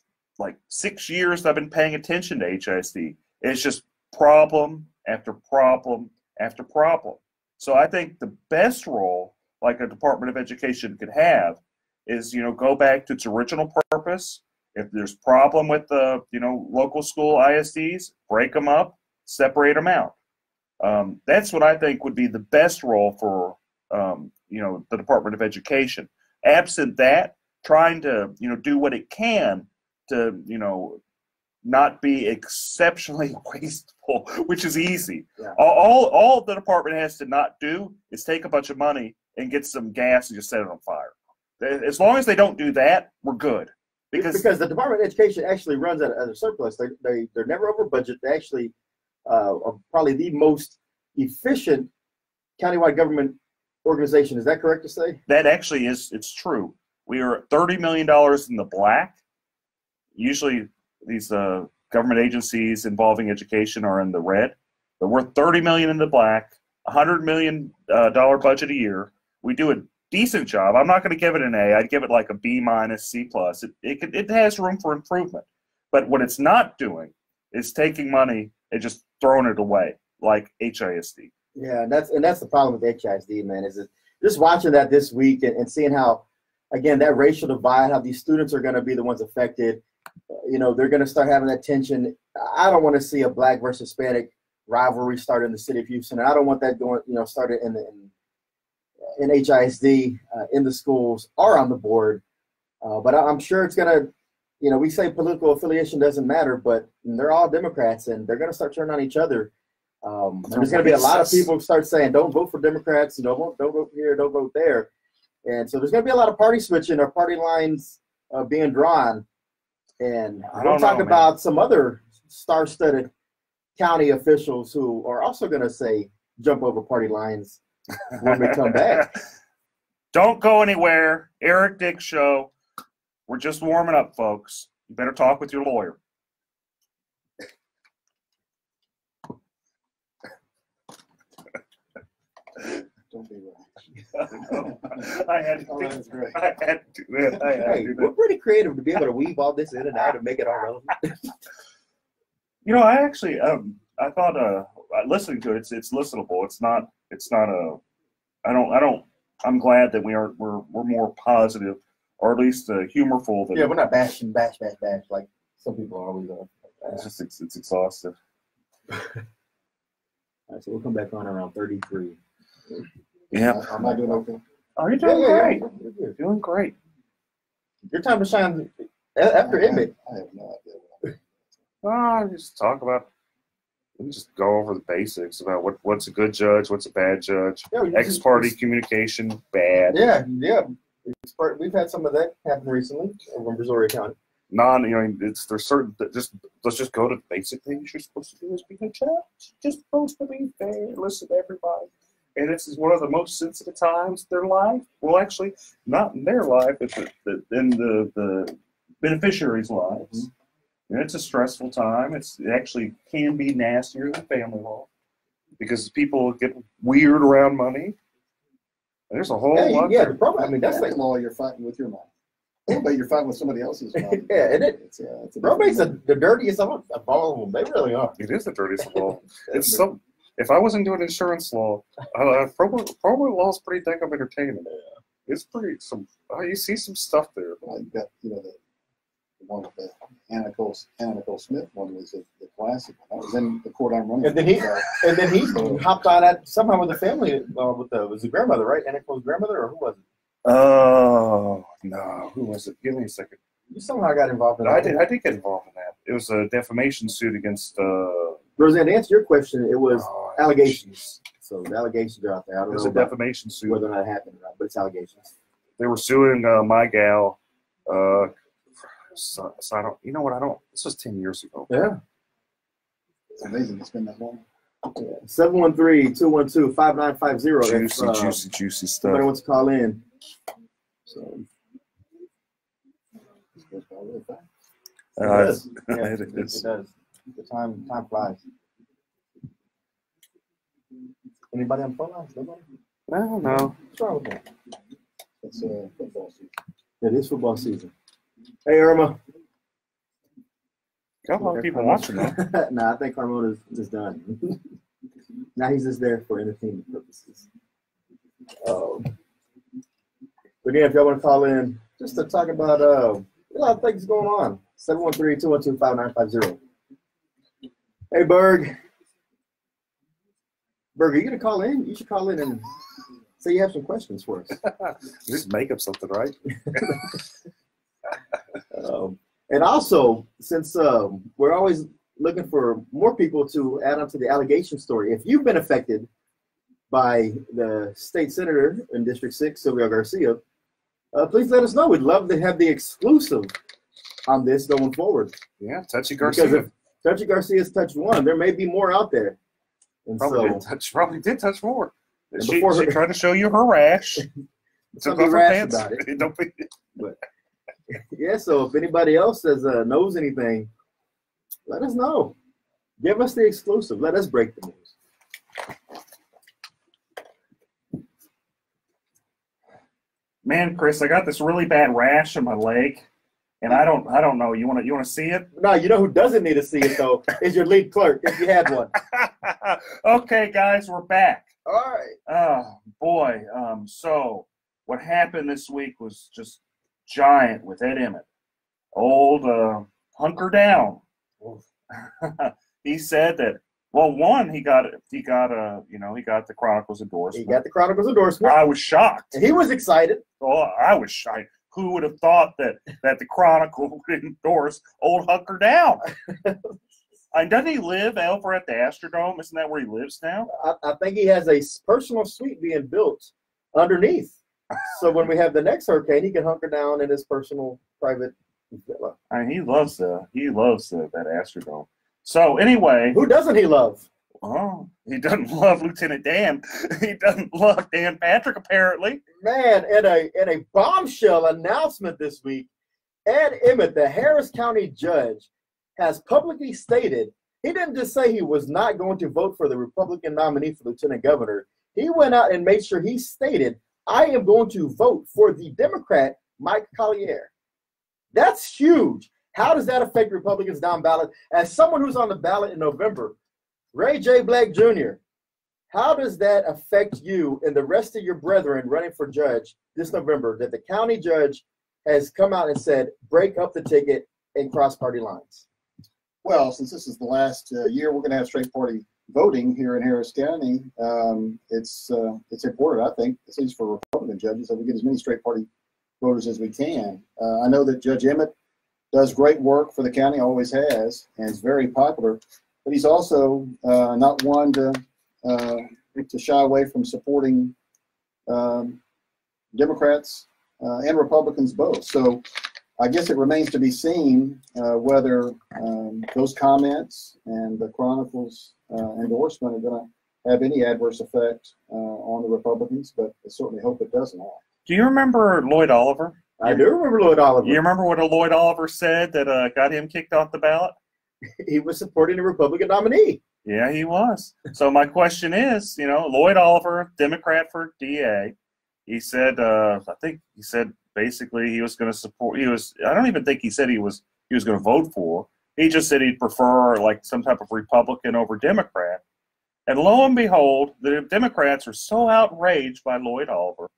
6 years I've been paying attention to HISD. It's just problem after problem after problem. So I think the best role like a Department of Education could have is, go back to its original purpose. If there's problem with the, local school ISDs, break them up, separate them out. That's what I think would be the best role for, the Department of Education. Absent that, trying to, do what it can to, not be exceptionally wasteful, which is easy. Yeah. All the department has to not do is take a bunch of money and get some gas and just set it on fire. As long as they don't do that, we're good. Because the Department of Education actually runs at a surplus. They're never over budget. They actually are probably the most efficient countywide government organization. Is that correct to say? That actually is. It's true. We are $30 million in the black. Usually these government agencies involving education are in the red, but we're $30 million in the black, $100 million budget a year. We do a decent job. I'm not going to give it an A. I'd give it like a B minus, C plus. It has room for improvement. But what it's not doing is taking money and just throwing it away like HISD. Yeah, and that's the problem with HISD, man. Is just watching that this week and seeing how, again, that racial divide, how these students are going to be the ones affected. They're going to start having that tension. I don't want to see a black versus Hispanic rivalry start in the city of Houston. And I don't want that going, started in HISD, in the schools or on the board. But I'm sure it's going to, we say political affiliation doesn't matter, but they're all Democrats and they're going to start turning on each other. There's going to be a lot of people who start saying, don't vote for Democrats, don't vote here, don't vote there. And so there's going to be a lot of party switching or party lines being drawn. And we'll talk about some other star-studded county officials who are also going to say jump over party lines when we come back. Don't go anywhere. Eric Dick Show. We're just warming up, folks. You better talk with your lawyer. Don't be right. I had to do it. I had to do it. Hey, we're pretty creative to be able to weave all this in and out and make it all relevant. You know, I actually, I thought, listening to it, it's listenable. It's not I'm glad that we're more positive, or at least humorful. Than, Yeah, we're not bashing, bash like some people always are. It's exhaustive. All right, so we'll come back on around 33. Yeah. Am I doing okay? Oh, you're doing great. Yeah. You're doing great. Your time to shine after Inmate. I have no idea. Just talk about. We just go over the basics about what's a good judge, what's a bad judge. Yeah, Ex-party communication, bad. Yeah. We've had some of that happen recently over in Brazoria County. There's certain let's just go to the basic things you're supposed to do as being a judge. You're just supposed to be fair, listen to everybody. And this is one of the most sensitive times of their life. Well, actually, not in their life, but in the beneficiaries' lives. And it's a stressful time. It actually can be nastier than family law because people get weird around money. There's a whole lot. Yeah, the problem. I mean, that's like law. You're fighting with your mind, but you're fighting with somebody else's mind. Yeah, and it's probate's the dirtiest of all of them. They really are. It is the dirtiest of all. It's some. If I wasn't doing insurance law, probably law is pretty dang entertaining. Yeah. It's pretty you see some stuff there. Like that, the one with the Anna Nicole Smith one was the classic one. That was in the court I'm running. And then he hopped on that somehow with the family was the grandmother, right? Anna Nicole's grandmother, or who was it? Oh no, who was it? Give me a second. You somehow got involved in that. I did get involved in that. It was a defamation suit against. Roseanne, to answer your question, it was allegations. So the allegations are out there. I don't know. It was a defamation suit. Whether or not it happened, right? But it's allegations. They were suing my gal. So I don't. You know what? This was 10 years ago. Yeah. It's amazing it's been that long. 713-212-5950. Juicy stuff. Somebody wants to call in. So. It does. It does. The time flies. Anybody on the phone lines? Nobody? No. What's wrong with that? It's football season. It is football season. Hey, Irma. Got a lot of people watching that. Nah, I think Carmona is done. Now he's just there for entertainment purposes. But yeah, if y'all want to call in, just to talk about a lot of things going on. 713-212-5950. Hey, Berg. Berg, are you going to call in? You should call in and say you have some questions for us. Just make up something, right? And also, since we're always looking for more people to add on to the allegation story, if you've been affected by the state senator in District 6, Sylvia Garcia, please let us know. We'd love to have the exclusive on this going forward. Yeah, Touchy Garcia. Because if Touchy Garcia's touched one, there may be more out there. And probably did touch more. She tried to show you her rash. Took off her pants. About it. Don't be. But, yeah, so if anybody else knows anything, let us know. Give us the exclusive. Let us break the news. Man, Chris, I got this really bad rash on my leg, and I don't know. You want to see it? No, you know who doesn't need to see it though is your lead clerk if you had one. Okay, guys, we're back. All right. Oh boy. So what happened this week was just giant with Ed Emmett. Old hunker down. He said that. Well, one, he got the Chronicles endorsement. He got the Chronicles endorsement. I was shocked. He was excited. Oh, I was shocked. Who would have thought that the Chronicle would endorse old hunker down? Doesn't he live over at the Astrodome? Isn't that where he lives now? I think he has a personal suite being built underneath. So when we have the next hurricane, he can hunker down in his personal private villa. I mean, he loves that Astrodome. So anyway, who doesn't he love? Oh, he doesn't love Lieutenant Dan. He doesn't love Dan Patrick, apparently. Man, in a bombshell announcement this week, Ed Emmett, the Harris County judge, has publicly stated he didn't just say he was not going to vote for the Republican nominee for lieutenant governor. He went out and made sure he stated, I am going to vote for the Democrat, Mike Collier. That's huge. How does that affect Republicans down ballot? As someone who's on the ballot in November, Ray J. Black Jr., how does that affect you and the rest of your brethren running for judge this November that the county judge has come out and said, break up the ticket and cross party lines? Well, since this is the last year we're going to have straight party voting here in Harris County, it's important, I think, at least for Republican judges, that we get as many straight party voters as we can. I know that Judge Emmett does great work for the county, always has, and is very popular, but he's also not one to shy away from supporting Democrats and Republicans both. So I guess it remains to be seen whether those comments and the Chronicle's endorsement are going to have any adverse effect on the Republicans, but I certainly hope it does not. Do you remember Lloyd Oliver? I do remember Lloyd Oliver. You remember what Lloyd Oliver said that got him kicked off the ballot? He was supporting the Republican nominee. Yeah, he was. So my question is, Lloyd Oliver, Democrat for DA, he said, I think he said basically he was going to support. I don't even think he said he was going to vote for. He just said he'd prefer like some type of Republican over Democrat. And lo and behold, the Democrats are so outraged by Lloyd Oliver.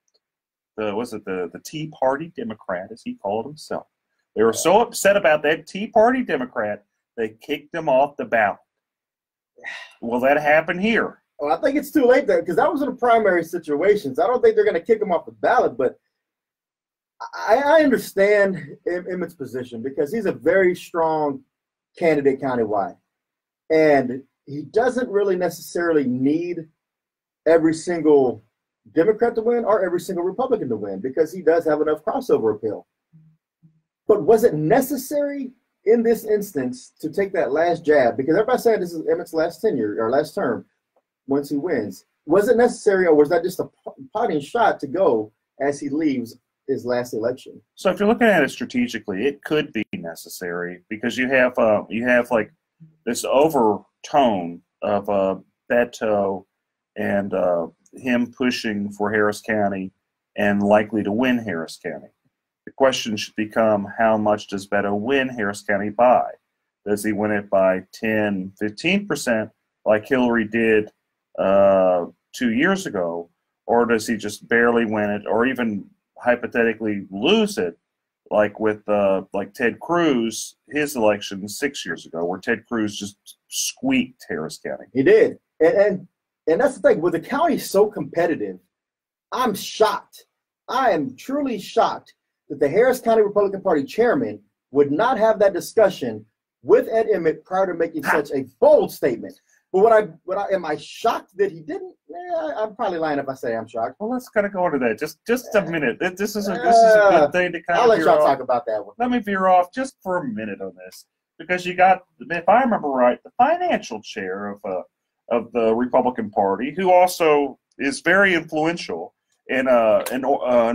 The Tea Party Democrat, as he called himself. They were so upset about that Tea Party Democrat, they kicked him off the ballot. Will that happen here? Well, I think it's too late there because that was in the primary situations. I don't think they're going to kick him off the ballot, but I understand Emmett's position because he's a very strong candidate countywide. And he doesn't really necessarily need every single Democrat to win or every single Republican to win because he does have enough crossover appeal. But was it necessary in this instance to take that last jab? Because everybody's saying this is Emmett's last tenure or last term once he wins. Was it necessary or was that just a potting shot to go as he leaves his last election? So if you're looking at it strategically, it could be necessary because you have like this overtone of Beto and him pushing for Harris County and likely to win Harris County. The question should become, how much does Beto win Harris County by? Does he win it by 10, 15% like Hillary did 2 years ago? Or does he just barely win it or even hypothetically lose it like with like Ted Cruz, his election 6 years ago, where Ted Cruz just squeaked Harris County? He did. And that's the thing. With the county so competitive, I'm shocked. I am truly shocked that the Harris County Republican Party chairman would not have that discussion with Ed Emmett prior to making such a bold statement. But am I shocked that he didn't? I'm probably lying if I say I'm shocked. Well, let's kind of go into that. Just a minute. This is a good thing to kind of. I'll let y'all talk about that one. Let me veer off just for a minute on this because you got, if I remember right, the financial chair of the Republican Party, who also is very influential in an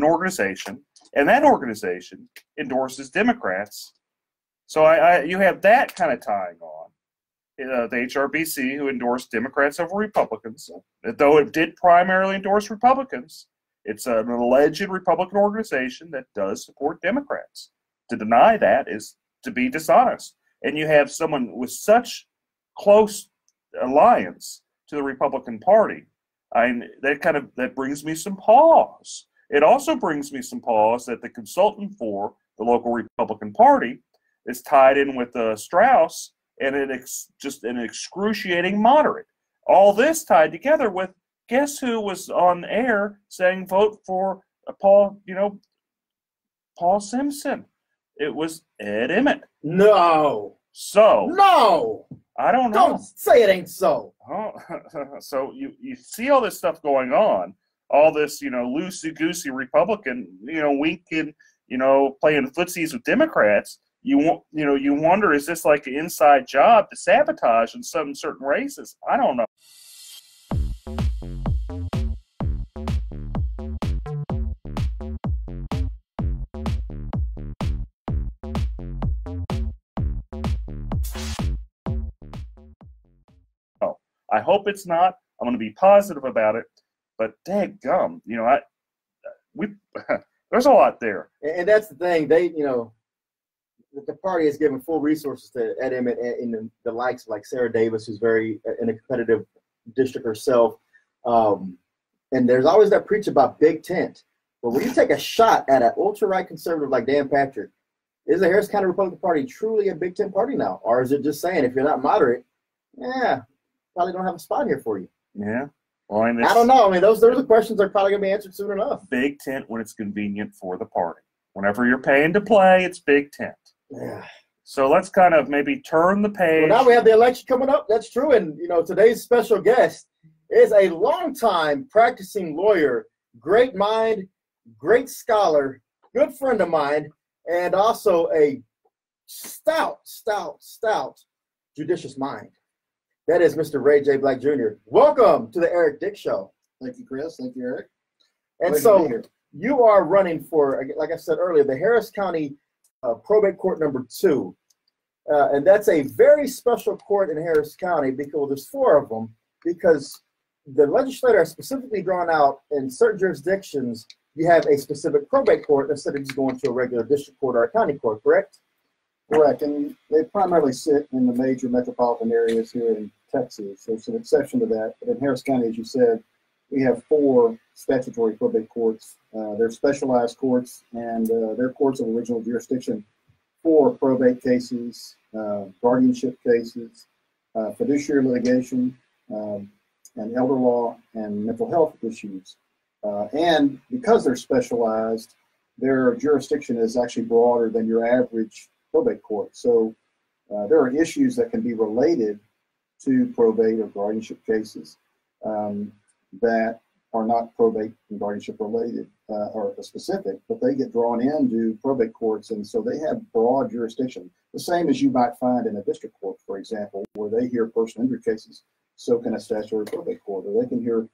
organization, and that organization endorses Democrats. So you have that kind of tying on. The HRBC, who endorsed Democrats over Republicans, though it did primarily endorse Republicans, it's an alleged Republican organization that does support Democrats. To deny that is to be dishonest. And you have someone with such close alliance to the Republican Party, that brings me some pause. It also brings me some pause that the consultant for the local Republican Party is tied in with Strauss, and just an excruciating moderate. All this tied together with, guess who was on air saying vote for Paul Simpson? It was Ed Emmett. No. So. No. I don't know. Don't say it ain't so. Oh, so you see all this stuff going on, all this, loosey-goosey Republican, winking, playing footsies with Democrats. you wonder, is this like an inside job to sabotage in some certain races? I don't know. I hope it's not. I'm going to be positive about it, but dadgum, there's a lot there. And that's the thing. The party is giving full resources to Ed Emmett and the likes like Sarah Davis, who's very in a competitive district herself. And there's always that preach about big tent. But when you take a shot at an ultra-right conservative like Dan Patrick, is the Harris County Republican Party truly a big tent party now? Or is it just saying if you're not moderate, probably don't have a spot here for you? Yeah. Well, I don't know. I mean, those are questions that are probably going to be answered soon enough. Big tent when it's convenient for the party. Whenever you're paying to play, it's big tent. Yeah. So let's kind of maybe turn the page. Well, now we have the election coming up. That's true. And, today's special guest is a longtime practicing lawyer, great mind, great scholar, good friend of mine, and also a stout judicious mind. That is Mr. Ray J. Black Jr. Welcome to the Eric Dick Show. Thank you, Chris. Thank you, Eric. And so you are running for, like I said earlier, the Harris County Probate Court number 2. And that's a very special court in Harris County because there's 4 of them, because the legislature has specifically drawn out in certain jurisdictions, you have a specific probate court instead of just going to a regular district court or a county court, correct? Correct, and they primarily sit in the major metropolitan areas here in Texas. There's an exception to that, but in Harris County, as you said, we have 4 statutory probate courts. They're specialized courts, and they're courts of original jurisdiction for probate cases, guardianship cases, fiduciary litigation, and elder law and mental health issues. And because they're specialized, their jurisdiction is actually broader than your average probate court. So there are issues that can be related to probate or guardianship cases that are not probate and guardianship related or specific, but they get drawn into probate courts, and so they have broad jurisdiction. The same as you might find in a district court, for example, where they hear personal injury cases, so can a statutory probate court, or they can hear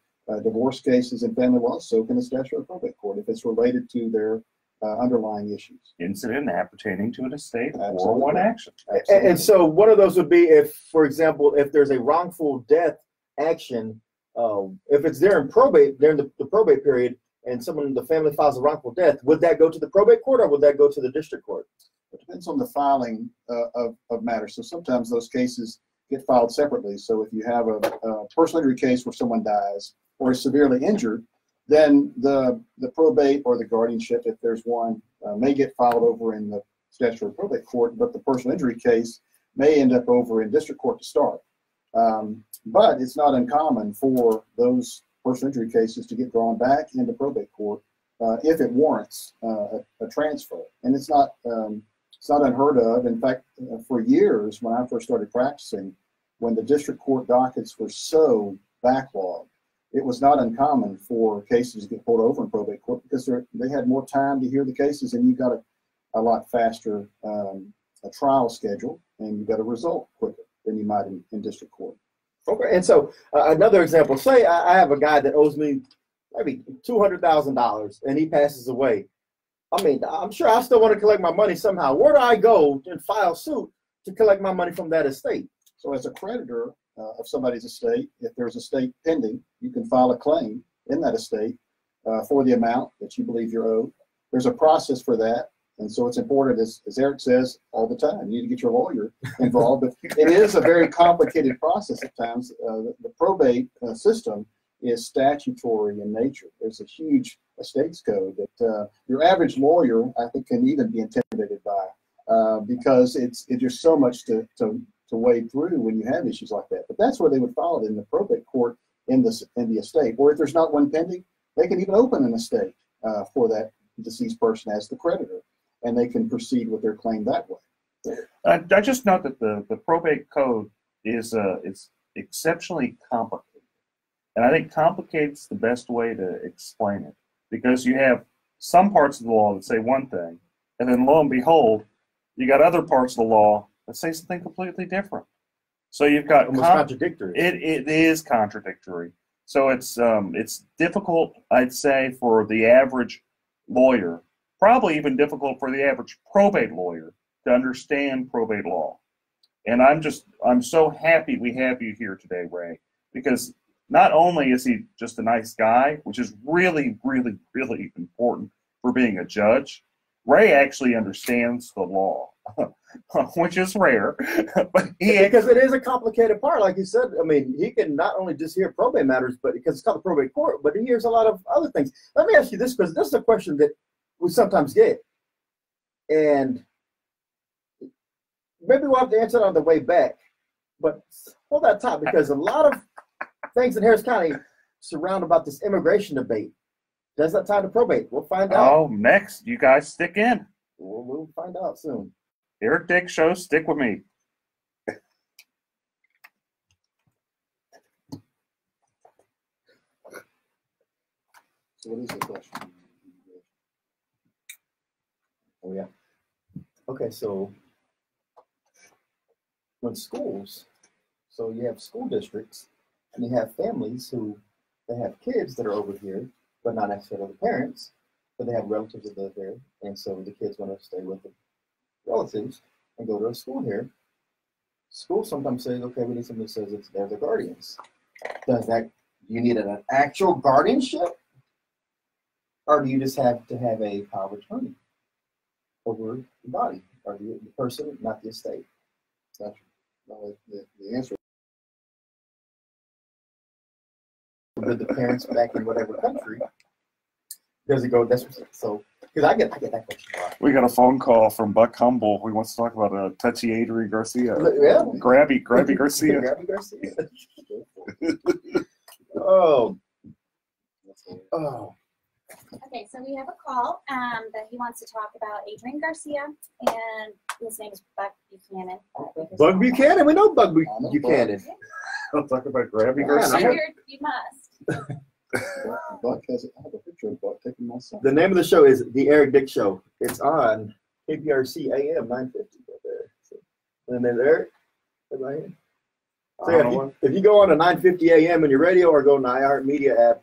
divorce cases and family law, so can a statutory probate court if it's related to their underlying issues. Incident appertaining to an estate or one action. And so one of those would be if, for example, if there's a wrongful death action, if it's there in probate, during the probate period, and someone in the family files a wrongful death, would that go to the probate court or would that go to the district court? It depends on the filing of matters. So sometimes those cases get filed separately. So if you have a personal injury case where someone dies or is severely injured, then the probate or the guardianship, if there's one, may get filed over in the statutory probate court, but the personal injury case may end up over in district court to start. But it's not uncommon for those personal injury cases to get drawn back into probate court if it warrants a transfer. And it's not unheard of. In fact, for years, when I first started practicing, when the district court dockets were so backlogged, it was not uncommon for cases to get pulled over in probate court because they had more time to hear the cases, and you got a lot faster a trial schedule, and you got a result quicker than you might in district court. Okay, and so another example, say I have a guy that owes me maybe $200,000 and he passes away. I mean, I'm sure I still want to collect my money somehow. Where do I go and file suit to collect my money from that estate? So as a creditor of somebody's estate, if there's a estate pending, you can file a claim in that estate for the amount that you believe you're owed. There's a process for that. And so it's important, as Eric says all the time, you need to get your lawyer involved. But it is a very complicated process at times. The probate system is statutory in nature. There's a huge estates code that your average lawyer, I think, can even be intimidated by because it's just so much to wade through when you have issues like that. But that's where they would file it in the probate court in the estate. Or if there's not one pending, they can even open an estate for that deceased person as the creditor, and they can proceed with their claim that way. I just note that the probate code is it's exceptionally complicated. And I think complicated's the best way to explain it, because you have some parts of the law that say one thing, and then lo and behold, You got other parts of the law that say something completely different. So you've got Almost contradictory. It is contradictory. So it's difficult, I'd say, for the average lawyer, probably even difficult for the average probate lawyer to understand probate law. And I'm so happy we have you here today, Ray, because not only is he just a nice guy, which is really, really, really important for being a judge, Ray actually understands the law, which is rare. But because it is a complicated part, like you said. I mean, he can not only just hear probate matters, but because it's called the probate court, but he hears a lot of other things. Let me ask you this, because this is a question that we sometimes get, and maybe we'll have to answer it on the way back. But hold that thought, because a lot of things in Harris County surround about this immigration debate. Does that tie to probate? We'll find out. Oh, next, you guys stick in. We'll find out soon. Eric Dick Show, stick with me. So what is the question? Oh, yeah. Okay, so when schools, so you have school districts, and you have families who, they have kids that are over here, but not necessarily the parents, but they have relatives that live here, and so the kids want to stay with the relatives and go to a school here. School sometimes says, okay, we need somebody that says they're the guardians. Does that, you need an actual guardianship? Or do you just have to have a power of attorney over the body, or the person, not the estate? Gotcha. No, the answer. With the parents back in whatever country, does it go? That's so. Because I get that question a lot. We got a phone call from Buck Humble. He wants to talk about touchy Adri Garcia. Yeah. Grabby Garcia. Grabby Garcia. Oh. Okay, so we have a call that he wants to talk about Adrian Garcia, and his name is Buck Buchanan. Buck Buchanan. We know Buck Buchanan. I'll talk about Grabby I Garcia. figured you must. Buck has I have a picture of Buck taking my son. The name of the show is The Eric Dick Show. It's on KPRC AM 950 right there. So, and then Eric, right here. So yeah, if you go on to 950 AM in your radio or go on the iHeartMedia app,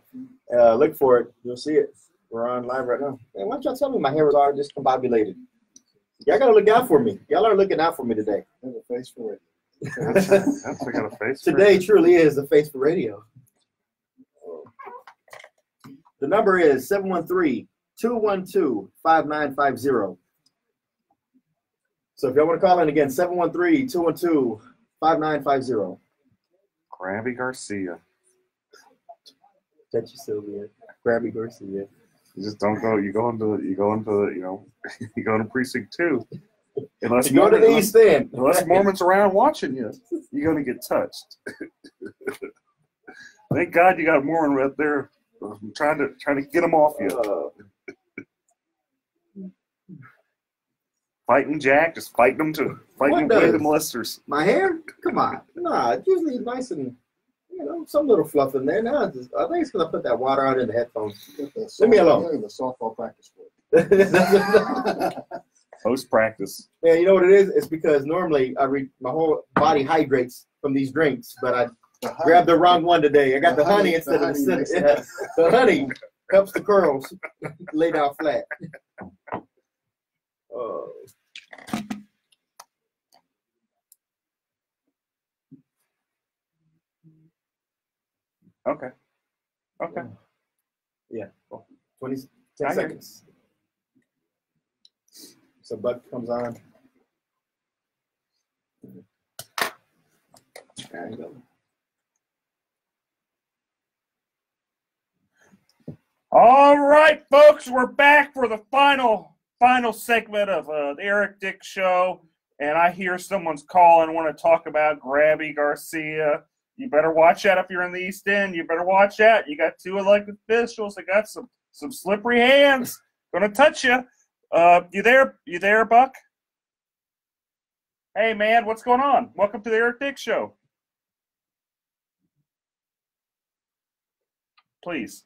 look for it. You'll see it. We're on live right now. Man, why don't y'all tell me my hair was already discombobulated? Y'all gotta look out for me. Y'all are looking out for me today. I have a face for radio. I got a face. Today truly is the face for radio. The number is 713-212-5950. So if y'all want to call in again, 713-212-5950. Grabby Garcia. Touchy Sylvia. Grabby Garcia. You just don't go. You go into you go to precinct 2. Unless You go to the East End. Unless Mormon's around watching you, you're gonna get touched. Thank God you got a Mormon right there. I'm trying to get them off you. Fighting Jack, just fighting them to fighting away the molesters. My hair? Come on. Nah, it's usually nice and, some little fluff in there. Now I think it's going to put that water out in the headphones. Leave me alone. The softball practice for Post practice. Yeah, you know what it is? It's because normally my whole body hydrates from these drinks, but I grabbed the wrong one today. I got the honey instead of the cinnamon. Yeah. The honey helps the curls lay down flat. Oh. Okay. Yeah. 10 seconds. So Buck comes on. There you go. All right, folks, we're back for the final segment of the Eric Dick Show, and I hear someone's calling and want to talk about Grabby Garcia. You better watch out if you're in the East End. You better watch out. You got 2 elected officials that got some slippery hands. Gonna touch you. You there, Buck? Hey, man, what's going on? Welcome to the Eric Dick Show. Please.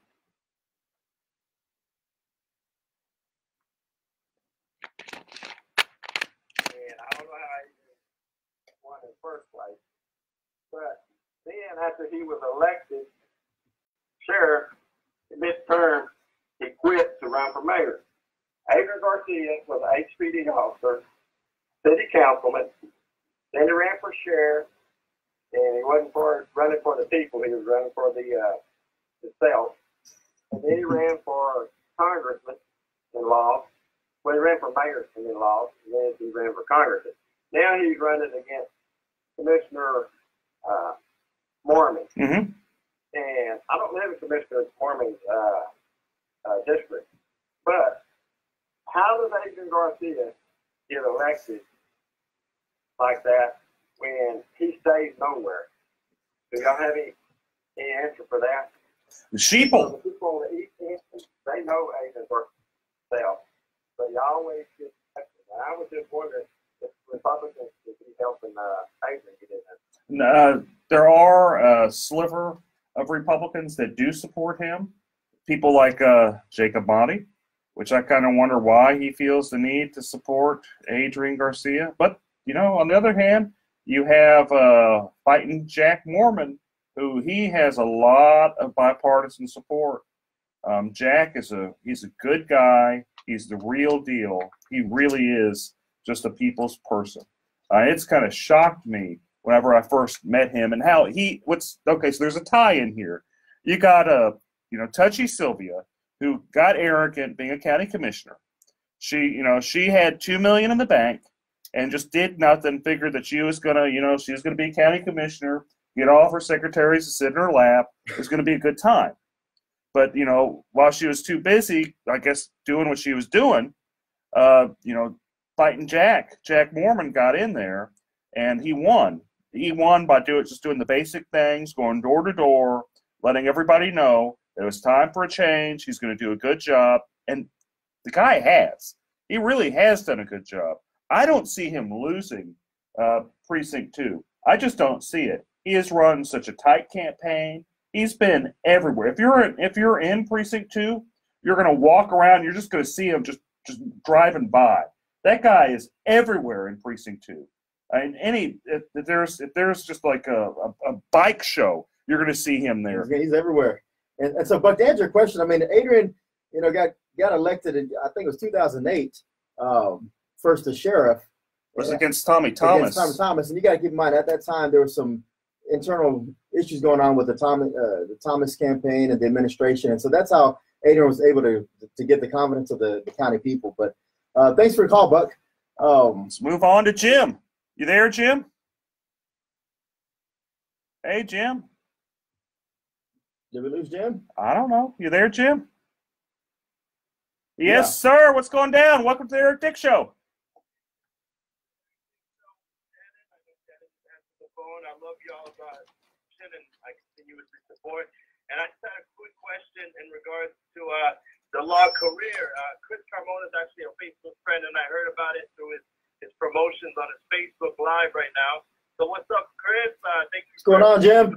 But then after he was elected sheriff, midterm, he quit to run for mayor. Adrian Garcia was an HPD officer, city councilman. Then he ran for sheriff, and he wasn't running for the people. He was running for himself. And then he ran for congressman and lost. Well, he ran for mayor and then lost. And then he ran for congressman. Now he's running against Commissioner Mormon. Mm-hmm. And I don't live in Commissioner Mormon's district. But how does Adrian Garcia get elected like that when he stays nowhere? Do y'all have any answer for that? The sheeple. The people on the East End, they know Adrian Garcia, but you always get elected. And I was just wondering if Republicans could be helping Adrian get in there. There are a sliver of Republicans that do support him. People like Jacob Motti, which I kind of wonder why he feels the need to support Adrian Garcia. But, you know, on the other hand, you have fighting Jack Mormon, who he has a lot of bipartisan support. Jack he's a good guy. He's the real deal. He really is just a people's person. It's kind of shocked me whenever I first met him and how so there's a tie in here. You got Touchy Sylvia, who got arrogant being a county commissioner. She had $2 million in the bank and just did nothing, figured that she was gonna be a county commissioner, get all of her secretaries to sit in her lap. It was gonna be a good time. But, while she was too busy, I guess, doing what she was doing, fighting Jack Mormon got in there and he won. He won by doing the basic things, going door to door, letting everybody know that it was time for a change. He's going to do a good job. And the guy he really has done a good job. I don't see him losing Precinct 2. I just don't see it. He has run such a tight campaign. He's been everywhere. If you're in Precinct 2, you're going to walk around. You're just going to see him just driving by. That guy is everywhere in Precinct 2. And if there's just like a bike show, you're going to see him there. He's everywhere. And so, but to answer your question, I mean, Adrian, got elected in, I think it was 2008, first as sheriff. It was against Tommy Thomas. Against Tommy Thomas, and you got to keep in mind at that time there was some internal issues going on with the Thomas campaign and the administration, and so that's how Adrian was able to get the confidence of the county people. But thanks for the call, Buck. Let's move on to Jim. You there, Jim? Hey, Jim. Did we lose Jim? I don't know. You there, Jim? Yes, sir. What's going down? Welcome to the Eric Dick Show. I love y'all's and I continuously support. And I just had a quick question in regards to the law career. Chris Carmona is actually a Facebook friend, and I heard about it through his promotions on his Facebook Live right now. So what's up, Chris? Thank you. What's going on, Jim?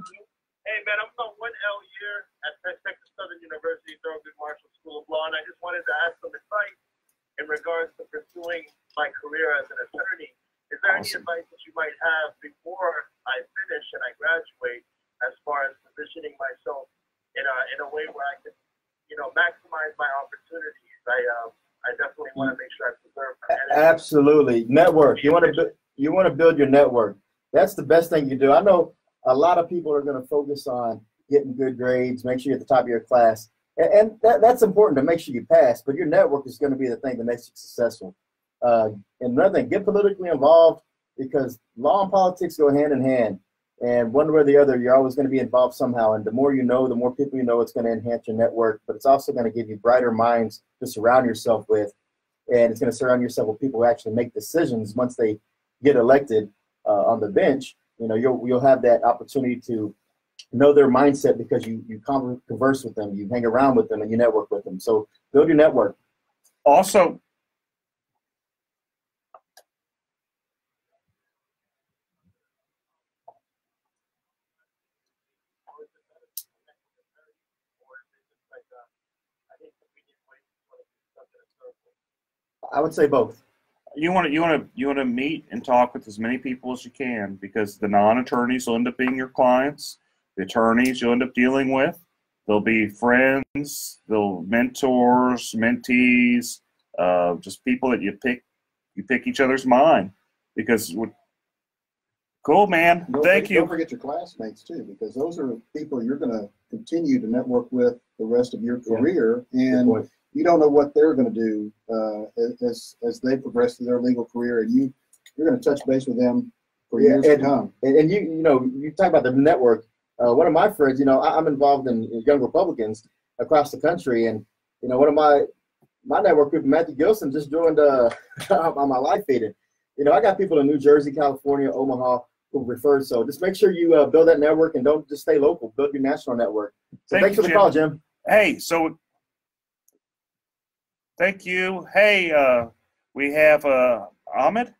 Hey, man, I'm on 1L year at Texas Southern University, Thurgood Marshall School of Law, and I just wanted to ask some advice in regards to pursuing my career as an attorney. Is there any advice that you might have before I finish and I graduate as far as positioning myself in a way where I can, maximize my opportunities? I definitely want to make sure I preserve my energy. Absolutely. Network. You want to build your network. That's the best thing you do. I know a lot of people are going to focus on getting good grades, make sure you're at the top of your class. And that's important to make sure you pass, but your network is going to be the thing that makes you successful. And another thing, get politically involved, because law and politics go hand in hand. And one way or the other, you're always going to be involved somehow. And the more you know, the more people you know, it's going to enhance your network. But it's also going to give you brighter minds to surround yourself with. And it's going to surround yourself with people who actually make decisions once they get elected on the bench. You'll have that opportunity to know their mindset because you converse with them, you hang around with them, and you network with them. So build your network. Also, I would say both. You want to meet and talk with as many people as you can, because the non-attorneys will end up being your clients. The attorneys you'll end up dealing with, they'll be friends, they'll mentors, mentees, just people that you pick each other's mind, because cool, man. Thank you. Don't forget your classmates too, because those are people you're going to continue to network with the rest of your career, and you don't know what they're going to do as they progress through their legal career, and you're going to touch base with them for years to come. And you talk about the network. One of my friends, I'm involved in Young Republicans across the country, and one of my network group, Matthew Gilson, just joined on my live feed. I got people in New Jersey, California, Omaha who referred. So just make sure you build that network and don't just stay local. Build your national network. So thanks for the call, Jim. Hey, so thank you. Hey, we have Ahmed.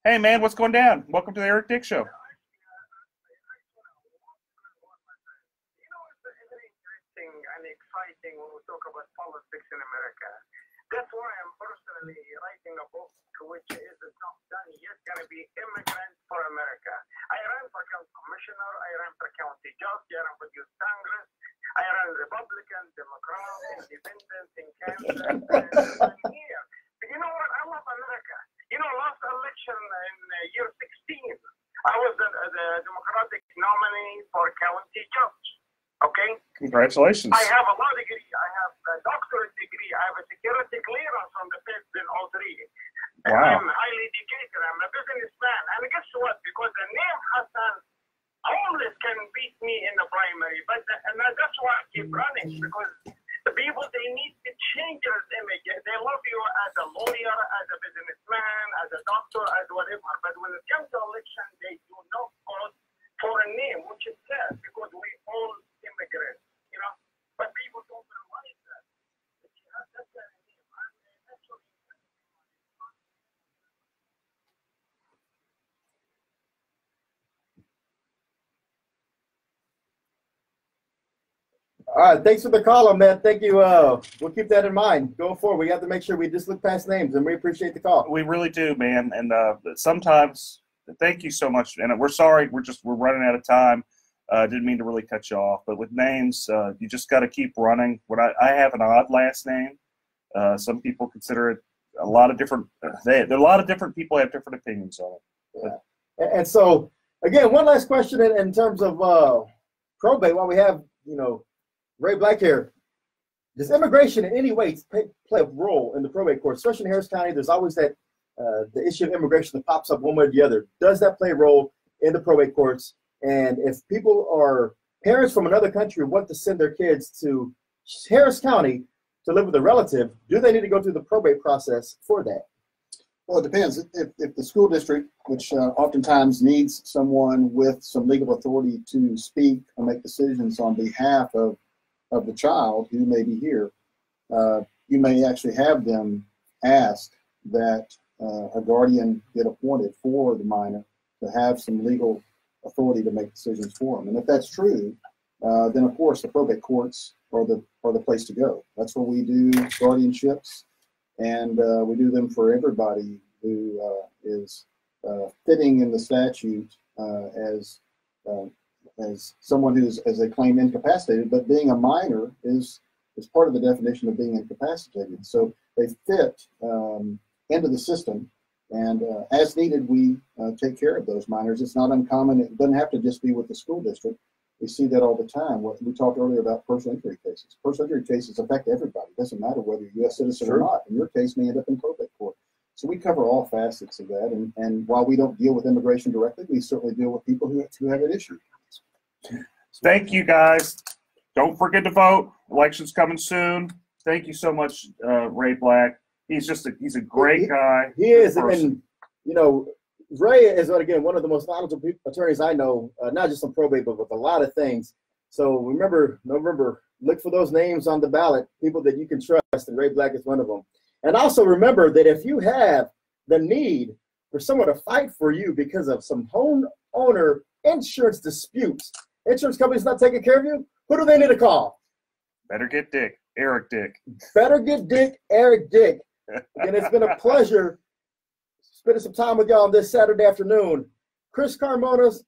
Hey, man, what's going down? Welcome to the Eric Dick Show. And exciting when we talk about politics in America. That's why I'm personally writing a book, which is not done yet, going to be Immigrant for America. I ran for county commissioner, I ran for county judge, I ran for youth Congress, I ran Republican, Democrat, Independent, in Kansas, and I'm here. But you know what? I love America. Last election in year 16, I was the Democratic nominee for county judge. Okay? Congratulations. I have a law degree. I have a doctorate degree. I have a security clearance from the Feds in all three. Wow. I'm highly educated. I'm a businessman. And guess what? Because the name Hassan always can beat me in the primary. And that's why I keep running. Because the people, they need to change their image. They love you as a lawyer, as a businessman, as a doctor, as whatever. But when it comes to election, they do not vote for a name, which is sad, because we all immigrants, but people don't realize that. That's the name. All right, thanks for the call, man. Thank you. We'll keep that in mind going forward. We have to make sure we just look past names, and we appreciate the call. We really do, man. And sometimes, thank you so much. And we're sorry, we're running out of time. Didn't mean to really cut you off, but with names, you just got to keep running. I have an odd last name. Some people consider it a lot of different. There are a lot of different people have different opinions on it. Yeah. And so, again, one last question in terms of probate. While we have Ray Black here, does immigration in any way play a role in the probate court, especially in Harris County? There's always that the issue of immigration that pops up one way or the other. Does that play a role in the probate courts? And if people are parents from another country want to send their kids to Harris County to live with a relative, do they need to go through the probate process for that? Well, it depends. If the school district, which oftentimes needs someone with some legal authority to speak and make decisions on behalf of the child who may be here, you may actually have them ask that a guardian get appointed for the minor to have some legal authority to make decisions for them. And if that's true, then of course the probate courts are the place to go. That's where we do guardianships, and we do them for everybody who is fitting in the statute as someone who's, as they claim, incapacitated. But being a minor is part of the definition of being incapacitated. So they fit into the system. And as needed, we take care of those minors. It's not uncommon. It doesn't have to just be with the school district. We see that all the time. We talked earlier about personal injury cases. Personal injury cases affect everybody. It doesn't matter whether you're a U.S. citizen or not. In your case, may end up in probate court. So we cover all facets of that. And while we don't deal with immigration directly, we certainly deal with people who have an issue. Thank you, guys. Don't forget to vote. Election's coming soon. Thank you so much, Ray Black. He's a great guy. He is, and Ray is, again, one of the most knowledgeable attorneys I know, not just on probate, but with a lot of things. So remember, November, look for those names on the ballot, people that you can trust, and Ray Black is one of them. And also remember that if you have the need for someone to fight for you because of some homeowner insurance disputes, insurance company's not taking care of you, who do they need to call? Better Get Dick, Eric Dick. Better Get Dick, Eric Dick. Again, it's been a pleasure spending some time with y'all on this Saturday afternoon. Chris Carmona's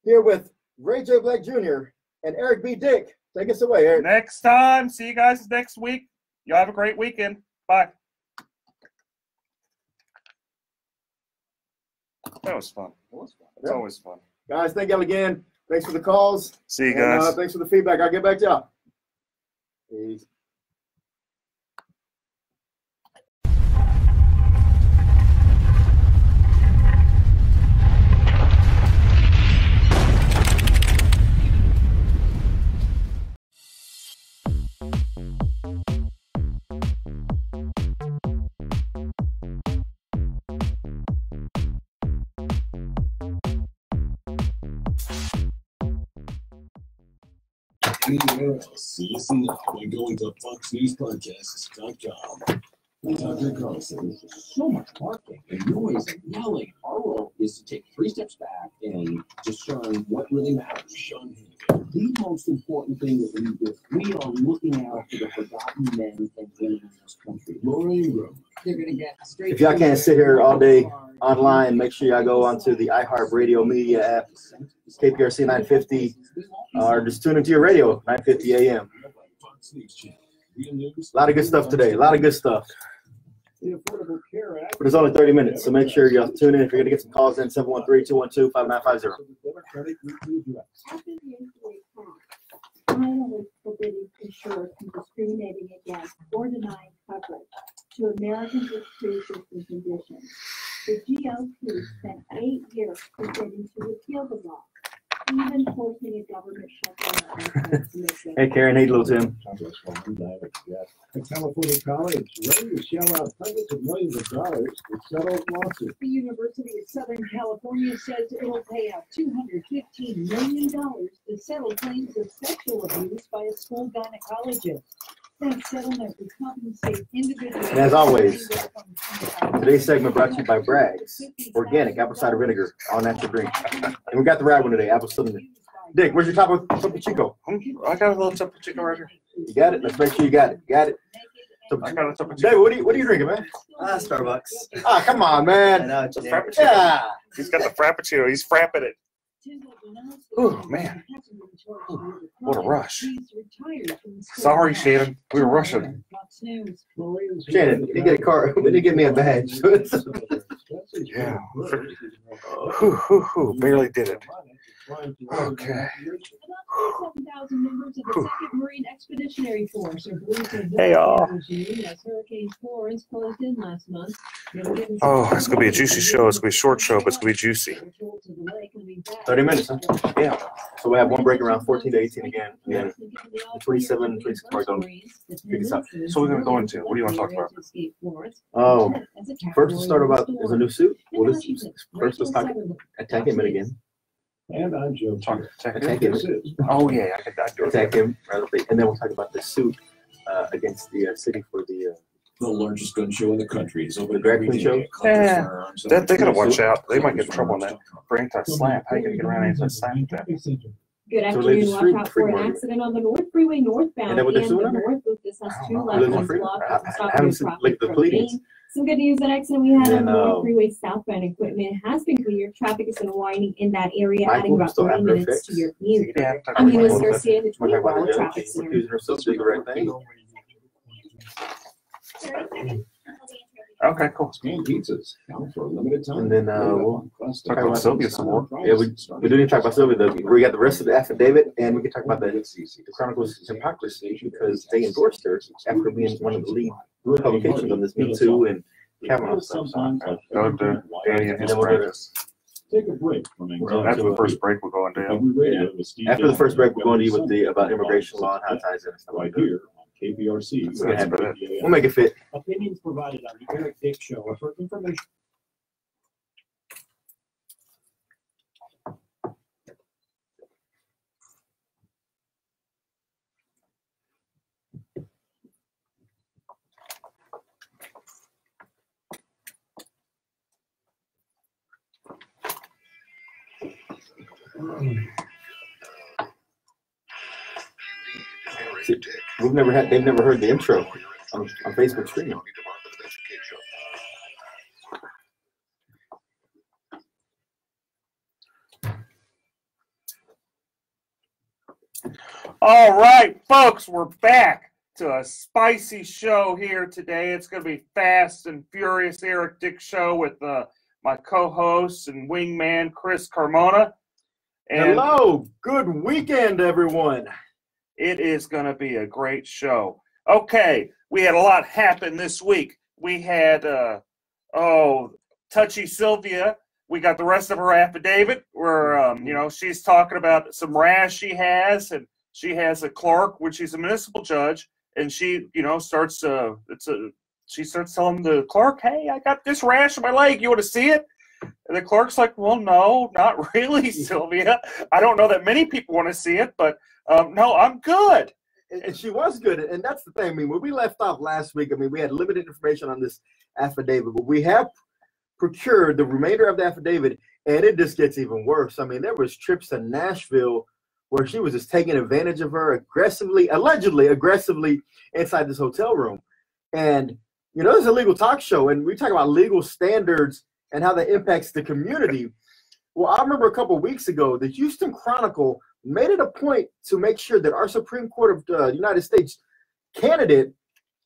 here with Ray J. Black Jr. and Eric B. Dick. Take us away, Eric. Next time. See you guys next week. Y'all have a great weekend. Bye. That was fun. It's always fun. Guys, thank y'all again. Thanks for the calls. See you guys. And, thanks for the feedback. I'll get back to y'all. Peace. Anywhere else, listen now by going to FoxNewsPodcasts.com. I'm Tucker Carlson. So much barking and noise and yelling. Our role is to take 3 steps back and discern what really matters. Sean Hannity. The most important thing that we are looking out for the forgotten men and women in this country. Laura Ingram. They're going to get straight. If y'all can't sit here all day online, make sure y'all go onto the iHeartRadio media app, KPRC 950, or just tune into your radio, 950 a.m. A lot of good stuff today. A lot of good stuff. But it's only 30 minutes, so make sure y'all tune in. If you're going to get some calls in, 713-212-5950. Finally forbidding insurers from discriminating against or denying coverage to Americans with pre-existing conditions. The GOP spent 8 years presenting to repeal the law, even forcing a government shutdown. Hey, Karen. Hey, little Tim. A California college ready to shell out hundreds of millions of dollars to settle lawsuits. The University of Southern California says it'll pay out $215 million to settle claims of sexual abuse by a school gynecologist. That settlement would compensate individuals. And as always, today's segment brought to you by Bragg's Organic Apple Cider Vinegar, all natural drink. And we got the right one today, apple cinnamon. Dick, where's your Topo Chico? I got a little Topo Chico right here. You got it? Let's make sure you got it. Got it. I got a Topo Chico. David, what are you drinking, man? Starbucks. Ah, come on, man. Yeah. He's got the Frappuccino. He's frapping it. Oh, man. What a rush. Sorry, Shannon. We were rushing. Shannon, you get a car. We didn't give me a badge. Yeah. Barely did it. Okay. About 37,000 members of the 2nd Marine Expeditionary Force are believed to have Hey, y'all. as Hurricane Florence closed in last month. Oh, it's going to be a juicy show. It's going to be a short show, but it's going to be juicy. 30 minutes, huh? Yeah. So we have one break around 14 to 18 again. And then the 27, 26 part don't pick us up. So we're going to go into, what do you want to talk about? Oh, first we'll start about, there's a new suit. Well, first let's talk Attack Him again. And I'm Joe. Attack Him. Oh, yeah. I do Attack Him. And then we'll talk about the suit against the city for the largest gun show in the country. Is the drag queen show. Yeah. They got to watch out. They might get in trouble on that. For anti-slam. How are you going to get around anti-slam with that? Good afternoon. Watch out for an accident on the North Freeway northbound And then what they're suing the under? North Loop. This has 2 Lives on left free- blocked. I It's stopping haven't seen, traffic like, the from pleadings. Maine. Some good news. That accident we had on And, the North Freeway southbound equipment has been cleared. Traffic has been winding in that area, adding Michael, about still 30 after minutes effects. to your commute. Yeah. I'm Eunice Garcia, the We're talking about 24-hour the traffic judge center. accusing herself of doing the right thing. Okay, cool. Scanned pizzas count for a limited time. And then we'll talk about Sylvia some more. Yeah, we do need to talk about Sylvia. Though. We got the rest of the affidavit, and we can talk about the Chronicles of Hypocrisy because they endorsed her after being one of the lead publications on this Me Too and Kavanaugh stuff. Go to Danny and his friends. Take a break from After the first break, we're going down. After the first break, we're going to you with the about immigration law and how it ties in and stuff like that. Here on KPRC. We'll make it fit. Opinions provided on the Eric Dick Show are for information. See, they've never heard the intro on Facebook streaming. All right, folks, we're back to a spicy show here today. It's going to be Fast and Furious Eric Dick show with my co-host and wingman, Chris Carmona. And hello, good weekend, everyone. It is going to be a great show. Okay, we had a lot happen this week. We had, Touchy Sylvia. We got the rest of her affidavit where, she's talking about some rash she has, and she has a clerk, which she's a municipal judge, and she, starts telling the clerk, hey, I got this rash on my leg. You want to see it? And the clerk's like, well, no, not really, Sylvia. I don't know that many people want to see it, but no, I'm good. And she was good. And that's the thing. I mean, when we left off last week, we had limited information on this affidavit, but we have procured the remainder of the affidavit, and it just gets even worse. I mean, there was trips to Nashville where she was just taking advantage of her allegedly aggressively inside this hotel room. And, this is a legal talk show, and we talk about legal standards and how that impacts the community. Well, I remember a couple of weeks ago, the Houston Chronicle made it a point to make sure that our Supreme Court of the United States candidate,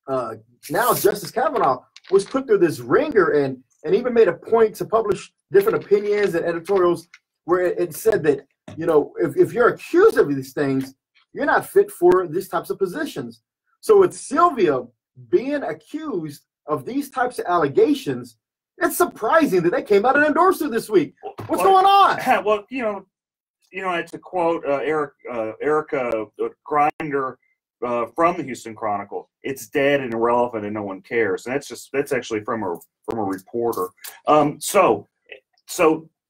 now Justice Kavanaugh, was put through this ringer and even made a point to publish different opinions and editorials where it said that, if you're accused of these things, you're not fit for these types of positions. So with Sylvia being accused of these types of allegations, it's surprising that they came out and endorsed her this week. What's going on? Well, to quote Erica Grinder from the Houston Chronicle, it's dead and irrelevant and no one cares. And that's actually from a reporter. So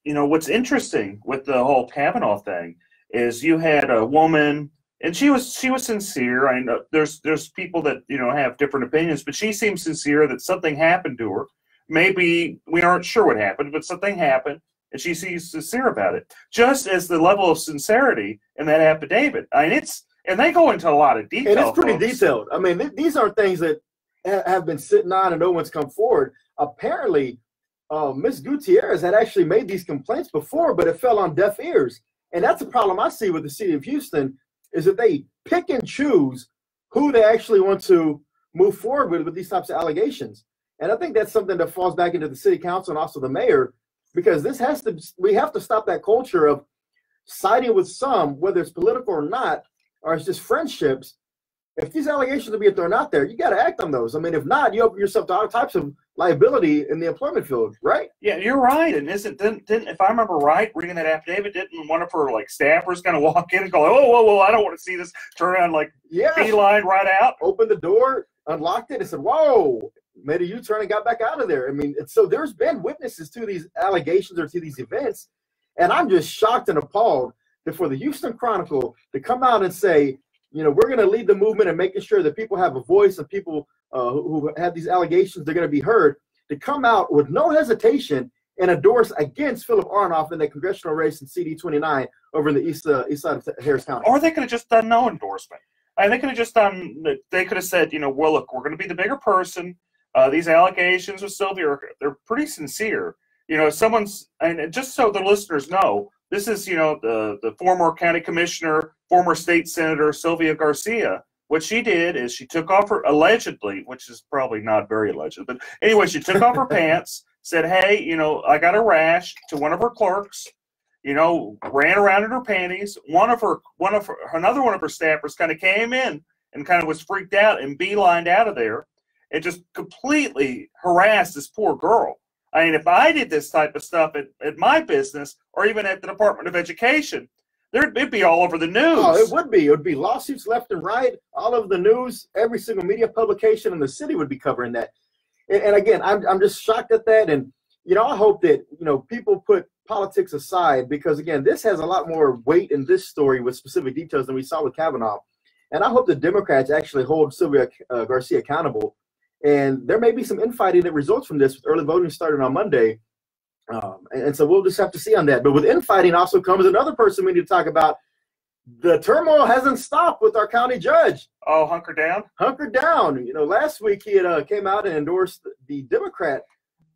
what's interesting with the whole Kavanaugh thing is you had a woman, and she was sincere. I know there's people that have different opinions, but she seems sincere that something happened to her. Maybe we aren't sure what happened, but something happened, and she seems sincere about it. Just as the level of sincerity in that affidavit. And they go into a lot of detail. And it's pretty folks. detailed. I mean, these aren't things that have been sitting on and no one's come forward. Apparently, Ms. Gutierrez had actually made these complaints before, but it fell on deaf ears. And that's the problem I see with the city of Houston, is that they pick and choose who they actually want to move forward with these types of allegations. And I think that's something that falls back into the city council and also the mayor, because we have to stop that culture of siding with some, whether it's political or not, or it's just friendships. If these allegations are being thrown out there, you got to act on those. I mean, if not, you open yourself to all types of liability in the employment field, right? Yeah, you're right. And didn't if I remember right, reading that affidavit, didn't one of her staffers kind of walk in and go, whoa, I don't want to see this, turn around beeline right out? Opened the door, unlocked it, and said, whoa, made a U-turn and got back out of there. I mean, so there's been witnesses to these allegations or to these events, and I'm just shocked and appalled that for the Houston Chronicle to come out and say, we're going to lead the movement and making sure that people have a voice and people who have these allegations, they're going to be heard, to come out with no hesitation and endorse against Philip Arnoff in the congressional race in CD29 over in the east side of Harris County. Or they could have just done no endorsement. They could have just they could have said, well, look, we're going to be the bigger person. These allegations with Sylvia, they're pretty sincere. And just so the listeners know, this is, the former county commissioner, former state senator, Sylvia Garcia. What she did is she took off her, allegedly, which is probably not very alleged, but anyway, she took off her pants, said, hey, I got a rash to one of her clerks, ran around in her panties. Another one of her staffers kind of came in and kind of was freaked out and beelined out of there and just completely harassed this poor girl. I mean, if I did this type of stuff at my business or even at the Department of Education, it'd be all over the news. Oh, it would be. It would be lawsuits left and right, all over the news. Every single media publication in the city would be covering that. And again, I'm just shocked at that. And, I hope that, people put politics aside, because, again, this has a lot more weight in this story with specific details than we saw with Kavanaugh. And I hope the Democrats actually hold Sylvia Garcia accountable. And there may be some infighting that results from this, with early voting starting on Monday. And so we'll just have to see on that. But with infighting also comes another person we need to talk about. The turmoil hasn't stopped with our county judge. Oh, hunker down? Hunker down. Last week he had came out and endorsed the Democrat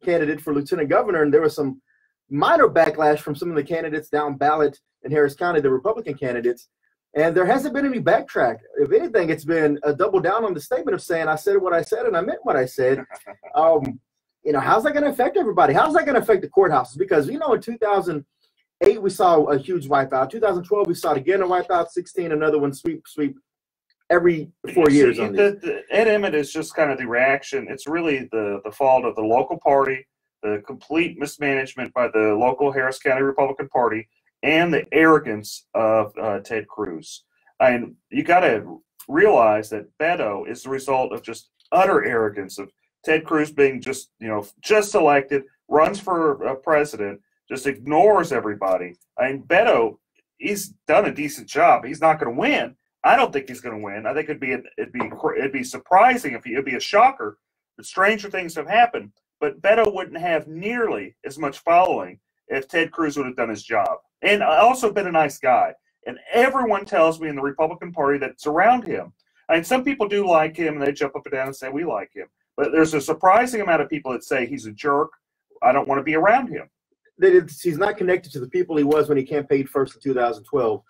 candidate for lieutenant governor, and there was some minor backlash from some of the candidates down ballot in Harris County, the Republican candidates. And there hasn't been any backtrack. If anything, it's been a double down on the statement of saying I said what I said and I meant what I said. You know, how's that going to affect everybody? How's that going to affect the courthouses? Because, you know, in 2008, we saw a huge wipeout. 2012, we saw it again, a wipeout. 16, another one, sweep every 4 years. On Ed Emmett is just kind of the reaction. It's really the fault of the local party, the complete mismanagement by the local Harris County Republican Party, and the arrogance of Ted Cruz. And you got to realize that Beto is the result of just utter arrogance of Ted Cruz being just elected, runs for president, just ignores everybody. I mean, Beto, he's done a decent job. He's not going to win. I don't think he's going to win. I think it'd be surprising if it'd be a shocker. But stranger things have happened. But Beto wouldn't have nearly as much following if Ted Cruz would have done his job. And also been a nice guy. And everyone tells me in the Republican Party that's around him. I mean, some people do like him, and they jump up and down and say, we like him. But there's a surprising amount of people that say he's a jerk. I don't want to be around him. He's not connected to the people he was when he campaigned first in 2012.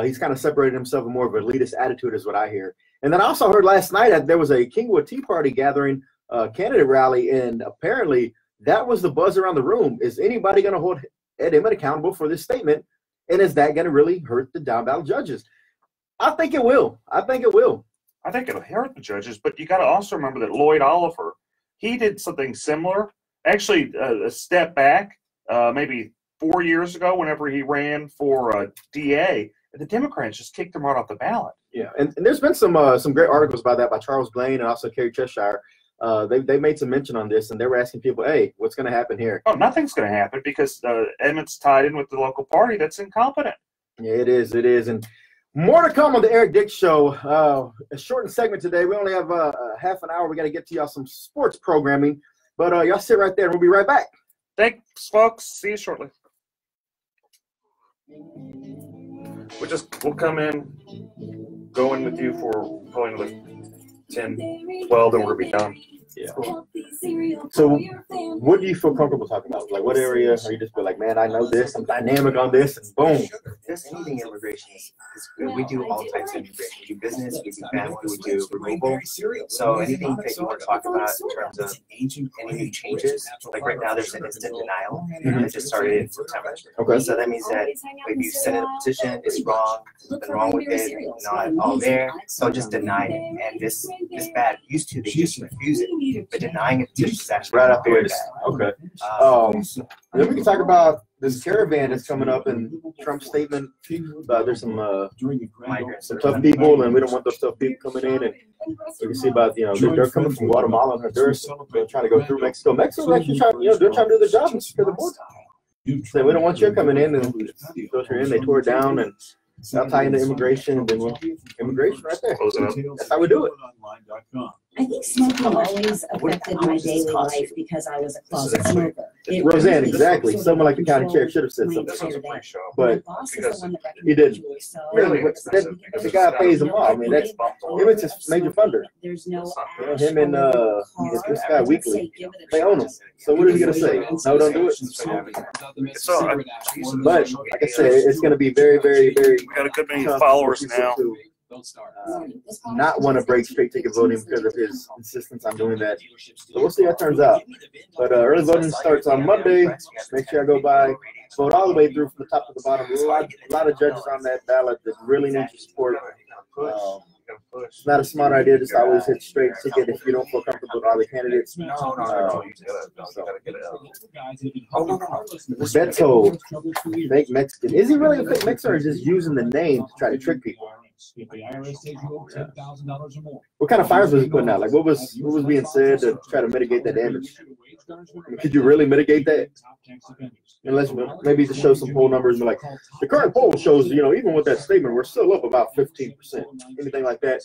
He's kind of separated himself in more of an elitist attitude is what I hear. And then I also heard last night that there was a Kingwood Tea Party gathering candidate rally, and apparently that was the buzz around the room. Is anybody going to hold Ed Emmett accountable for this statement? And is that going to really hurt the down ballot judges? I think it will. I think it'll hurt the judges, but you got to also remember that Lloyd Oliver, he did something similar. Actually, a step back, maybe 4 years ago, whenever he ran for DA, the Democrats just kicked him right off the ballot. Yeah, and there's been some great articles about that by Charles Blaine and also Kerry Cheshire. They made some mention on this, and they were asking people, hey, what's going to happen here? Oh, nothing's going to happen because Emmett's tied in with the local party that's incompetent. Yeah, it is. And more to come on the Eric Dick Show. A shortened segment today. We only have half an hour. We got to get to y'all some sports programming. But y'all sit right there, and we'll be right back. Thanks, folks. See you shortly. We'll come in, go in with you for going with 10, 12, then we'll be done. Yeah. So what do you feel comfortable talking about? Like what area are you just be like, man, I know this, I'm dynamic on this, and boom. Just anything immigration is good. We do all types of immigration. We do business, we do family, we do removal. So anything that you want to talk about in terms of any new changes, like right now there's an instant denial that just started in September. Okay. So that means that if you send a petition, it's wrong, something wrong with it, not all there, so just deny it. And this bad used to, they just refuse it. But denying a petition is actually right up there. bad. Okay. Then we can talk about this caravan that's coming up and Trump's statement. There's some tough people, and we don't want those tough people coming in. And you can see about they're coming from Guatemala and Honduras. They're trying to go through Mexico. Mexico's actually trying, they're trying to do their job and secure the border. So we don't want you coming in and filter in. They tore it down and. I'll tie into immigration, and then immigration right there. That's how we do it. I think smoking always affected my daily life because I was a closet smoker. Roseanne, exactly. Someone like the county chair should have said something, but he didn't. Really, the guy pays them all. I mean, Emmett's his major funder. There's no him and this guy Weekly, they own him. So what is he gonna say? No, don't do it. But like I said, it's gonna be very, very, very. We got a good many followers now. Not want to break straight ticket voting because of his insistence on doing that. So we'll see how it turns out. But early voting starts on Monday. Make sure I go by, vote all the way through from the top to the bottom. A lot of judges on that ballot that really need your support. It's not a smart idea just always hit straight ticket if you don't feel comfortable with all the candidates. Beto, fake Mexican. Is he really a fake Mexican or is he just using the name to try to trick people? What kind of fires was he putting out? Like what was being said to try to mitigate that damage? I mean, could you really mitigate that? Unless maybe to show some poll numbers and be like, the current poll shows, even with that statement, we're still up about 15%. Anything like that.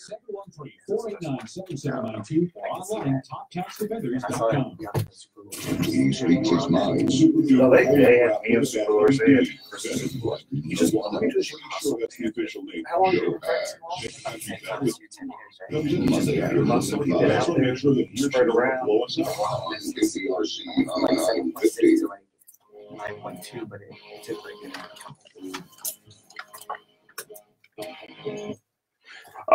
He speaks his mind. No, they had meals for us. You just want to the official name. How long Joe Badge. Monday after Monday, make sure that you're spread around. KPRC 950. 9.2, but it took like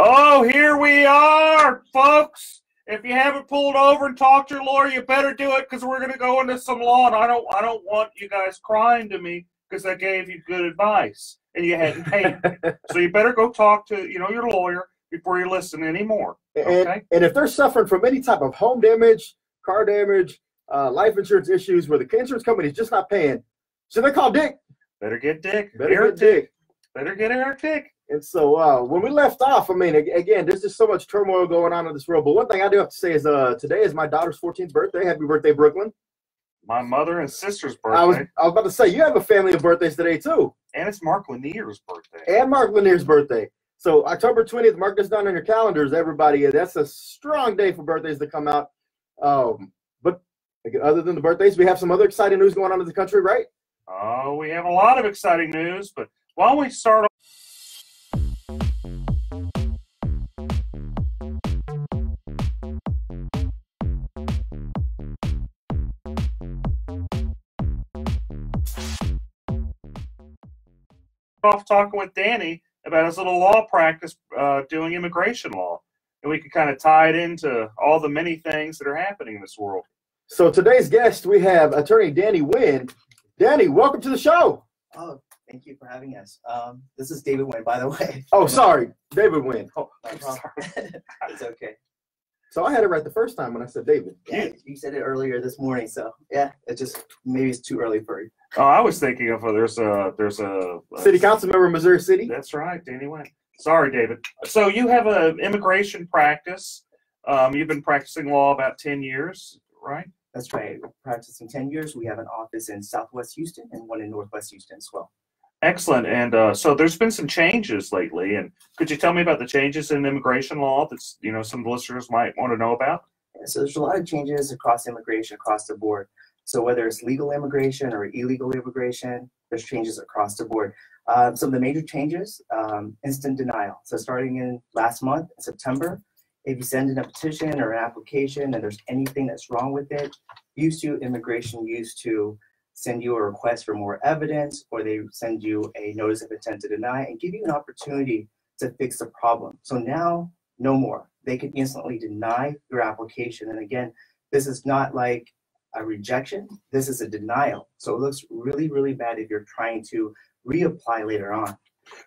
Oh, here we are, folks. If you haven't pulled over and talked to your lawyer, you better do it because we're going to go into some law, and I don't want you guys crying to me because I gave you good advice and you hadn't paid me. So you better go talk to your lawyer before you listen anymore. Okay? And if they're suffering from any type of home damage, car damage, life insurance issues where the insurance company is just not paying, so they call Dick. Better get Dick. Better get Dick. Better get Eric Dick. And so when we left off, I mean, again, there's just so much turmoil going on in this world. But one thing I do have to say is today is my daughter's 14th birthday. Happy birthday, Brooklyn. My mother and sister's birthday. I was about to say, you have a family of birthdays today, too. And it's Mark Lanier's birthday. And Mark Lanier's birthday. So October 20th, mark this down on your calendars, everybody. That's a strong day for birthdays to come out. But other than the birthdays, we have some other exciting news going on in the country, right? Oh, we have a lot of exciting news. But why don't we start off talking with Danny about his little law practice doing immigration law. And we can kind of tie it into all the many things that are happening in this world. So today's guest, we have attorney Danny Wynn. Danny, welcome to the show. Oh, thank you for having us. This is David Wynn, by the way. Oh, sorry. David Wynn. Oh, no problem. It's okay. So I had it right the first time when I said David. Yeah, you said it earlier this morning, so yeah, maybe it's too early for you. Oh, I was thinking of there's a city council member in Missouri City. That's right, Danny Wynn. Sorry, David. So you have an immigration practice. You've been practicing law about 10 years, right? That's right. We're practicing 10 years. We have an office in Southwest Houston and one in Northwest Houston as well. Excellent. And so there's been some changes lately. And could you tell me about the changes in immigration law that some listeners might want to know about? Yeah, so there's a lot of changes across immigration, across the board. So whether it's legal immigration or illegal immigration, there's changes across the board. Some of the major changes, instant denial. So starting in last month, September, if you send in a petition or an application and there's anything that's wrong with it, immigration used to send you a request for more evidence, or they send you a notice of intent to deny and give you an opportunity to fix the problem. So now, no more. They can instantly deny your application. And again, this is not like a rejection. This is a denial. So it looks really, really bad if you're trying to reapply later on.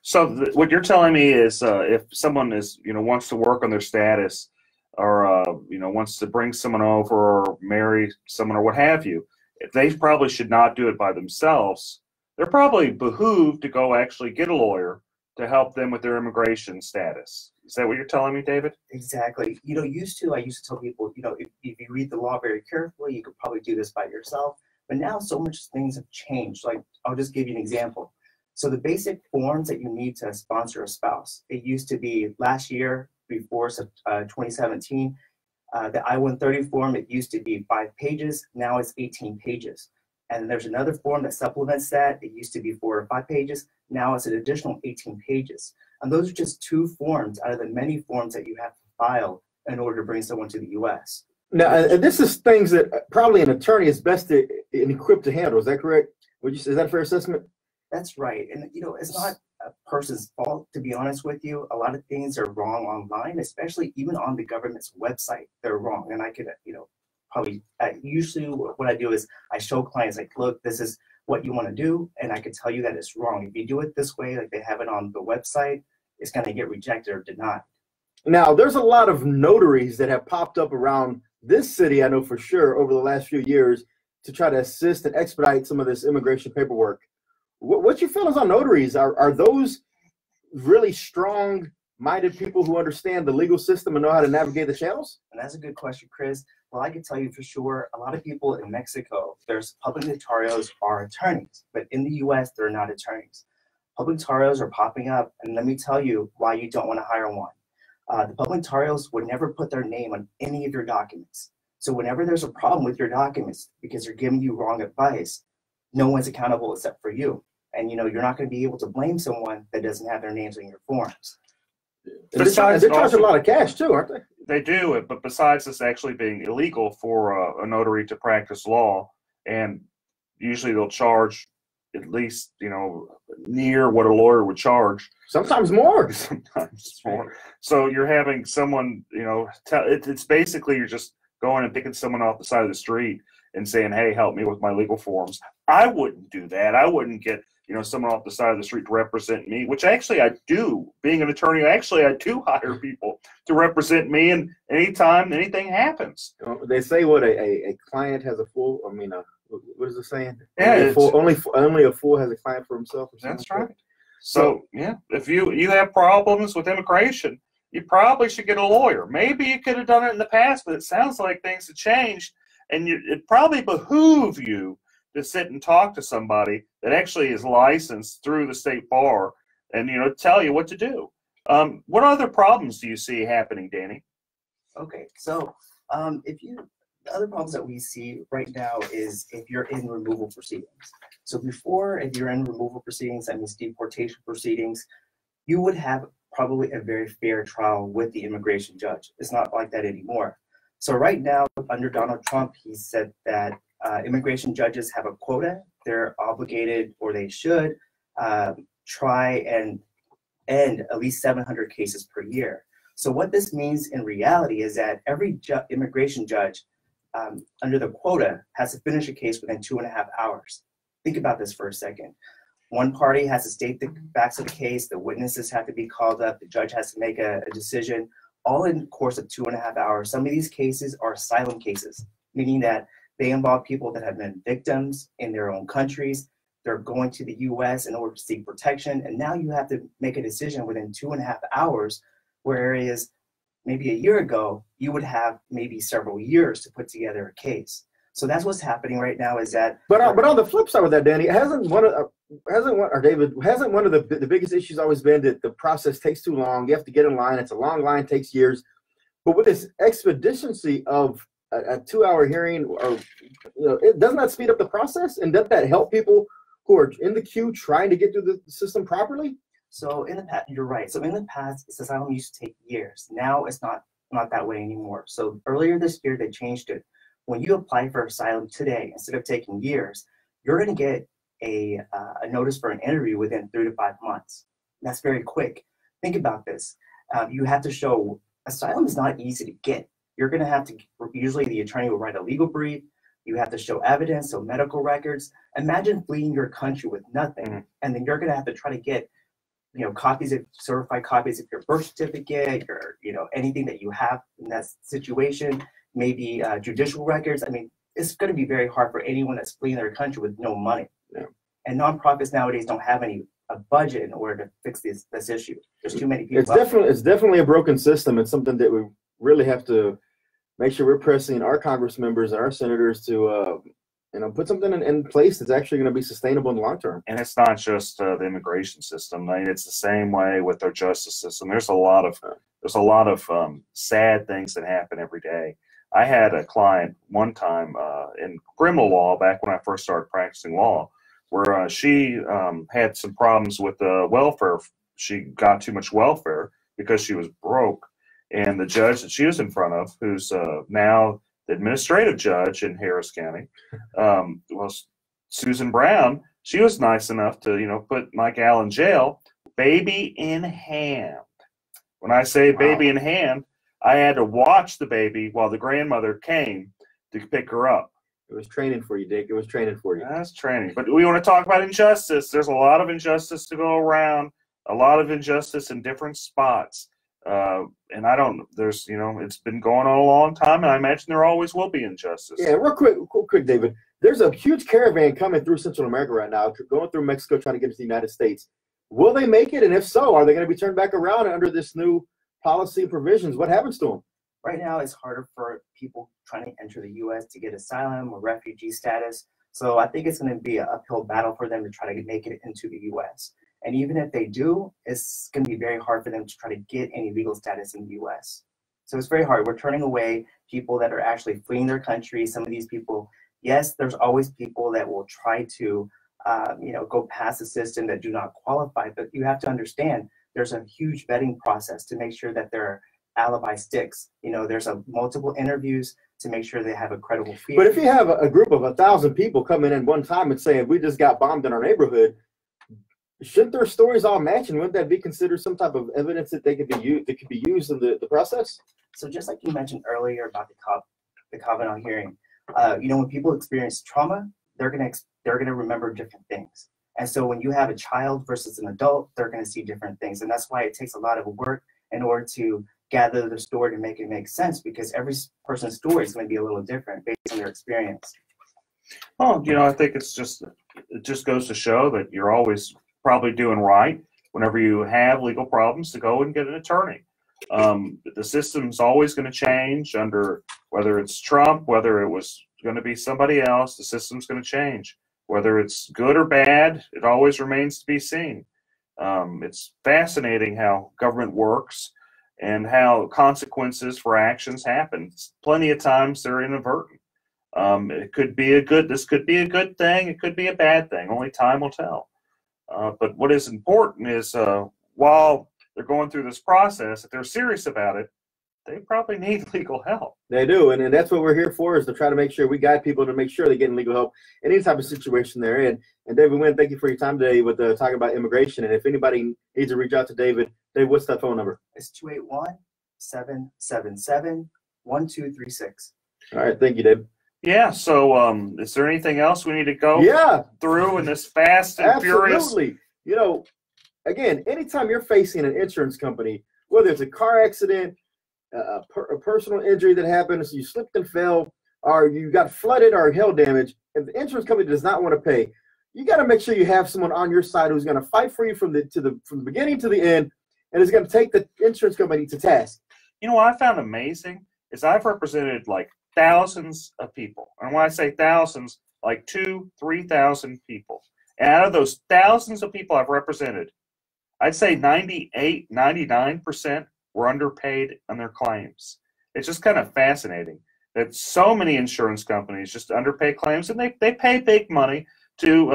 So what you're telling me is if someone wants to work on their status or, wants to bring someone over or marry someone or what have you, they probably should not do it by themselves. They're probably behooved to go actually get a lawyer to help them with their immigration status. Is that what you're telling me, David? Exactly. I used to tell people, if you read the law very carefully, you could probably do this by yourself. But now so much things have changed. Like, I'll just give you an example. So the basic forms that you need to sponsor a spouse, it used to be last year, before 2017, the I-130 form, it used to be 5 pages. Now it's 18 pages. And there's another form that supplements that. It used to be 4 or 5 pages. Now it's an additional 18 pages. And those are just 2 forms out of the many forms that you have to file in order to bring someone to the U.S. Now, and this is things that probably an attorney is best equipped to handle. Is that correct? Is that a fair assessment? That's right. And, it's not a person's fault, to be honest with you. A lot of things are wrong online, especially even on the government's website. They're wrong. And I could, probably usually what I do is I show clients like, look, this is what you want to do. And I can tell you that it's wrong. If you do it this way, like they have it on the website, it's going to get rejected or denied. Now, there's a lot of notaries that have popped up around this city, I know for sure, over the last few years to try to assist and expedite some of this immigration paperwork. What's your feelings on notaries? Are those really strong-minded people who understand the legal system and know how to navigate the channels? And that's a good question, Chris. Well, I can tell you for sure, a lot of people in Mexico, there's public notarios are attorneys, but in the U.S., they're not attorneys. Public notarios are popping up, and let me tell you why you don't want to hire one. The public notarios would never put their name on any of your documents. So whenever there's a problem with your documents because they're giving you wrong advice, no one's accountable except for you. And you're not going to be able to blame someone that doesn't have their names on your forms. They charge a lot of cash too, aren't they? They do, but besides this actually being illegal for a notary to practice law, and usually they'll charge at least, near what a lawyer would charge. Sometimes more. Sometimes more. So you're having someone, it's basically you're just going and picking someone off the side of the street and saying, hey, help me with my legal forms. I wouldn't do that. I wouldn't get, someone off the side of the street to represent me, which actually I do. Being an attorney, actually I do hire people to represent me, and anytime anything happens. They say what a client has a fool. What is it saying? Yeah, only a fool has a client for himself. That's right. So yeah, if you have problems with immigration, you probably should get a lawyer. Maybe you could have done it in the past, but it sounds like things have changed, and it probably behoove you to sit and talk to somebody that actually is licensed through the state bar and tell you what to do. What other problems do you see happening, Danny? Okay, so the other problems that we see right now is if you're in removal proceedings. So before, if you're in removal proceedings, that means deportation proceedings, you would have probably a very fair trial with the immigration judge. It's not like that anymore. So right now, under Donald Trump, he said that immigration judges have a quota. They're obligated, or they should, try and end at least 700 cases per year. So what this means in reality is that every immigration judge under the quota has to finish a case within 2.5 hours. Think about this for a second. One party has to state the facts of the case, the witnesses have to be called up, the judge has to make a decision, all in the course of 2.5 hours. Some of these cases are asylum cases, meaning that they involve people that have been victims in their own countries. They're going to the U.S. in order to seek protection, and now you have to make a decision within 2.5 hours, whereas maybe a year ago, you would have maybe several years to put together a case. So that's what's happening right now is that. But on the flip side of that, Danny, hasn't one of the biggest issues always been that the process takes too long? You have to get in line. It's a long line, takes years. But with this expediency of a 2-hour hearing, or it doesn't that speed up the process, and doesn't that help people who are in the queue trying to get through the system properly? So in the past, you're right. So in the past, asylum used to take years. Now it's not that way anymore. So earlier this year, they changed it. When you apply for asylum today, instead of taking years, you're going to get a notice for an interview within 3 to 5 months. That's very quick. Think about this. You have to show asylum is not easy to get. You're going to have to, usually the attorney will write a legal brief. You have to show evidence, so medical records. Imagine fleeing your country with nothing, and then you're going to have to try to get certified copies of your birth certificate, your, anything that you have in that situation, maybe judicial records. I mean, it's going to be very hard for anyone that's fleeing their country with no money. Yeah. And nonprofits nowadays don't have a budget in order to fix this issue. There's too many people. It's definitely a broken system. It's something that we really have to make sure we're pressing our Congress members and our senators to put something in place that's actually going to be sustainable in the long term. And it's not just the immigration system. I mean, it's the same way with our justice system. There's a lot of sad things that happen every day. I had a client one time in criminal law back when I first started practicing law, where she had some problems with welfare. She got too much welfare because she was broke. And the judge that she was in front of, who's now the administrative judge in Harris County, was Susan Brown. She was nice enough to, put Mike Al in jail, baby in hand. When I say baby in hand, I had to watch the baby while the grandmother came to pick her up. It was training for you, Dick. It was training for you. That's training. But we want to talk about injustice. There's a lot of injustice to go around, a lot of injustice in different spots. And it's been going on a long time, and I imagine there always will be injustice. Yeah, real quick, David. There's a huge caravan coming through Central America right now, going through Mexico, trying to get to the United States. Will they make it? And if so, are they going to be turned back around under this new policy and provisions? What happens to them? Right now, it's harder for people trying to enter the U.S. to get asylum or refugee status. So I think it's going to be an uphill battle for them to try to make it into the U.S. And even if they do, it's going to be very hard for them to try to get any legal status in the U.S. So it's very hard. We're turning away people that are actually fleeing their country. Some of these people, yes, there's always people that will try to, go past the system that do not qualify. But you have to understand there's a huge vetting process to make sure that they're alibi sticks. You know, there's multiple interviews to make sure they have a credible fear. But if you have a group of 1,000 people coming in one time and saying, we just got bombed in our neighborhood, shouldn't their stories all match? And wouldn't that be considered some type of evidence that they could be used, that could be used in the process? So just like you mentioned earlier about the Kavanaugh hearing, you know, when people experience trauma, they're gonna remember different things. And so when you have a child versus an adult, they're gonna see different things. And that's why it takes a lot of work in order to gather the story to make it make sense, because every person's story is going to be a little different based on their experience. Well, you know, I think it just goes to show that you're always probably doing right whenever you have legal problems to go and get an attorney. The system's always going to change under whether it's Trump, whether it was going to be somebody else. The system's going to change. Whether it's good or bad, it always remains to be seen. It's fascinating how government works and how consequences for actions happen. Plenty of times they're inadvertent. It could be this could be a good thing, it could be a bad thing. Only time will tell. But what is important is while they're going through this process, if they're serious about it, they probably need legal help. They do, and that's what we're here for, is to try to make sure we guide people to make sure they're getting legal help in any type of situation they're in. And David Wynn, thank you for your time today with talking about immigration. And if anybody needs to reach out to David, what's that phone number? It's 281-777-1236. All right, thank you, David. Yeah, so is there anything else we need to go through in this fast and furious? Absolutely. You know, again, anytime you're facing an insurance company, whether it's a car accident, a personal injury that happens, you slipped and fell, or you got flooded or hail damage, and the insurance company does not want to pay, you got to make sure you have someone on your side who's going to fight for you from the beginning to the end, and is going to take the insurance company to task. You know what I found amazing is I've represented like thousands of people, and when I say thousands, like 2,000-3,000 people. And out of those thousands of people I've represented, I'd say 98-99% were underpaid on their claims. It's just kind of fascinating that so many insurance companies just underpay claims, and they pay big money to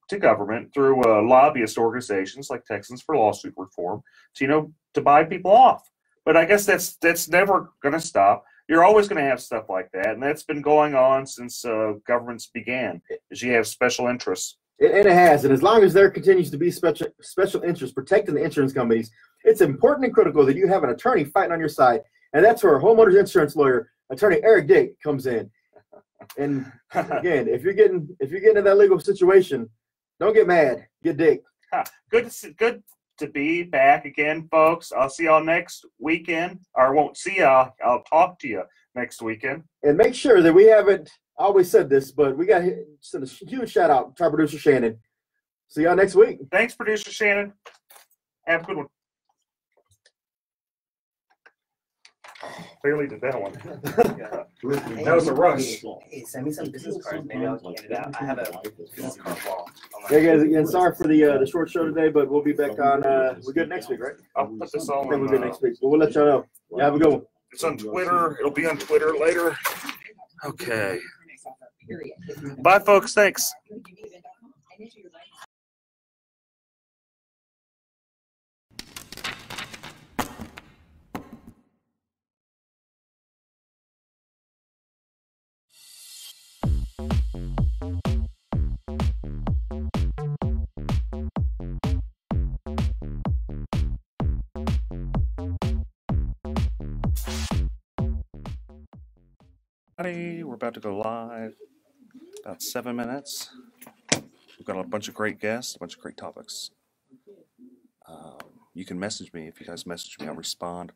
to government through lobbyist organizations like Texans for Lawsuit Reform to buy people off. But I guess that's never going to stop. You're always going to have stuff like that, and that's been going on since governments began. Is you have special interests. And it has, and as long as there continues to be special interests protecting the insurance companies, it's important and critical that you have an attorney fighting on your side, and that's where homeowners insurance lawyer, attorney Eric Dick, comes in. And again, if you're getting in that legal situation, don't get mad, get Dick. Good to be back again, folks. I'll see y'all next weekend, or I won't see y'all. I'll talk to you next weekend. And make sure that we haven't always said this, but we got to send a huge shout out to our producer Shannon. See y'all next week. Thanks, producer Shannon. Have a good one. Barely did that one. That was a rush. Hey, send me some business cards. Maybe I'll hand it out. I have a business card wall. Hey guys, again, sorry for the short show today, but we'll be back on. We're good next week, right? I'll put this all I think on. we're good next week, but we'll let y'all know. Yeah, have a good one. It's on Twitter. It'll be on Twitter later. Okay. Bye, folks. Thanks. We're about to go live. About 7 minutes. We've got a bunch of great guests, a bunch of great topics. You can message me. If you guys message me, I'll respond.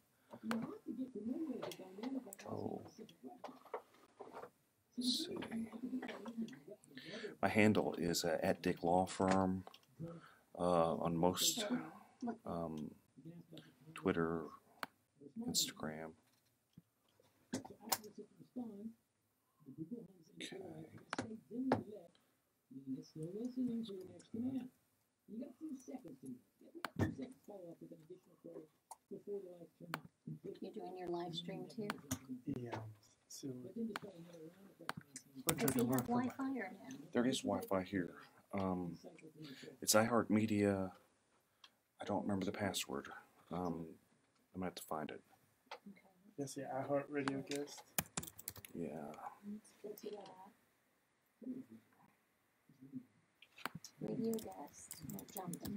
Oh. Let's see. My handle is at Dick Law Firm on most Twitter, Instagram. Okay. You're doing your live stream too? Yeah. So, Does he have Wi-Fi or no? There is Wi-Fi here. It's iHeartMedia. I don't remember the password. I'm gonna have to find it. Yes, the iHeartRadio guest. Yeah. Radio guest. We're jumping.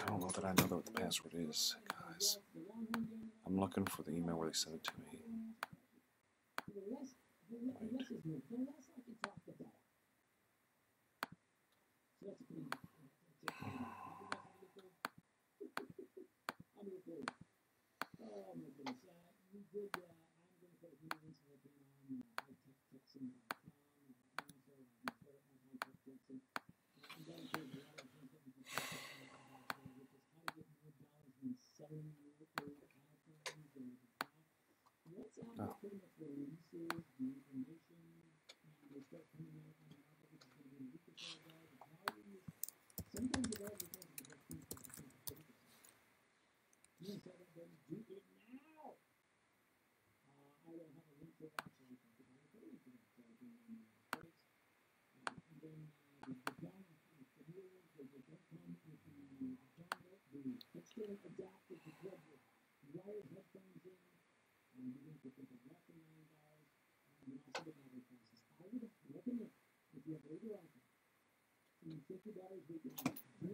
I don't know that I know what the password is, guys. I'm looking for the email where they sent it to me.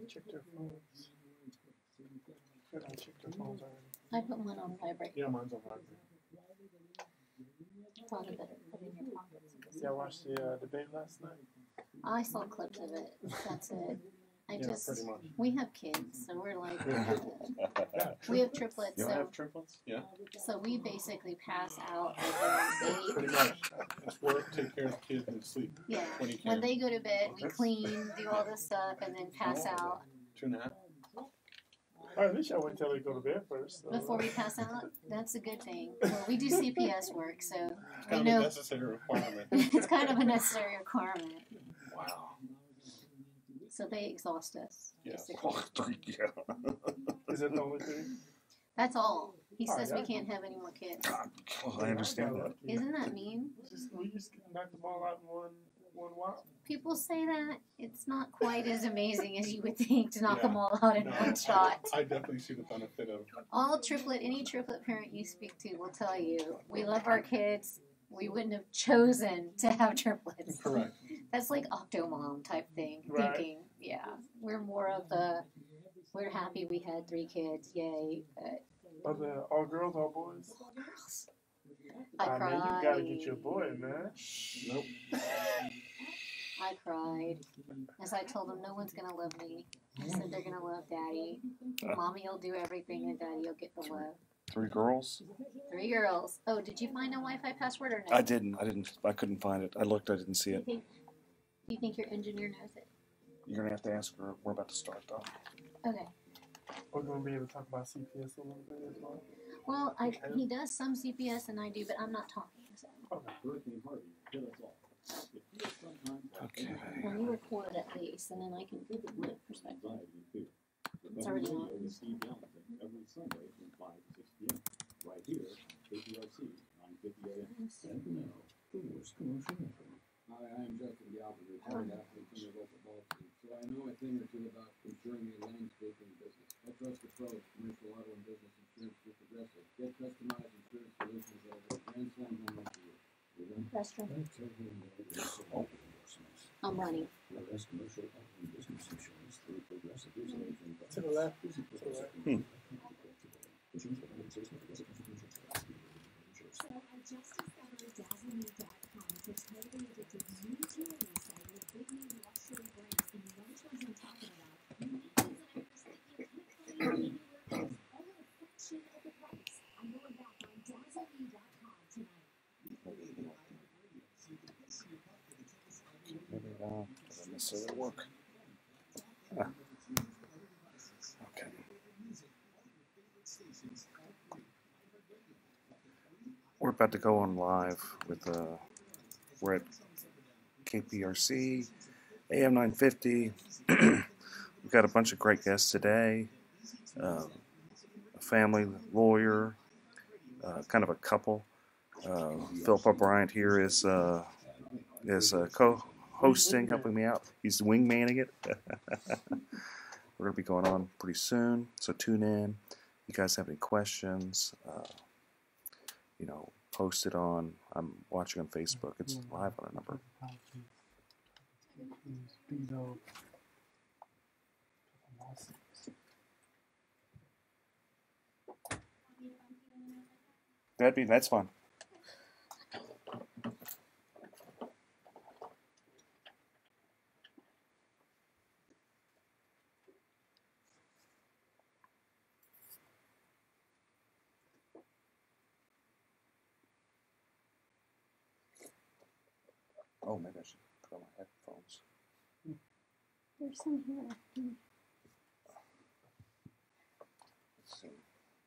Check their phones. Good, I checked their phones already. I put mine on vibrate. Yeah, mine's on vibrate. Probably better put in your pockets. Yeah, I watched the debate last night. I saw clips of it. That's it. Yeah, pretty much. We have kids, so we're like, we have triplets. You So, have triplets? Yeah. so we basically pass out at around 8. Pretty much. It's work, take care of the kids, and sleep. Yeah. When you When can. they go to bed, we clean, do all this stuff, and then pass out. 2.5. All right, at least I wait until they go to bed first. So. Before we pass out, that's a good thing. Well, we do CPS work, so It's we kind of a know necessary requirement. it's kind of a necessary requirement. Wow. So they exhaust us. Yeah. Basically. Is that the only thing? That's all. He Oh, says we yeah. can't have any more kids. Well, I understand that. Isn't that mean? We just knock them all out in one while. People say that. It's not quite as amazing as you would think to knock Yeah. them all out in No, one shot. I definitely see the benefit of. Any triplet parent you speak to will tell you, we love our kids. We wouldn't have chosen to have triplets. Correct. That's like Octomom type thing, Right. thinking. Yeah, we're more of the, we're happy we had 3 kids, yay. Are they all girls, all boys? I Man, you cried. gotta get your boy, man. Nope. I cried. As I told them, no one's going to love me. I said they're going to love daddy. Mommy will do everything and daddy will get the love. 3 girls? 3 girls. Oh, did you find a Wi-Fi password or no? I didn't. I couldn't find it. I looked. I didn't see it. Do you think your engineer knows it? You're gonna have to ask her. We're about to start though. Okay. We're gonna be able to talk about CPS a little bit as well. Well, he does some CPS and I do, but I'm not talking. So. Hurricane Harvey hit us all. It feels sometimes like Okay. Well, you record at least, and then I can give it my perspective. It's already on. Steve Valentin every Sunday from 5 to 6 p.m. Right here, KPRC 950 AM. And now, the worst commercial ever. Hi, I'm Justin Galvin, retired athlete from the local ball team, so I know a thing or two about ensuring a landscaping business. I trust the pros, commercial auto and business insurance through Progressive. Get customized insurance solutions at a Grand Slam home run for you. Restroom. Oh. I'm running. Whereas commercial auto and business insurance through Progressive is anything but To the left. easy To the left. So I just discovered DazzleMe.com. It's a totally addictive new jewelry site with big name luxury brands. And you know which ones I'm talking about. Unique designers that you can't find anywhere else. All at a fraction of the price. I'm going back on DazzleMe.com tonight. Maybe it doesn't necessarily work. We're about to go on live with we're at KPRC, AM 950. We've got a bunch of great guests today. A family lawyer, kind of a couple. Philip O'Brien here is co-hosting, helping me out. He's wingmanning it. We're going to be going on pretty soon, so tune in. If you guys have any questions, post it on. I'm watching on Facebook. It's live on a number. That's fun. Oh, maybe I should put on my headphones. There's some here. Let's see.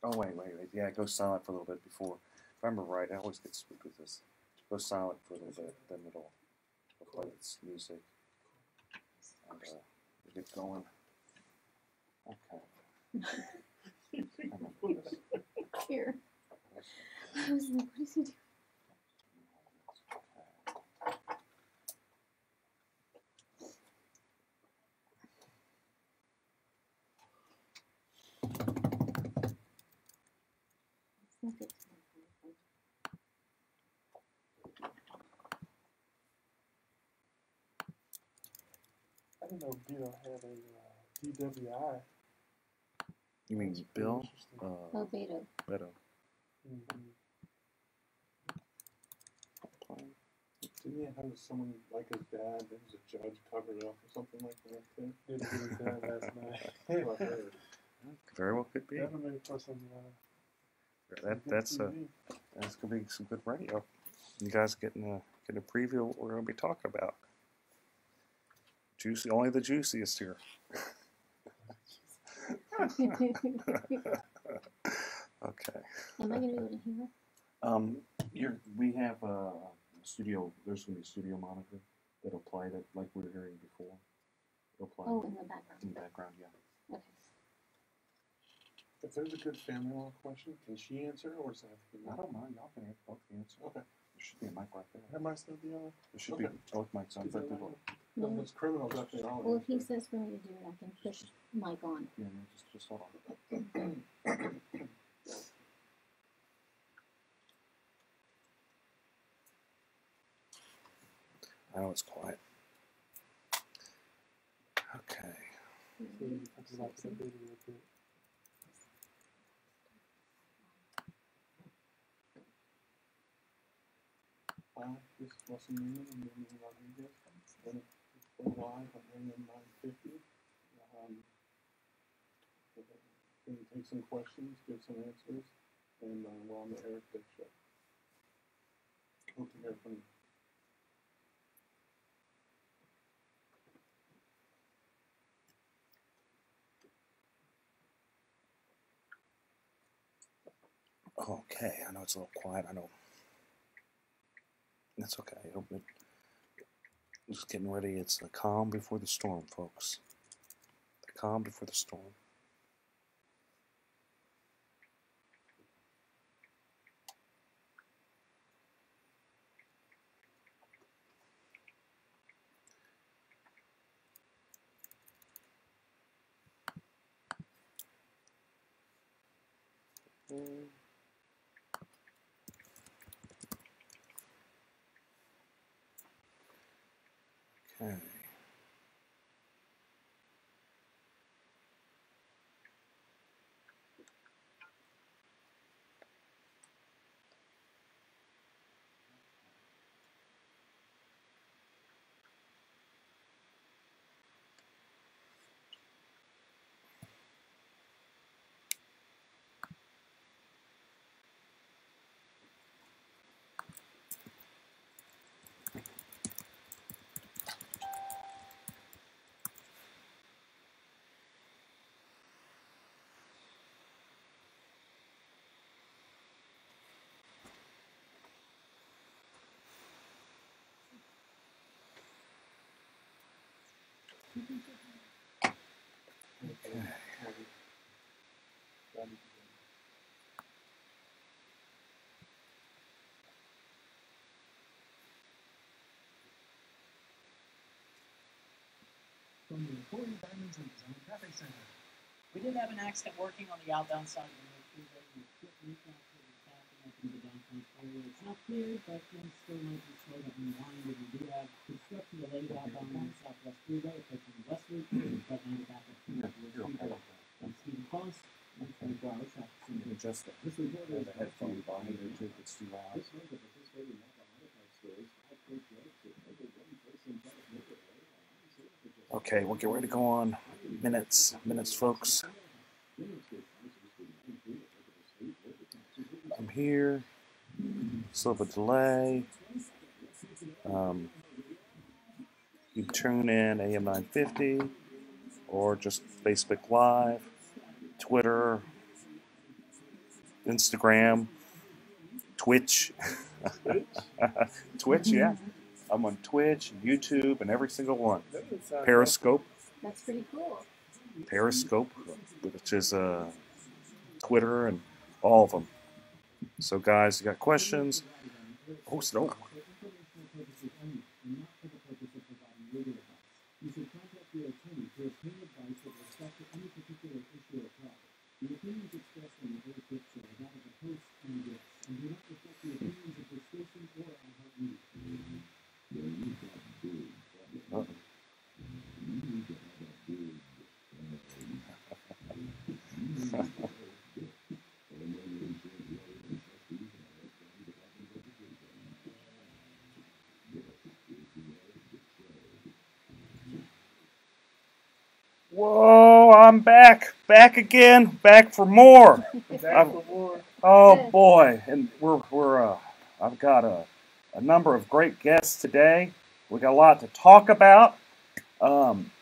Oh, wait. Yeah, go silent for a little bit before. If I remember right, I always get spooked with this. Go silent for a little bit, then it'll play its music. And we get going. Okay. Here. I was like, what is he doing? I didn't know Bill had a DWI. You mean Bill? Oh, Beto. Beto. Didn't he have someone like his dad that was a judge covered it up or something like that too? Didn't get his dad last night. That's what I heard. Very well could be. That'll make for some, That's gonna be some good radio. You guys getting a preview of what we're gonna be talking about. Juicy, only the juiciest here. Okay. Am I gonna be able to hear? We have a studio. There's gonna be a studio monitor that'll play that like we were hearing before. It'll play. Oh, in the background. In the background, yeah. Okay. If there's a good family law question, can she answer or does it have to be me? I don't mind. Y'all can both answer. Okay. There should be a mic right there. That might still be on. There should be both mics on. But No, those criminals up there. Well, if he says for me to do it, I can push mic on. yeah, just hold on. I know it's quiet. Okay. So you have to like the video a bit. This is Russell Newman and Newman Rodriguez. And we're live on AM 950. Going to take some questions, give some answers, and we're on the Eric Dick Show. Hope to hear from you. Okay, I know it's a little quiet. I know. That's okay. Just getting ready. It's the calm before the storm, folks. The calm before the storm. Okay. From the Corey Diamonds and Design Cafe Center. We did have an accident working on the outbound side of the road. It's not clear, but things still might be slowed up in line. We do have construction delayed outbound on the Southwest Freeway affecting West Loop, but now the backup to the Freeway. I'm Stephen Cross, I'm 24 Hour Traffic Center. Just that. This report is the headphone behind it too. It's too loud. This was the participating Napa stores. Okay, we'll get ready to go on. Minutes, folks. I'm here. Still have a delay. You tune in AM 950 or just Facebook Live, Twitter, Instagram, Twitch. Twitch, yeah. I'm on Twitch, YouTube, and every single one. Periscope. That's pretty cool. Periscope, which is Twitter and all of them. So, guys, you got questions? Oh, no. You should contact your attorney to obtain advice with respect to any particular issue or problem. The opinions expressed on the Eric Dick Show are that of the host and guests, and do not reflect the opinions of the station or iHeartMedia. Whoa, I'm back again, back for more. Oh boy, and I've got a number of great guests today. We got a lot to talk about.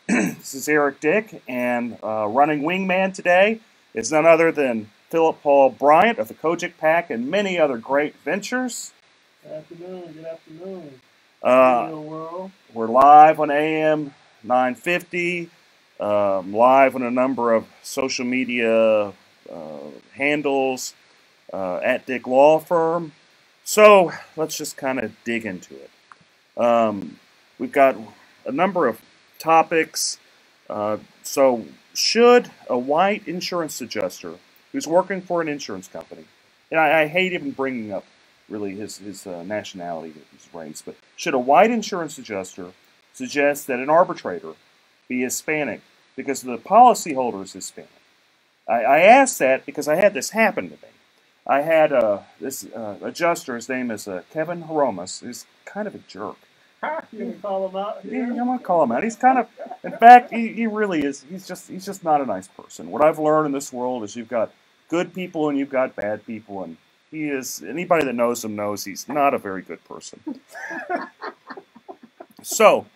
This is Eric Dick, and running wingman today is none other than Philip Paul Bryant of the Kojic Pack and many other great ventures. Good afternoon. We're live on AM 950. Live on a number of social media handles at Dick Law Firm. So let's just kind of dig into it. We've got a number of topics. So should a white insurance adjuster who's working for an insurance company, and I hate even bringing up really his nationality, his race, but should a white insurance adjuster suggest that an arbitrator be Hispanic because the policyholder is Hispanic? I asked that because I had this happen to me. I had this adjuster, his name is Kevin Horomas. He's kind of a jerk. You gonna call him out? Yeah, I'm gonna call him out. He's kind of, in fact, he really is. He's just not a nice person. What I've learned in this world is you've got good people and you've got bad people, and he is. Anybody that knows him knows he's not a very good person. So,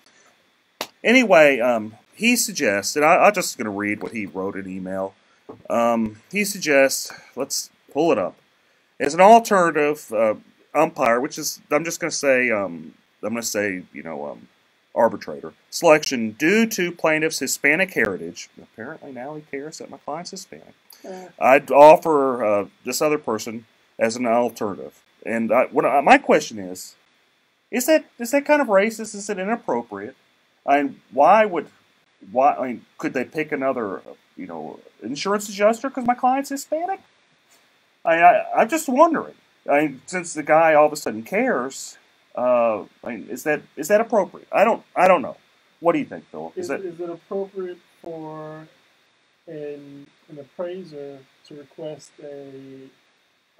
anyway, he suggests, and I'm just going to read what he wrote in email. He suggests, let's pull it up, as an alternative umpire, which is, I'm just going to say, arbitrator selection due to plaintiff's Hispanic heritage. Apparently now he cares that my client's Hispanic. I'd offer this other person as an alternative. And my question is that kind of racist? Is it inappropriate? And could they pick another, insurance adjuster because my client's Hispanic? I'm just wondering. Since the guy all of a sudden cares, is that appropriate? I don't know. What do you think, Phil? Is it appropriate for an appraiser to request a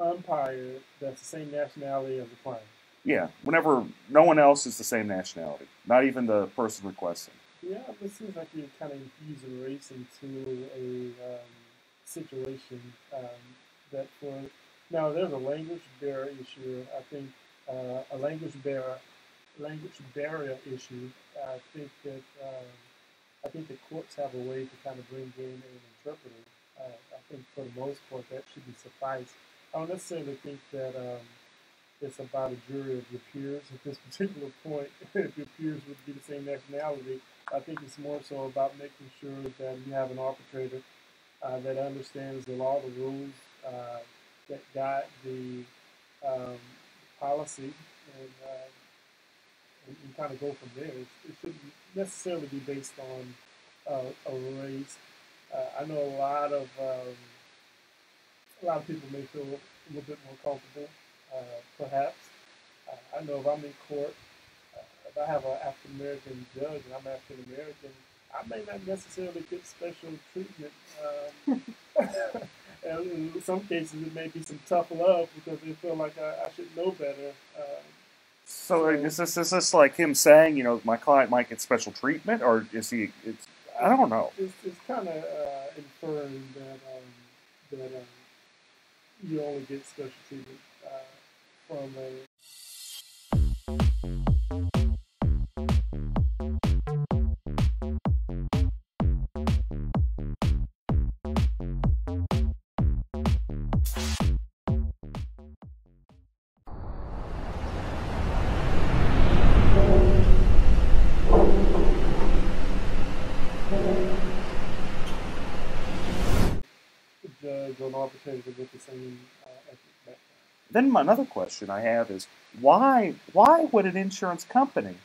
umpire that's the same nationality as the client? Yeah, whenever no one else is the same nationality, not even the person requesting. Yeah, it seems like you're kind of infusing race into a situation that now there's a language barrier issue. I think a language barrier issue. I think the courts have a way to kind of bring in an interpreter. I think for the most part that should be suffice. I don't necessarily think that it's about a jury of your peers at this particular point. If your peers would be the same nationality, I think it's more so about making sure that you have an arbitrator that understands the law, the rules, that guide the policy, and kind of go from there. It shouldn't necessarily be based on a race. I know a lot of people may feel a little bit more comfortable, perhaps. I know if I'm in court, if I have an African American judge and I'm African American, I may not necessarily get special treatment. And in some cases, it may be some tough love because they feel like I should know better. So is this like him saying, you know, my client might get special treatment, or is he? I don't know. It's kind of inferring that you only get special treatment from a. Judge or an arbitrator with the same ethic background. Then another question I have is why would an insurance company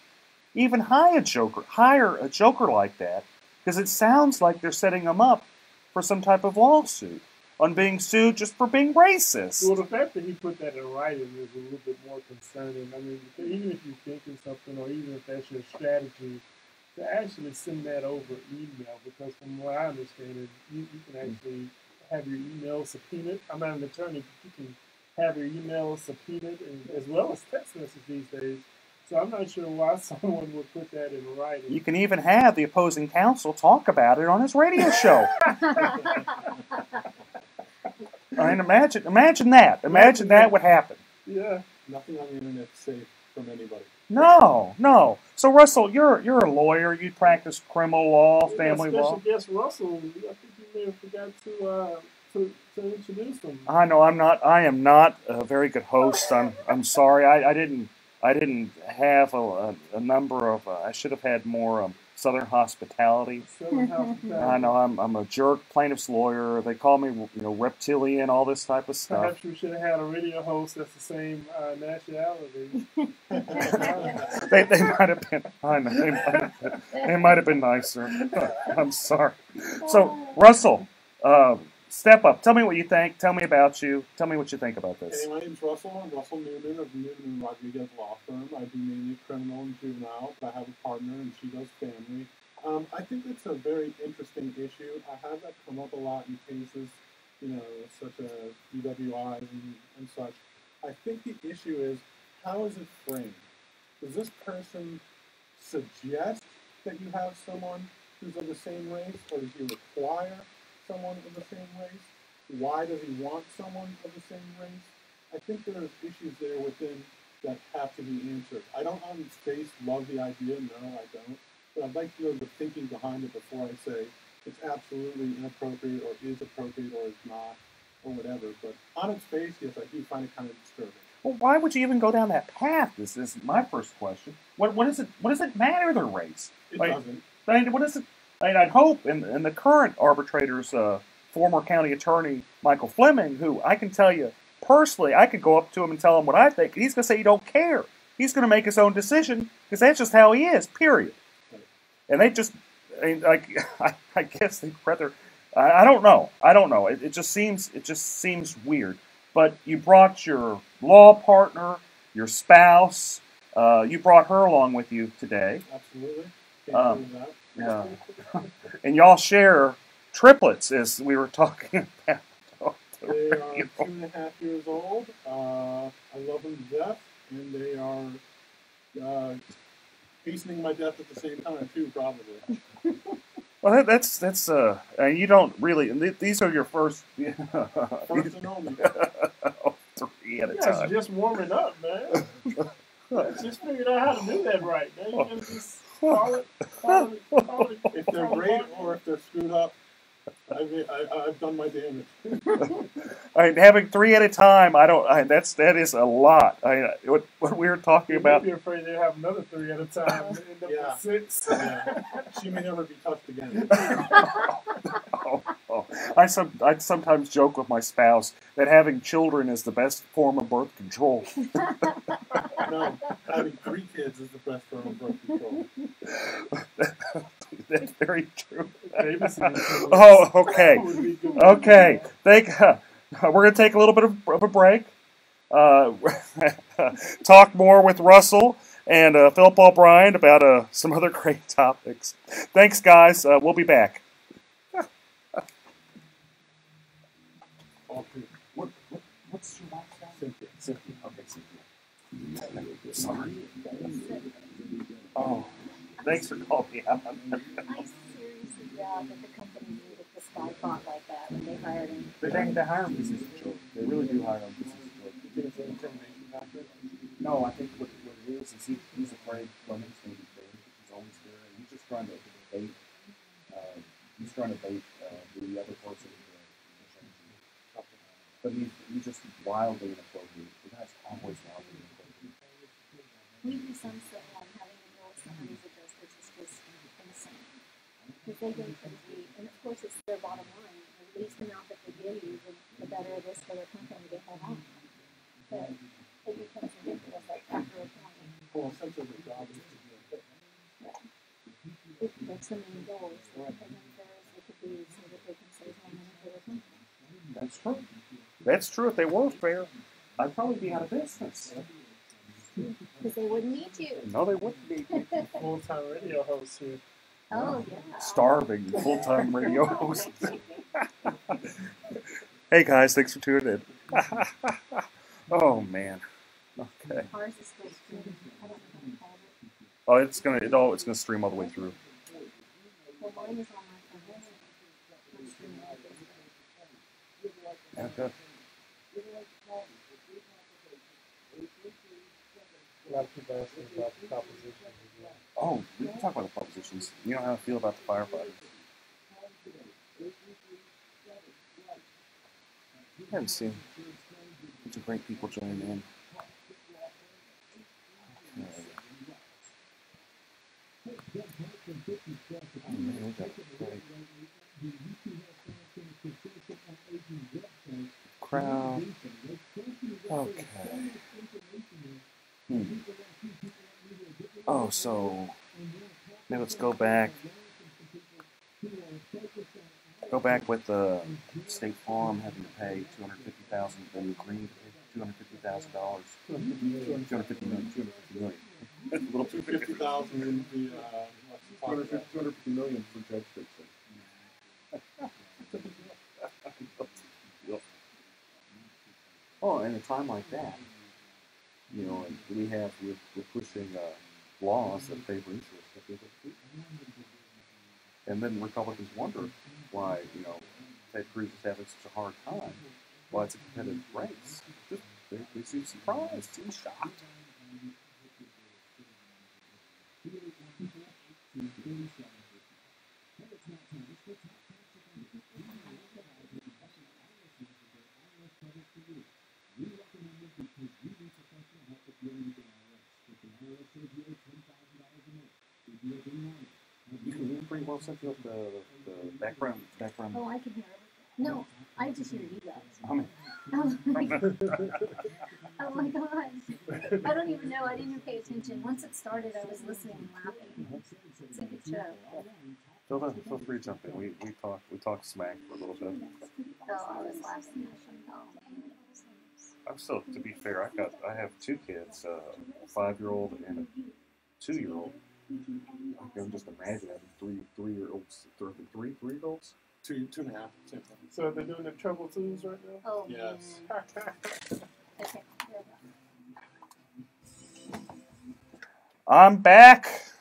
even hire a joker like that? Because it sounds like they're setting them up for some type of lawsuit on being sued just for being racist. Well, the fact that he put that in writing is a little bit more concerning. I mean, even if you're thinking something, or even if that's your strategy, to actually send that over email, because from what I understand, you can actually have your email subpoenaed. I'm not an attorney, but you can have your email subpoenaed, and, as well as text messages these days. So I'm not sure why someone would put that in writing. You can even have the opposing counsel talk about it on his radio show. I mean, imagine that. Imagine that would happen. Yeah. Nothing on the internet is safe from anybody. No. So Russell, you're a lawyer. You practice criminal law, family law. Special guest Russell. I think you may have forgot to introduce him. I know I am not a very good host. I'm sorry. I didn't have a number of. I should have had more Southern hospitality. I know I'm a jerk plaintiff's lawyer. They call me reptilian, all this type of stuff. Perhaps you should have had a radio host that's the same nationality. they might have been. I know they might have been nicer. I'm sorry. So Russell, step up. Tell me what you think. Tell me about you. Tell me what you think about this. Hey, my name's Russell. I'm Russell Newman of Newman & Rodriguez Law Firm. I do mainly criminal and juvenile, but I have a partner and she does family. I think it's a very interesting issue. I have that come up a lot in cases, such as DWI and such. I think the issue is, how is it framed? Does this person suggest that you have someone who's of the same race, or does he require someone of the same race? Why does he want someone of the same race? I think there's issues there within that have to be answered. I don't on its face love the idea, no, I don't. But I'd like to know the thinking behind it before I say it's absolutely inappropriate or is appropriate or is not or whatever. But on its face, yes, I do find it kind of disturbing. Well, why would you even go down that path? This is my first question. What does it matter their race? It doesn't. What is it? I'd hope in the current arbitrator's former county attorney, Michael Fleming, who I can tell you personally, I could go up to him and tell him what I think, and he's going to say he don't care. He's going to make his own decision because that's just how he is, period. And they just, I guess they'd rather, I don't know. It just seems weird. But you brought your law partner, your spouse, you brought her along with you today. Absolutely. Can't do that. Yeah. And y'all share triplets, as we were talking about. They are 2.5 years old. I love them to death, and they are hastening my death at the same time too, probably. Well, that's you don't really. These are your first. First and only. 3 at a Yeah, time. it's just warming up, man. Just figured out how to do that right, man. You just call it. If they're great or if they're screwed up, I've done my damage. Having 3 at a time, that is a lot. What we were talking You about. may be afraid they have another 3 at a time and end up Yeah. with 6. Yeah. She may never be touched again. I sometimes joke with my spouse that having children is the best form of birth control. No, having 3 kids is the best form of birth control. That's very true. Babysitting Oh, okay. would be good. Okay. We're going to take a little bit of a break. Talk more with Russell and Philip O'Brien about some other great topics. Thanks, guys. We'll be back. What's your last name? Cynthia. Okay, Cynthia. Sorry. Oh, thanks for calling me out. I seriously doubt that the company needed this guy fought like that when they hired him. They hire him because he's a joke. They really do hire him because he's a joke. You think it's an intimidation tactic? No, I think what it is he's afraid Fleming's going to be big. He's always there, and he's just trying to bait. He's trying to bait the other person. But he's just wildly inappropriate. The guy's always wildly inappropriate. We do some stuff on having to deal with some of these adjusters is just insane. Because they go crazy, and of course it's their bottom line. The least amount that they give you, the better it is for the company to hold on. But it becomes ridiculous, like after a point. Well, essentially the job is to be a fit. Yeah. If there's so many goals, and then it could be so that they can save more money for the company. That's true. That's true. If they were fair, I'd probably be out of business. Because they wouldn't need you. No, they wouldn't be. Full-time radio host here. Oh, yeah. Starving full-time radio host. Hey guys, thanks for tuning in. Oh man. Okay. Ours is still streaming. I don't know how to call it. Oh, it's gonna stream all the way through. Well, mine is on my phone. I'm streaming all this. Okay. A lot of people asking about the propositions as well. Oh, we can talk about the propositions. You know how I feel about the firefighters. I haven't seen a bunch of great people joining in. Oh man, we got great crowd. Okay. Oh, so now let's go back. Go back with the State Farm having to pay $250,000, then Green $250,000. $250 million. A little too 50,000 would be 250 million for Judge Dixon. Oh, in a time like that, you know, we're pushing laws that favor interests. And then Republicans wonder why, you know, Ted Cruz is having such a hard time. Why it's a competitive race. They seem surprised, seem shocked. You can pretty well set up the background. Oh, I can hear it. No, I just hear you guys. I mean, Oh my gosh. I don't even know. I didn't even pay attention. Once it started, I was listening and laughing. It's a good show. Feel free to jump in. We talk smack for a little bit. Oh, I was laughing. I'm still, to be fair, I have 2 kids, a 5-year-old and a 2-year-old. I can just imagine having 3-year-olds, 3-year-olds. 2.5. So they're doing the treble twos right now? Oh, yes. Okay. I'm back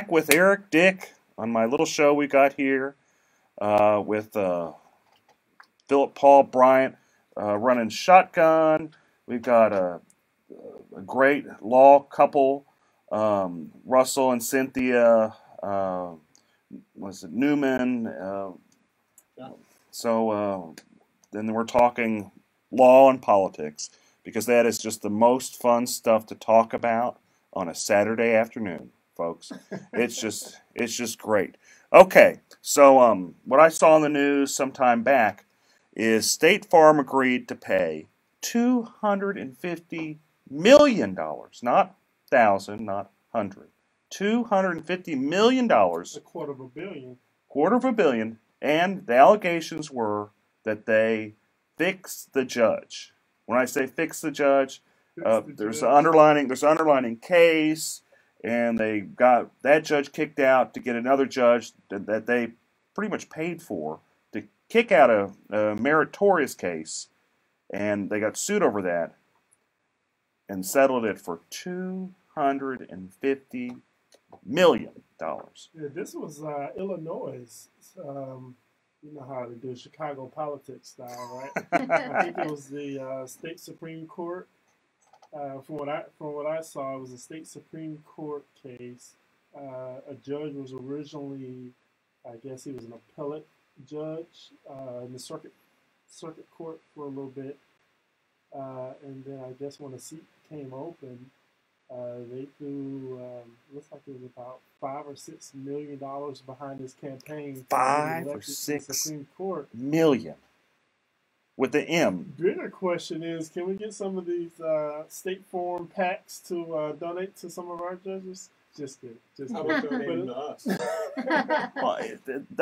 with Eric Dick on my little show we got here with Philip Paul Bryant running shotgun. We've got a great law couple, Russell and Cynthia. Was it Newman? So then we're talking law and politics, because that is just the most fun stuff to talk about on a Saturday afternoon, folks. It's just great. Okay, so what I saw in the news sometime back is State Farm agreed to pay $250 million, not thousand, not hundred, $250 million, A quarter of a billion. $250 million, and the allegations were that they fixed the judge. When I say fix the judge, there's an underlining case, and they got that judge kicked out to get another judge that they pretty much paid for to kick out a meritorious case, and they got sued over that and settled it for $250 million. Yeah, this was Illinois. You know how they do Chicago politics style, right? I think it was the state Supreme Court. From what I saw, it was a state Supreme Court case. A judge was originally, I guess he was an appellate judge in the circuit court for a little bit, and then I guess when the seat came open, they threw looks like it was about $5 or $6 million behind his campaign. $5 or $6 million with the M. Bigger question is, can we get some of these State Farm PACs to donate to some of our judges? Just kidding. Just How kidding. about donating to us? Well, I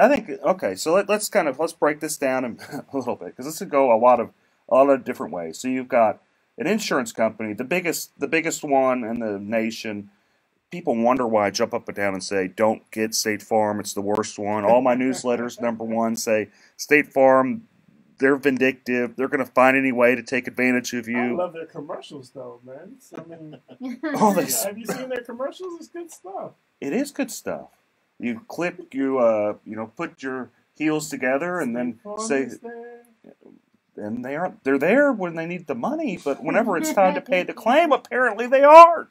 think okay. So let's break this down a little bit, because this could go a lot of different ways. So you've got an insurance company, the biggest one in the nation. People wonder why I jump up and down and say, "Don't get State Farm; it's the worst one." All my newsletters, number one, say State Farm. They're vindictive. They're going to find any way to take advantage of you. I love their commercials, though, man. I mean, have you seen their commercials? It's good stuff. It is good stuff. You put your heels together and then say, and they're there when they need the money, but whenever it's time to pay the claim, apparently they aren't.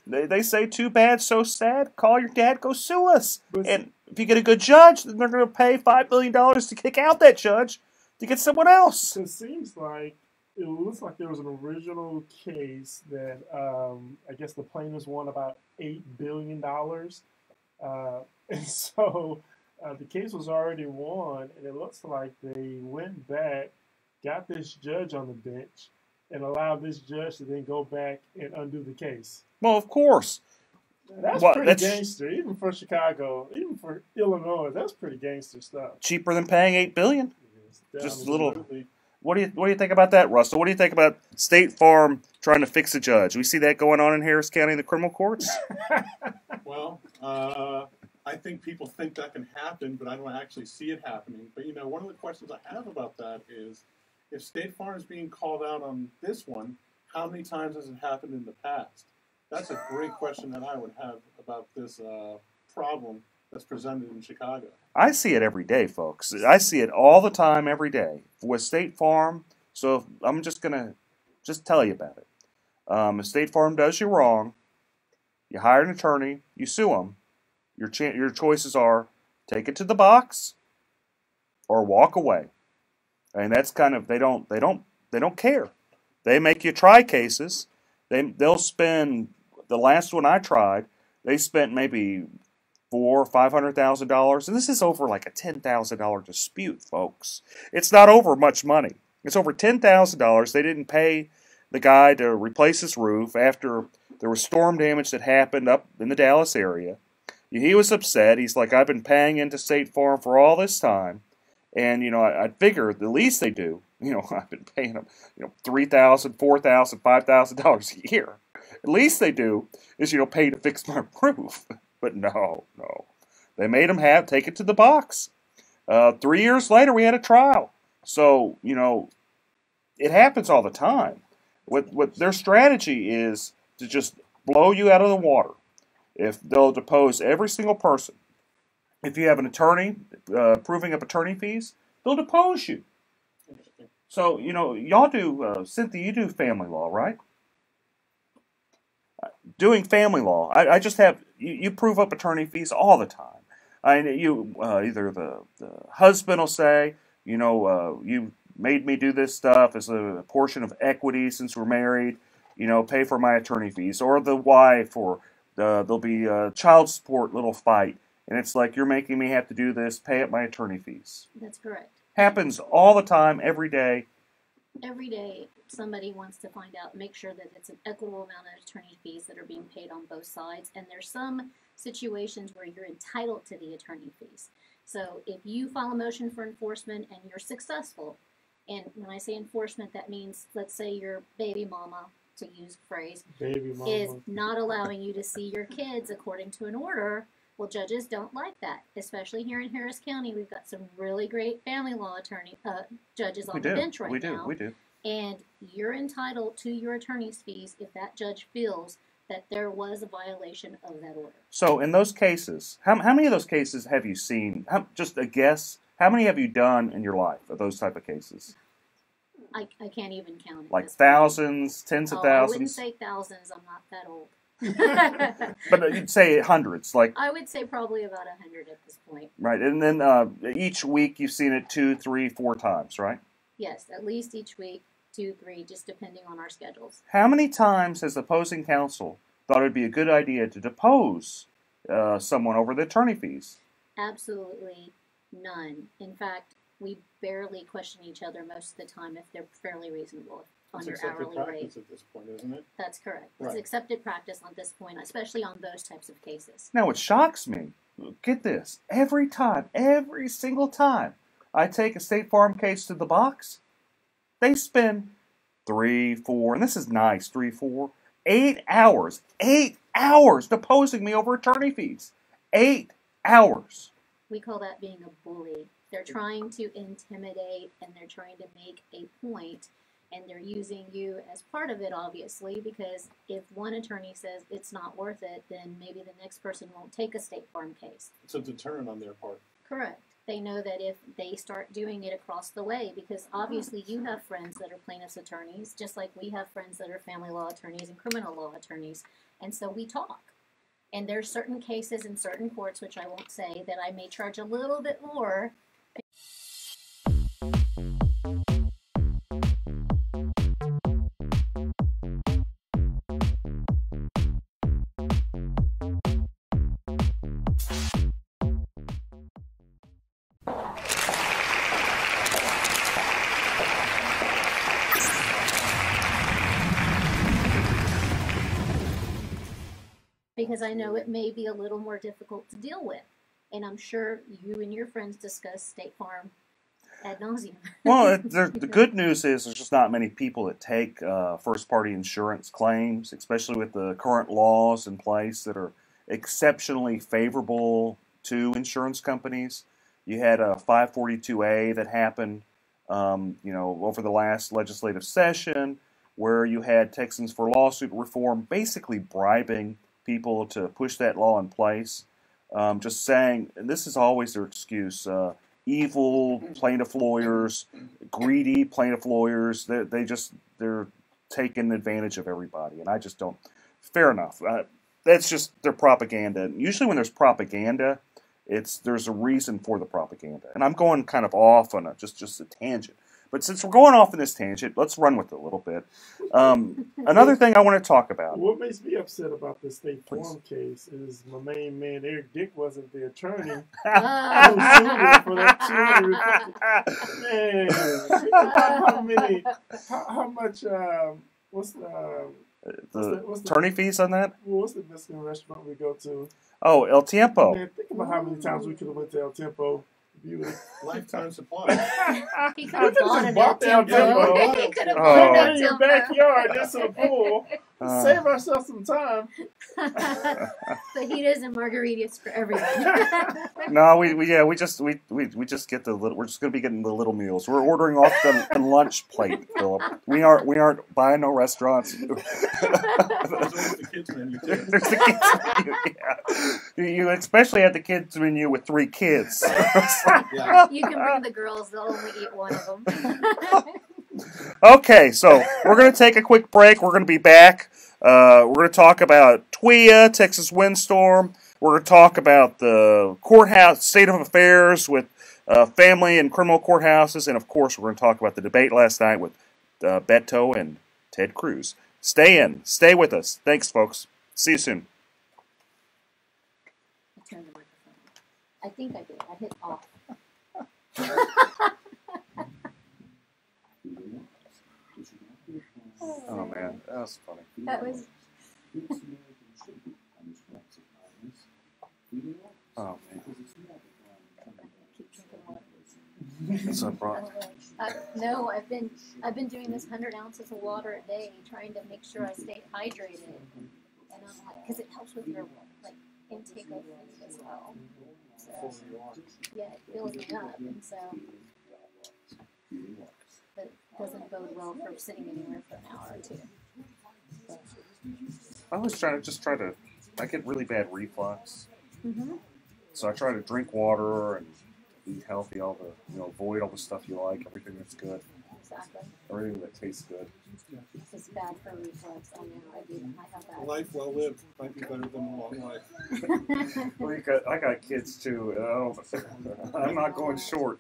They say, too bad, so sad, call your dad, go sue us. And if you get a good judge, then they're going to pay $5 billion to kick out that judge to get someone else. It seems like, it looks like there was an original case that I guess the plaintiffs won about $8 billion. And so the case was already won, and it looks like they went back, got this judge on the bench, and allowed this judge to then go back and undo the case. Well, of course. That's pretty gangster, even for Chicago, even for Illinois. That's pretty gangster stuff. Cheaper than paying $8 billion. Just a little. What do you think about that, Russell? What do you think about State Farm trying to fix a judge? We see that going on in Harris County, the criminal courts. Well, I think people think that can happen, but I don't actually see it happening. But one of the questions I have about that is, if State Farm is being called out on this one, how many times has it happened in the past? That's a great question that I would have about this problem that's presented in Chicago. I see it every day, folks. I see it all the time, every day with State Farm. So I'm just gonna tell you about it. If State Farm does you wrong, you hire an attorney, you sue them. Your choices are take it to the box or walk away. And that's kind of they don't care. They make you try cases. They'll spend, the last one I tried, they spent maybe $400,000 or $500,000, and this is over like a $10,000 dispute, folks. It's not over much money. It's over $10,000. They didn't pay the guy to replace his roof after there was storm damage that happened up in the Dallas area. He was upset. He's like, I've been paying into State Farm for all this time, and I figure the least they do, I've been paying them, $3,000, $4,000, $5,000 a year. At least they do is pay to fix my roof. But no. They made him take it to the box. 3 years later, we had a trial. So, it happens all the time. What their strategy is to just blow you out of the water. If they'll depose every single person. If you have an attorney proving up attorney fees, they'll depose you. So, y'all do, Cynthia, you do family law, right? Doing family law, I just have, you prove up attorney fees all the time. Either the husband will say, you made me do this stuff as a portion of equity since we're married. Pay for my attorney fees, or the wife, or there'll be a child support little fight, and it's like, you're making me have to do this. Pay up my attorney fees. That's correct. Happens all the time, every day. Every day, somebody wants to find out, make sure that it's an equitable amount of attorney fees that are being paid on both sides. And there's some situations where you're entitled to the attorney fees. So if you file a motion for enforcement and you're successful, and when I say enforcement, that means, let's say your baby mama, to use a phrase, Baby mama. is not allowing you to see your kids according to an order. Well, judges don't like that, especially here in Harris County. We've got some really great family law judges on the bench right now. We do. And you're entitled to your attorney's fees if that judge feels that there was a violation of that order. So in those cases, how many of those cases have you seen? Just a guess. How many have you done in your life of those type of cases? I can't even count it. Like thousands, tens of thousands? I wouldn't say thousands. I'm not that old. But you'd say hundreds, like. I would say probably about 100 at this point. Right, and then each week you've seen it 2, 3, 4 times, right? Yes, at least each week, 2, 3, just depending on our schedules. How many times has the opposing counsel thought it would be a good idea to depose someone over the attorney fees? Absolutely none. In fact, we barely question each other most of the time if they're fairly reasonable on It's your accepted hourly practice rate. at this point, isn't it? That's correct. Right. It's accepted practice on this point, especially on those types of cases. Now, what shocks me, get this, every single time I take a State Farm case to the box, they spend 3, 4, and this is nice, 3, 4, 8 hours deposing me over attorney fees. 8 hours. We call that being a bully. They're trying to intimidate and they're trying to make a point, and they're using you as part of it, obviously, because if one attorney says it's not worth it, then maybe the next person won't take a State Farm case. It's a deterrent on their part. Correct. They know that if they start doing it across the way, because obviously you have friends that are plaintiffs' attorneys, just like we have friends that are family law attorneys and criminal law attorneys, and so we talk. And there's certain cases in certain courts, which I won't say, that I may charge a little bit more. Because I know it may be a little more difficult to deal with. And I'm sure you and your friends discuss State Farm ad nauseum. Well, the good news is there's just not many people that take first-party insurance claims, especially with the current laws in place that are exceptionally favorable to insurance companies. You had a 542A that happened, over the last legislative session, where you had Texans for Lawsuit Reform basically bribing people to push that law in place. Just saying, and this is always their excuse, evil plaintiff lawyers, greedy plaintiff lawyers, they're taking advantage of everybody, and I just don't. Fair enough. That's just their propaganda. Usually when there's propaganda, there's a reason for the propaganda. And I'm going kind of off on just a tangent. But since we're going off in this tangent, let's run with it a little bit. Another thing I want to talk about. What makes me upset about the State Farm case is my main man, Eric Dick, wasn't the attorney. I was suing for that $250. Man, how much, what's the attorney fees on that? What's the Mexican restaurant we go to? Oh, El Tiempo. Man, think about how many times we could have went to El Tiempo. Lifetime supply. He could have bought an El Tiempo. He could have Put bought it an in El your Tiempo. backyard, just a pool. Save ourselves some time. Fajitas and margaritas for everyone. No, we just get the little. We're just going to be getting the little meals. We're ordering off the lunch plate, Philip. We aren't buying no restaurants. There's always the kids menu too. There's the kids menu. Yeah. You especially had the kids menu with 3 kids. Yeah. You can bring the girls; they'll only eat one of them. Okay, so we're going to take a quick break. We're going to be back. We're going to talk about TWIA, Texas Windstorm. We're going to talk about the courthouse state of affairs with family and criminal courthouses, and of course, we're going to talk about the debate last night with Beto and Ted Cruz. Stay with us. Thanks, folks. See you soon. I turned the microphone off. I think I did. I hit off. Oh man, that was funny. That was. Oh man. So brought. No, I've been doing this 100 ounces of water a day, trying to make sure I stay hydrated, and I'm like, because it helps with your like intake of food as well. So yeah, it fills me up, and so that doesn't bode well for sitting anywhere for an hour or two. I was try to. I get really bad reflux, so I try to drink water and eat healthy. All the avoid all the stuff you like, everything that's good. Exactly. Everything that tastes good. This is bad for reflux. I know. I have that. Life well lived might be better than a long life. Well, I got kids too. I'm not going short.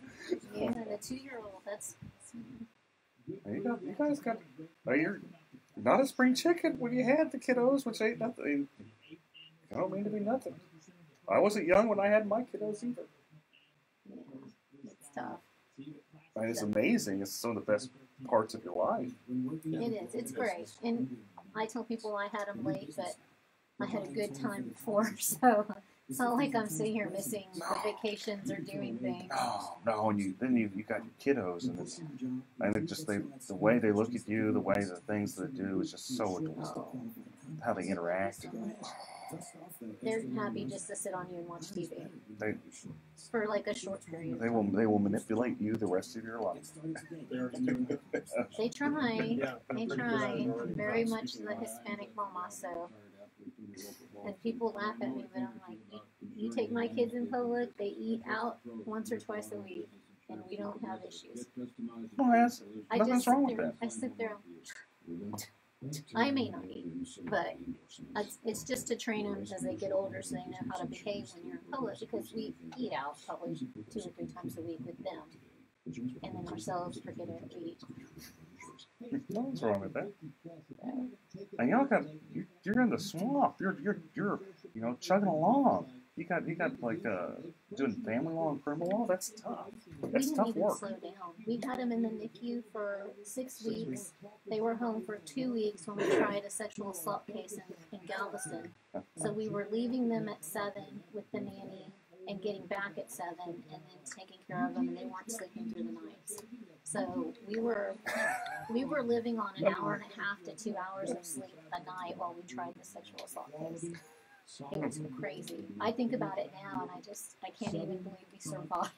Yeah, the 2-year-old. That's. You guys got. You're not a spring chicken when you had the kiddos, which ain't nothing. I don't mean to be nothing. I wasn't young when I had my kiddos either. It's tough. And it's amazing. It's some of the best parts of your life. It is. It's great. And I tell people I had them late, but I had a good time before. So it's not like I'm sitting here missing the vacations or doing things. No, and you got your kiddos, and it just the way they look at you, the way the things they do is just so adorable. How they interact. They're happy just to sit on you and watch TV They for like a short period. they will manipulate you the rest of your life. They try. They try. I'm very much the Hispanic mama, so. And people laugh at me, but I'm like, you take my kids in public, they eat out once or twice a week, and we don't have issues. Nothing's wrong with that. I sit there. I may not eat, but it's just to train them as they get older so they know how to behave when you're in public, because we eat out probably 2 or 3 times a week with them, and then ourselves forget to eat. Nothing's wrong with that. And you're in the swamp. You're chugging along. You got like doing family law and criminal law. That's tough. That's We tough didn't even work. slow down. We had them in the NICU for 6 weeks. They were home for 2 weeks when we tried a sexual assault case in Galveston. So we were leaving them at 7 with the nanny and getting back at 7 and then taking care of them, and they weren't sleeping through the nights. So we were living on an hour and a half to 2 hours of sleep a night while we tried the sexual assault case. It was crazy. I think about it now, and I can't even believe we survived.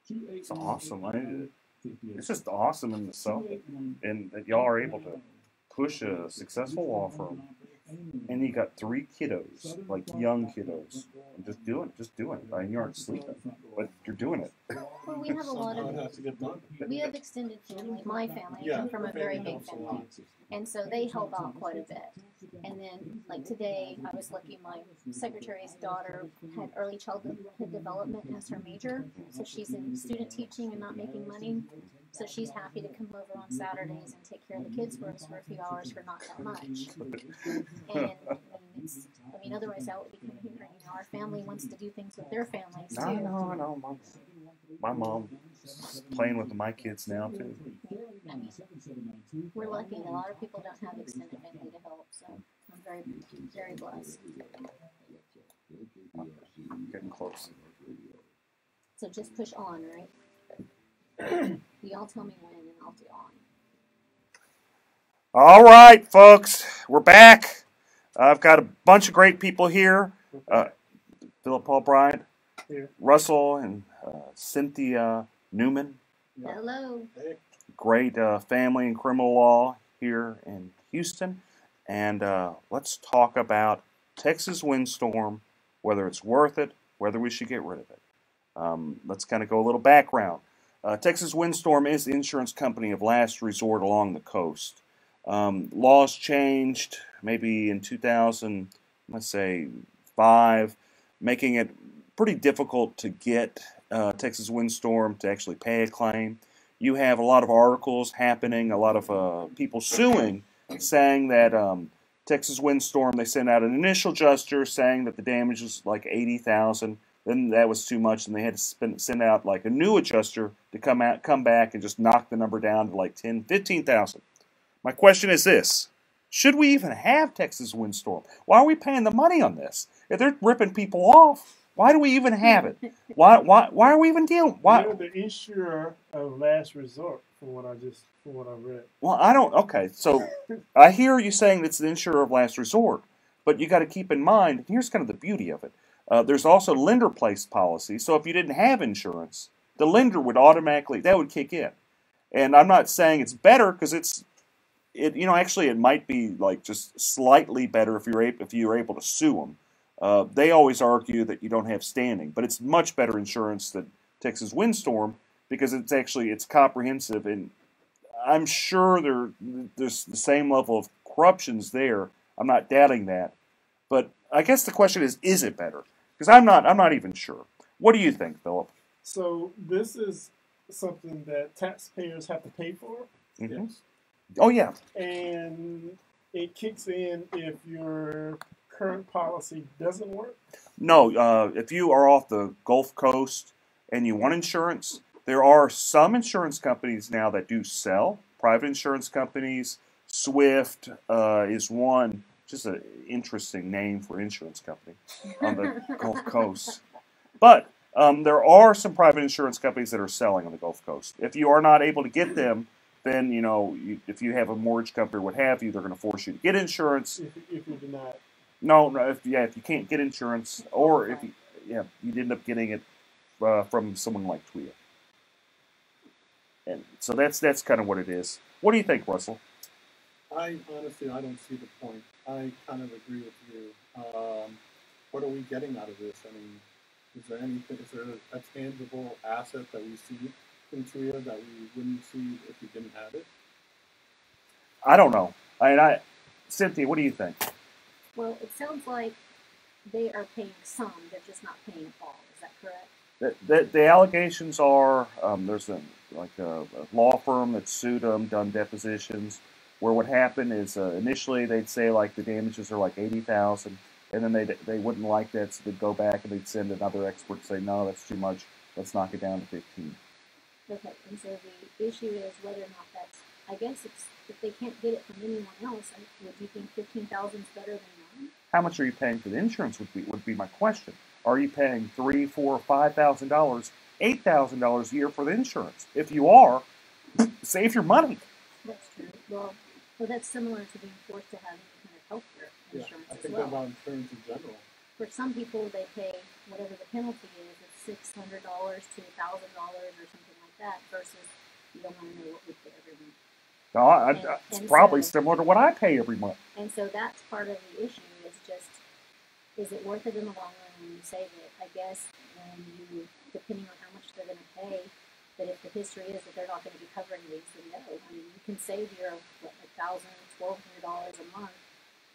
It's awesome. It's just awesome in itself, and that y'all are able to push a successful law firm, and you got 3 kiddos, like young kiddos, and just doing it. I mean, you aren't sleeping, but you're doing it. Well, we have a lot we have extended family. My family, I come from a very big family, and so they help out quite a bit. And then, like today, I was lucky my secretary's daughter had early childhood development as her major, so she's in student teaching and not making money. So she's happy to come over on Saturdays and take care of the kids for us for a few hours for not that much. And I mean, otherwise I would be coming here. You know, our family wants to do things with their families too. No. My mom's playing with my kids now too. I mean, we're lucky. A lot of people don't have extended family to help, so I'm very, very blessed. Getting close. So just push on, right? Y'all tell me when, and I'll do on. All right, folks, we're back. I've got a bunch of great people here. Philip Paul Bryant, Russell, and Cynthia Newman. Hello. Great family and criminal law here in Houston. And let's talk about Texas windstorm, whether it's worth it, whether we should get rid of it. Let's kind of go a little background. Texas Windstorm is the insurance company of last resort along the coast. Laws changed maybe in 2000, let's say 5, making it pretty difficult to get Texas windstorm to actually pay a claim. You have a lot of articles happening, a lot of people suing, saying that Texas windstorm, they sent out an initial adjuster saying that the damage was like $80,000. Then that was too much, and they had to send out like a new adjuster to come back and just knock the number down to like $15,000. My question is this: should we even have Texas windstorm? Why are we paying the money on this? If they're ripping people off, why do we even have it? Why are we even dealing? Why? You're the insurer of last resort, from what I read. Well, I don't. Okay, so I hear you saying it's the insurer of last resort, but you got to keep in mind. Here's kind of the beauty of it. There's also lender-placed policy. So if you didn't have insurance, the lender would automatically kick in. And I'm not saying it's better because actually it might be like just slightly better if you're able to sue them. They always argue that you don't have standing, but it's much better insurance than Texas windstorm because it's comprehensive, and I'm sure there's the same level of corruptions there. I'm not doubting that, but I guess the question is it better? Because I'm not even sure. What do you think, Philip? So this is something that taxpayers have to pay for. Mm-hmm. Oh yeah. And it kicks in if your current policy doesn't work? No, if you are off the Gulf Coast and you want insurance, there are some insurance companies now that do sell, private insurance companies. Swift is one, just an interesting name for insurance company on the Gulf Coast. But there are some private insurance companies that are selling on the Gulf Coast. If you are not able to get them, then, if you have a mortgage company or what have you, they're going to force you to get insurance. If you're denied. No, if you can't get insurance, or if you'd end up getting it from someone like TWIA. And so that's kind of what it is. What do you think, Russell? I honestly don't see the point. I kind of agree with you. What are we getting out of this? I mean, is there a tangible asset that we see in TWIA that we wouldn't see if we didn't have it? I don't know. Cynthia, what do you think? Well, it sounds like they are paying some, they're just not paying all. Is that correct? The allegations are there's a law firm that sued them, done depositions, where what happened is initially they'd say like the damages are like $80,000, and then they wouldn't like that, so they'd go back and they'd send another expert and say, no, that's too much, let's knock it down to 15. Okay, and so the issue is whether or not that's, I guess it's, if they can't get it from anyone else, would you think 15,000 is better than none? How much are you paying for the insurance would be my question. Are you paying $3,000, $4,000, $5,000, $8,000 a year for the insurance? If you are, save your money. That's true. Well, that's similar to being forced to have any kind of health care insurance I as think well. about insurance in general. For some people, they pay whatever the penalty is. It's $600 to $1,000 or something like that, versus you don't want to know what we pay every month. No, it's probably similar to what I pay every month. And so that's part of the issue, is just, is it worth it in the long run when you save it? I guess when you, depending on how much they're going to pay, but if the history is that they're not going to be covering these, then no. I mean, you can save your, $1,000, $1,200 a month,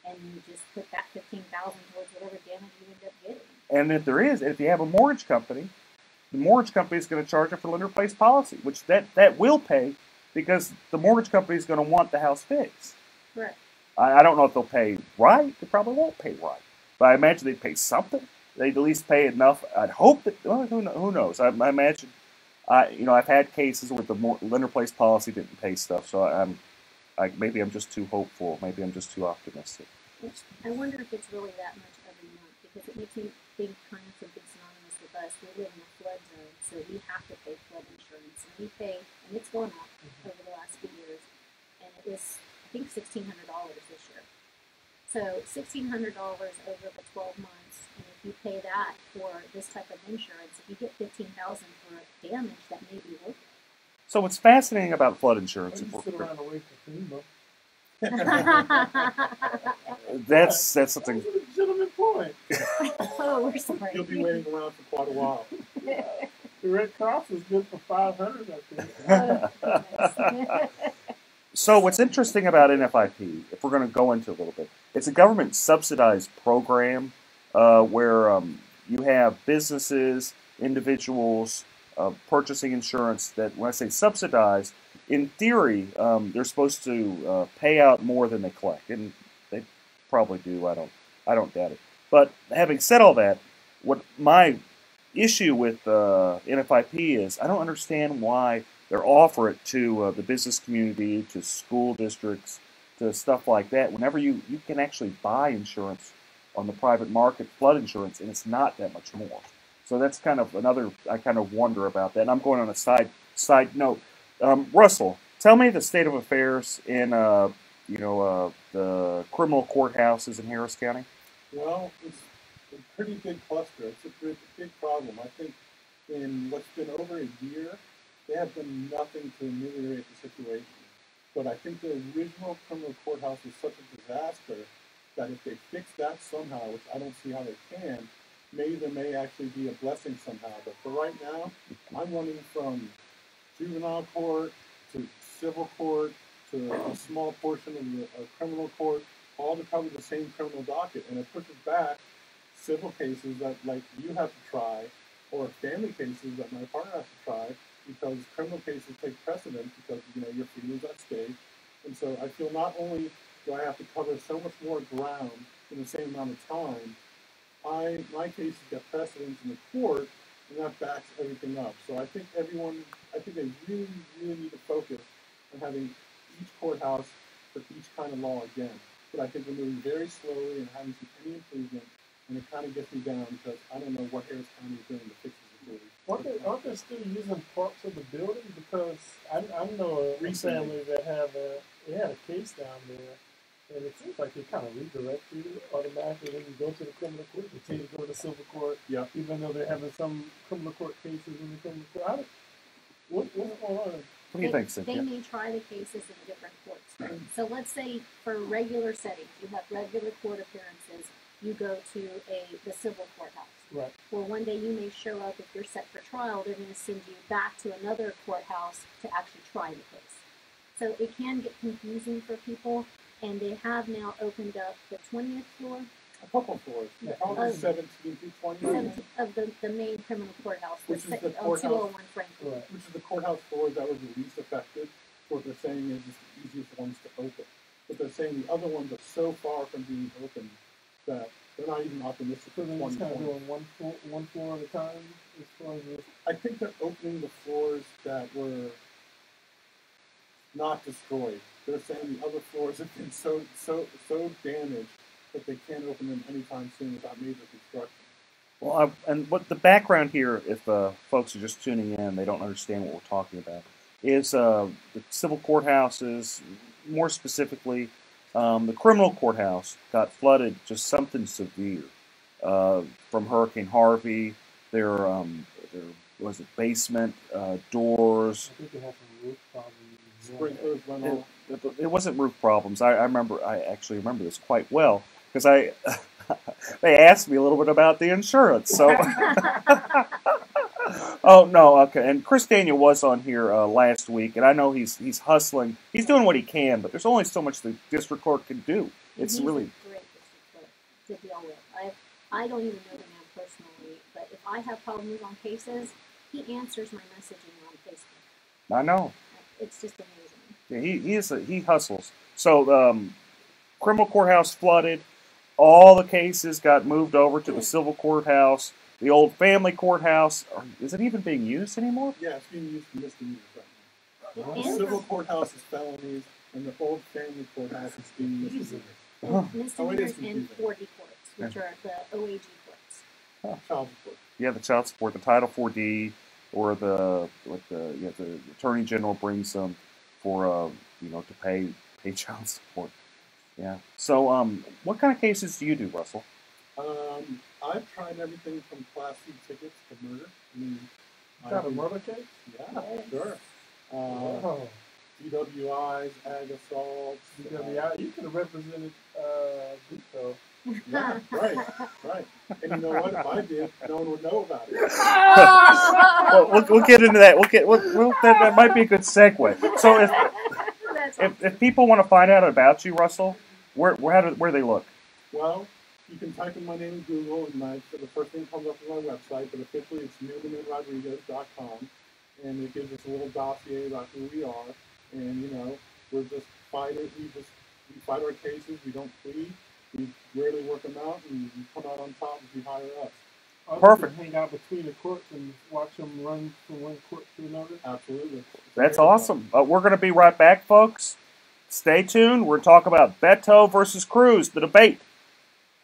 and you just put that $15,000 towards whatever damage you end up getting. And if you have a mortgage company, the mortgage company is going to charge it for lender-placed policy, which that will pay, because the mortgage company is going to want the house fixed. Correct. I don't know if they'll pay right. They probably won't pay right. But I imagine they'd pay something. They'd at least pay enough. I'd hope that, well, who knows? I imagine, I've had cases where the lender-placed policy didn't pay stuff, so maybe I'm just too hopeful. Maybe I'm just too optimistic. I wonder if it's really that much every month, because it makes me think clients have been synonymous with us. We live in a flood zone, so we have to pay flood insurance, and we pay, and it's going up over the last few years, and it was, I think, $1,600 this year. So $1,600 over the 12 months, and if you pay that for this type of insurance, if you get $15,000 for damage, that may be worth it. So what's fascinating about flood insurance? Sit around and wait for FEMA. That's something. That's a legitimate point. Oh, we're sorry. You'll be waiting around for quite a while. The Red Cross is good for $500, I think. So what's interesting about NFIP, if we're going to go into a little bit, it's a government subsidized program where you have businesses individuals purchasing insurance that, when I say subsidized, in theory, they're supposed to pay out more than they collect, and they probably do. I don't doubt it. But having said all that, what my issue with NFIP is, I don't understand why they offer it to the business community, to school districts, to stuff like that. Whenever you can actually buy insurance on the private market, flood insurance, and it's not that much more. So that's kind of another. I kind of wonder about that. And I'm going on a side note. Russell, tell me the state of affairs in the criminal courthouses in Harris County. Well, it's a pretty big cluster. It's a big problem. I think in what's been over a year, they have done nothing to ameliorate the situation. But I think the original criminal courthouse was such a disaster that if they fix that somehow, which I don't see how they can, maybe there may actually be a blessing somehow. But for right now, I'm running from juvenile court to civil court to a small portion of the criminal court, all to cover the same criminal docket. And it pushes back civil cases that like you have to try, or family cases that my partner has to try, because criminal cases take precedence because your freedom is at stake. And so I feel not only do I have to cover so much more ground in the same amount of time, my cases get precedence in the court, and that backs everything up. So I think they really, really need to focus on having each courthouse for each kind of law again. But I think we're moving very slowly and haven't seen any improvement, and it kind of gets me down because I don't know what Harris County is doing to fix the security. Aren't they still using parts of the building? Because I know a family that had a case down there, and it seems like they kind of redirect you automatically when you go to the criminal court. They tell you to go to the civil court, even though they're having some criminal court cases in the criminal court. What's going on? What do you think, Cynthia? They may try the cases in different courts. So let's say for regular settings, you have regular court appearances, you go to the civil courthouse. Right. Well, one day you may show up, if you're set for trial, they're going to send you back to another courthouse to actually try the case. So it can get confusing for people, and they have now opened up the 20th floor. A couple floors. Probably 17 through 20. Of the main criminal courthouse, Which is the on courthouse, 201 Franklin. Right. Which is the courthouse floors that were the least affected. What they're saying is it's the easiest ones to open. But they're saying the other ones are so far from being open that they're not even optimistic for So they're just kind of 2020. doing one floor at a time as far as I think they're opening the floors that were not destroyed. They're saying the other floors have been so damaged that they can't open them anytime soon without major construction. Well, and what the background here, if folks are just tuning in, they don't understand what we're talking about, is the civil courthouses, more specifically, the criminal courthouse got flooded, just something severe, from Hurricane Harvey. There was a basement, doors. I think they have some roof problems. Sprinklers went off. It wasn't roof problems. I actually remember this quite well because they asked me a little bit about the insurance. So, oh no, okay. And Chris Daniel was on here last week, and I know he's hustling. He's doing what he can, but there's only so much the district court can do. It's He's really a great district clerk to deal with. I don't even know the man personally, but if I have problems on cases, he answers my messaging on Facebook. I know. It's just amazing. Yeah, he hustles. So criminal courthouse flooded. All the cases got moved over to the civil courthouse. The old family courthouse, is it even being used anymore? Yeah, it's being used for misdemeanors right now. The civil courthouse is felonies, and the old family courthouse is being misdemeanors. Misdemeanors and 4D courts, which are the OAG courts. Child support. Yeah, the child support, the Title 4D, or the Attorney General brings them for to pay child support. Yeah. So what kind of cases do you do, Russell? I've tried everything from Class C tickets to murder. I mean, Got a murder case? Yeah, sure. DWIs, ag assaults. DWI, you could have represented Vito. Yeah, right. And you know what? If I did, no one would know about it. Well, we'll get into that. That might be a good segue. So if people want to find out about you, Russell, where do they look? Well, You can type in my name in Google, and the first thing that comes up is my website, but officially it's newmanandrodriguez.com, and it gives us a little dossier about who we are, and, you know, we're just fighters. We fight our cases. We don't plead. We rarely work them out, and we come out on top if you hire us. Perfect. Hang out between the courts and watch them run from one court to another. Absolutely. That's awesome. We're going to be right back, folks. Stay tuned. We're talking about Beto versus Cruz, the debate.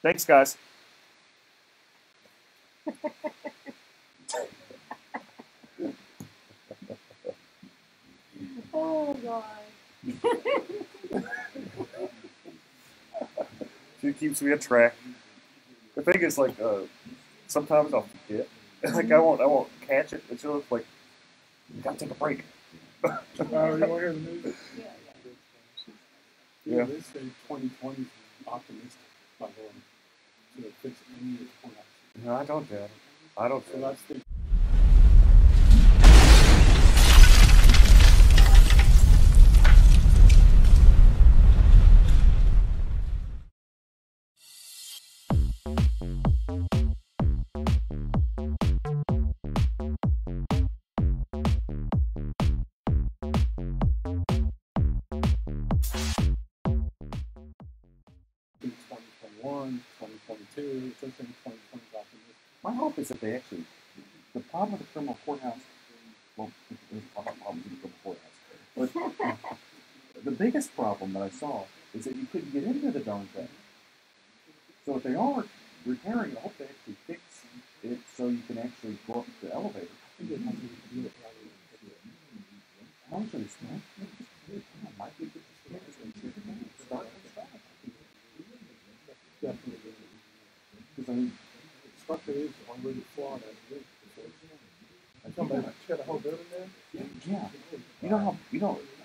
Thanks, guys. Oh, God. She keeps me on track. The thing is, like, sometimes I'll forget. Like, I won't catch it until it's like, you gotta take a break. You want to hear the news? Yeah. They say 2020 is optimistic by going to fix any of the points. No, I don't doubt it. I don't So doubt that's the in 2021, 2022, it's in 2020 is optimistic. My hope is that they actually, the problem with the criminal courthouse, well, there's a lot of problems in the criminal courthouse, but the biggest problem that I saw is that you couldn't get into the darn thing. So if they are repairing it, I hope they actually fix it so you can actually go up the elevator. How much are they spent? Might be good to start from scratch. Definitely. Because I mean, the structure is already flawed as it is. And somebody tear the whole building down? Yeah. You know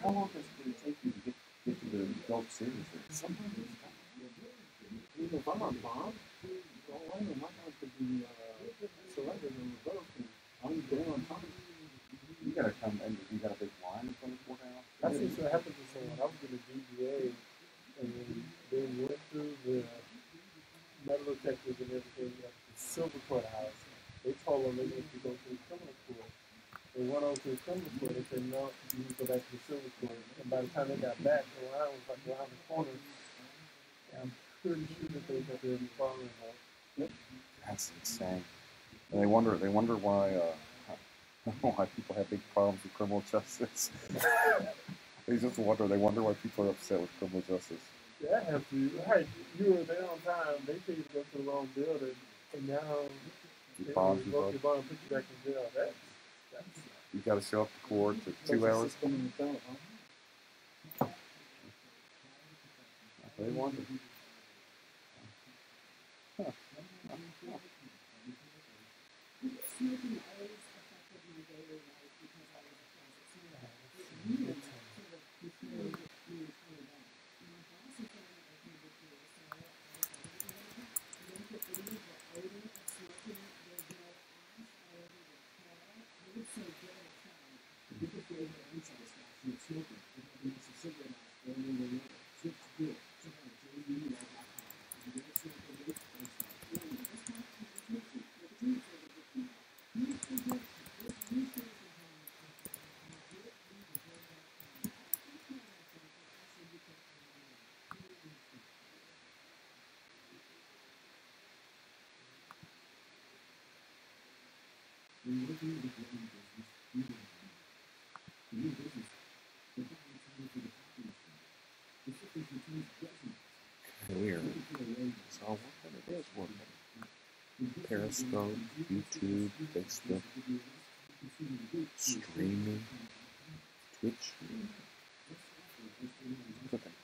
how long does it take you to get to the adult series? Sometimes it's Even if I'm on bond, all I know, my mom could be selected in the vote, and I'm going on time. You gotta come and you got a big line in front of the courthouse. That's just what happened to someone. I was in the DGA, and then they went through the metal detectors and everything at the Silver Courthouse. They told them they needed to go to the criminal court. They went over to the criminal court. They said, no, you need to go back to the Silver Court. And by the time they got back, the line was like around the corner. And I'm pretty sure that they got there following that. Yep. That's insane. And they wonder why why people have big problems with criminal justice. They wonder why people are upset with criminal justice. Yeah, I have to. Hey, you were there on time. They paid you to go to the wrong building, and now they bond you, revoke your bond and put you back in jail. That's You gotta show up to court for 2 hours. system in the town, huh? They wonder. Huh. Smoking always affected my daily life because I was a closet smoker. It really sort of controlled me kind of that. And my boss is saying that I can do too, so I was like, you don't get the odor of smoking, there's no ash all over the car. I would say give it a try. You could feel the unsatisfaction of smoking without the use of cigarette ash going in your nose. Switch to good. Check out JBUL.com. If you don't smoke a vape, don't stop. Warning, this product contains nicotine. Nicotine is addictive to you. Use the good. Use the when you're looking at the growing business, you know the new business, the buying time for the copy machine. The shipping contains dozens. Weird. It's all working. It is working. Periscope, YouTube, Facebook, streaming, Twitch. Cooking.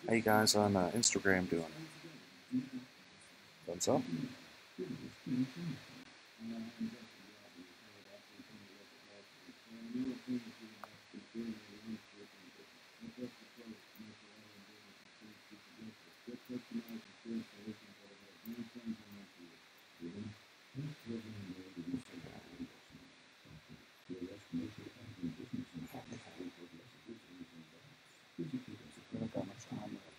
How you guys on Instagram doing? Thumbs up? Not that much time left.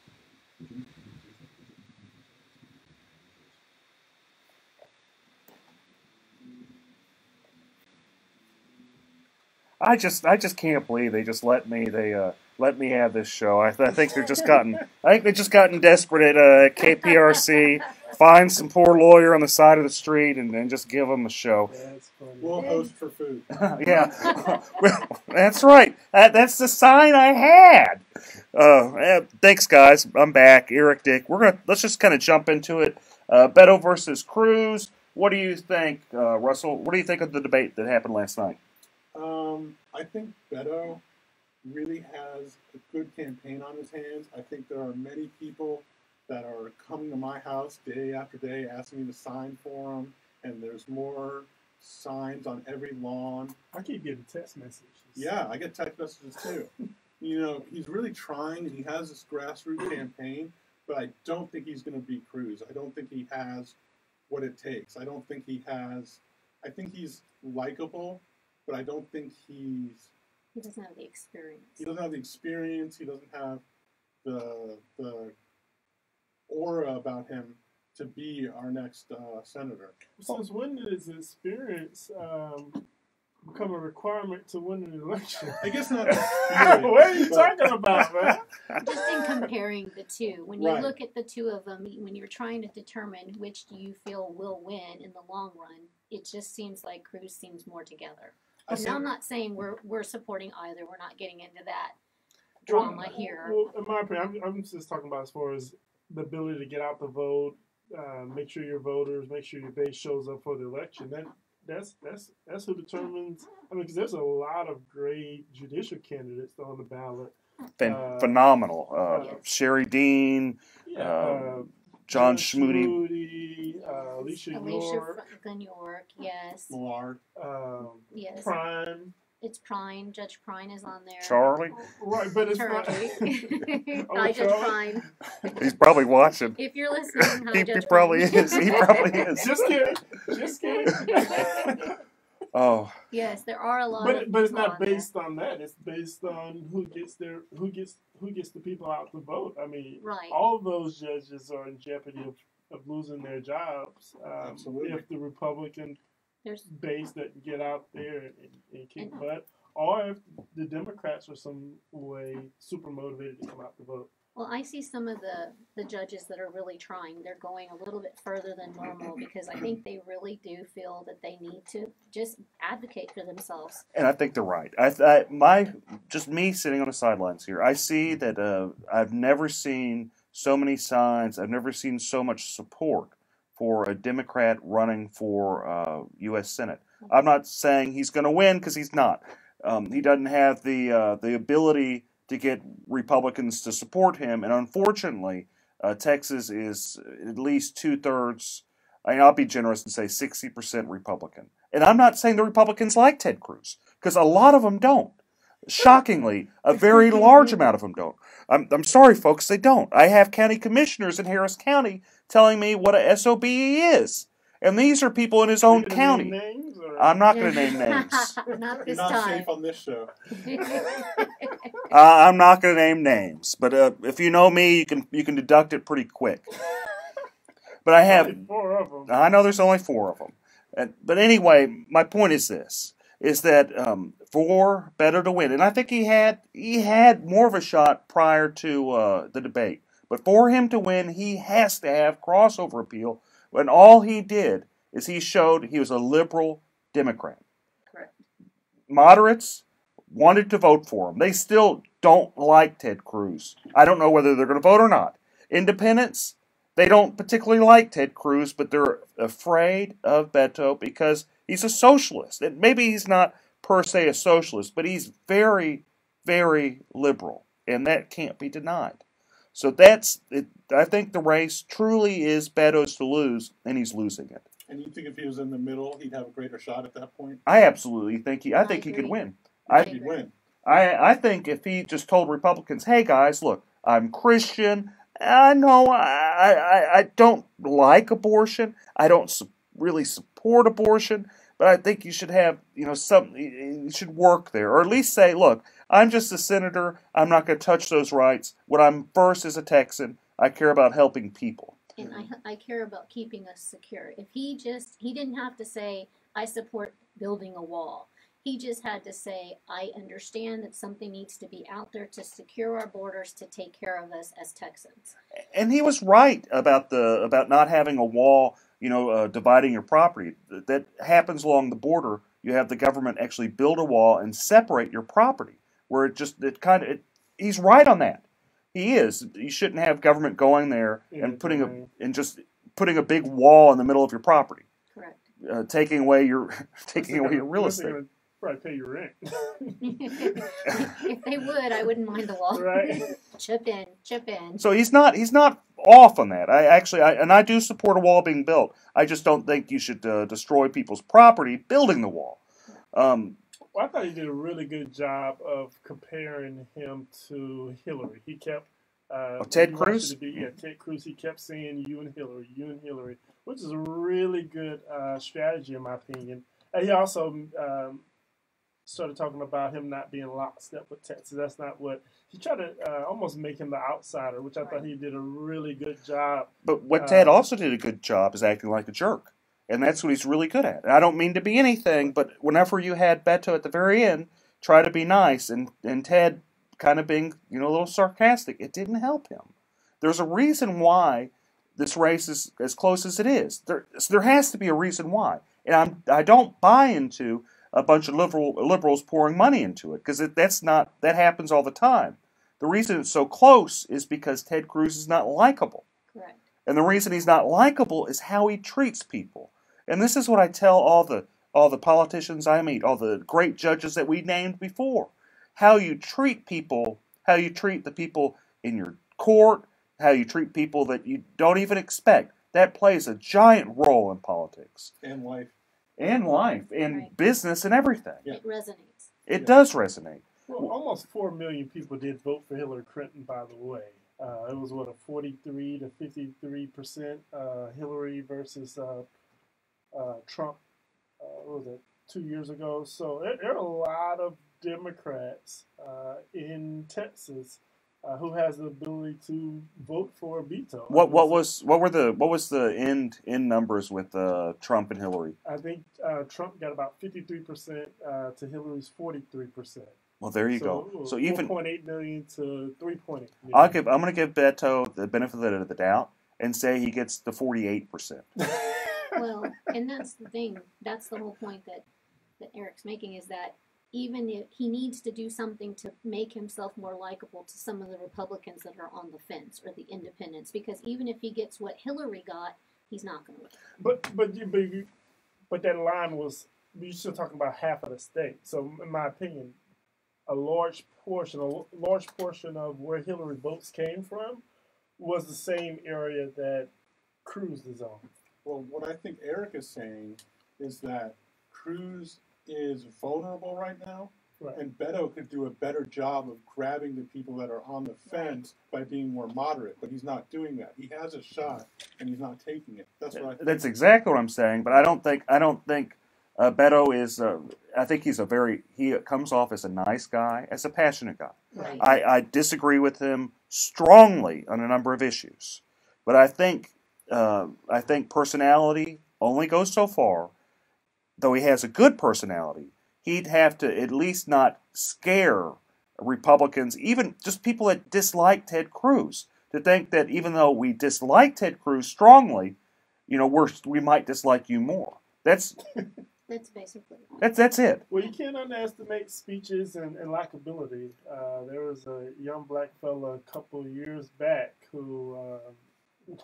I just can't believe they just let me let me have this show. I think they're just gotten desperate at KPRC. Find some poor lawyer on the side of the street and then just give them a show. That's funny. We'll host for food. Yeah, well, that's right. That's the sign I had. Thanks, guys. I'm back. Eric Dick. Let's just kind of jump into it. Beto versus Cruz. What do you think, Russell? What do you think of the debate that happened last night? I think Beto really has a good campaign on his hands. I think there are many people that are coming to my house day after day asking me to sign for them, and there's more signs on every lawn. I keep getting text messages. Yeah, I get text messages too. You know, he's really trying. He has this grassroots campaign, but I don't think he's going to beat Cruz. I don't think he has what it takes. I don't think he has. I think he's likable, but I don't think He doesn't have the experience. He doesn't have the experience. He doesn't have the aura about him to be our next senator. Since when did his experience become a requirement to win an election? I guess not. What are you talking about, man? Just in comparing the two, when you Right. look at the two of them, when you're trying to determine which do you feel will win in the long run, it just seems like Cruz seems more together. And I'm not saying we're supporting either. We're not getting into that drama here. Well, in my opinion, I'm just talking about as far as the ability to get out the vote, make sure your voters, make sure your base shows up for the election. That's who determines. I mean, because there's a lot of great judicial candidates on the ballot. Phenomenal. Sherry Dean, John Schmoody. Alicia York, yes. Millard. Yes. Prime. It's Prine. Judge Prine is on there. Charlie. Right, but it's not. Hi, Judge Prine. He's probably watching. If you're listening, hi, he Judge probably Prine. is. He probably is. Just kidding. Just kidding. Oh. Yes, there are a lot. But it's not based on that. It's based on who gets the people out to vote. I mean, right. All of those judges are in jeopardy of losing their jobs if the Republican base doesn't get out there and kick butt, or if the Democrats are some way super motivated to come out to vote. Well, I see some of the judges that are really trying. They're going a little bit further than normal because I think they really do feel that they need to just advocate for themselves. And I think they're right. Just me sitting on the sidelines here, I see that I've never seen so many signs. I've never seen so much support for a Democrat running for U.S. Senate. I'm not saying he's going to win because he's not. He doesn't have the ability to get Republicans to support him, and unfortunately, Texas is at least 2/3. I'll be generous and say 60% Republican. And I'm not saying the Republicans like Ted Cruz, because a lot of them don't. Shockingly, a very large amount of them don't. I'm sorry, folks, they don't. I have county commissioners in Harris County telling me what a SOB he is. And these are people in his own county. I'm not going to name names. Not this You're not time. safe on this show. I'm not going to name names, but if you know me, you can deduct it pretty quick. But I have 4 of them. I know there's only 4 of them. But anyway, my point is this: is that for Beto to win, and I think he had more of a shot prior to the debate. But for him to win, he has to have crossover appeal. And all he did is he showed he was a liberal Democrat. Correct. Moderates wanted to vote for him. They still don't like Ted Cruz. I don't know whether they're going to vote or not. Independents, they don't particularly like Ted Cruz, but they're afraid of Beto because he's a socialist. And maybe he's not per se a socialist, but he's very, very liberal. And that can't be denied. So that's it. I think the race truly is Beto's to lose, and he's losing it. And you think if he was in the middle, he'd have a greater shot at that point? I absolutely think he could win. He'd win. I think if he just told Republicans, "Hey guys, look, I'm Christian. I know I don't like abortion. I don't really support abortion, but I think you should have something. You should work there, or at least say, look, I'm just a senator. I'm not going to touch those rights. What I'm first as a Texan, I care about helping people. And I care about keeping us secure. If he didn't have to say, I support building a wall. He just had to say, I understand that something needs to be out there to secure our borders, to take care of us as Texans. And he was right about not having a wall, dividing your property. That happens along the border. You have the government actually build a wall and separate your property, where he's right on that. He is. You shouldn't have government going there and putting a big wall in the middle of your property. Correct. Taking away your real estate. Probably pay your rent. If they would, I wouldn't mind the wall. Right. Chip in. So he's not off on that. I do support a wall being built. I just don't think you should destroy people's property building the wall. Well, I thought he did a really good job of comparing him to Hillary. He kept Ted Cruz? Ted Cruz. He kept saying you and Hillary, which is a really good strategy in my opinion. And he also started talking about him not being lockstep with Texas. That's not what he tried to almost make him the outsider, which I thought he did a really good job. But what Ted also did a good job is acting like a jerk, and that's what he's really good at. And I don't mean to be anything, but whenever you had Beto at the very end try to be nice, and Ted kind of being a little sarcastic, it didn't help him. There's a reason why this race is as close as it is. There has to be a reason why, and I don't buy into a bunch of liberals pouring money into it, because that happens all the time. The reason it's so close is because Ted Cruz is not likable. Correct. And the reason he's not likable is how he treats people. And this is what I tell all the politicians I meet, all the great judges that we named before. How you treat people, how you treat the people in your court, how you treat people that you don't even expect, that plays a giant role in politics. And life. And life, and business, and everything. It resonates. It does resonate. Well, almost 4 million people did vote for Hillary Clinton, by the way. It was, a 43 to 53% Hillary versus Trump, what was it, 2 years ago. So there are a lot of Democrats in Texas who has the ability to vote for Beto. What was the end numbers with Trump and Hillary? I think Trump got about 53% to Hillary's 43%. Well, there you go. So even 4.8 million to 3.8 million. I'm going to give Beto the benefit of the doubt and say he gets the 48%. Well, and that's the thing. That's the whole point that Eric's making, is that even if he needs to do something to make himself more likable to some of the Republicans that are on the fence, or the independents, because even if he gets what Hillary got, he's not going to win. But that line was, you're still talking about half of the state. So in my opinion, a large portion of where Hillary votes came from was the same area that Cruz is on. Well, what I think Eric is saying is that Cruz is vulnerable right now, and Beto could do a better job of grabbing the people that are on the fence by being more moderate, but he's not doing that. He has a shot, and he's not taking it. That's what I think. That's exactly what I'm saying. But I don't think Beto is. I think he comes off as a nice guy, as a passionate guy. Right. I disagree with him strongly on a number of issues, but I think personality only goes so far. Though he has a good personality, he'd have to at least not scare Republicans, even just people that dislike Ted Cruz, to think that even though we dislike Ted Cruz strongly, we might dislike you more. That's basically that's it. Well, you can't underestimate speeches and likability. There was a young black fella a couple of years back who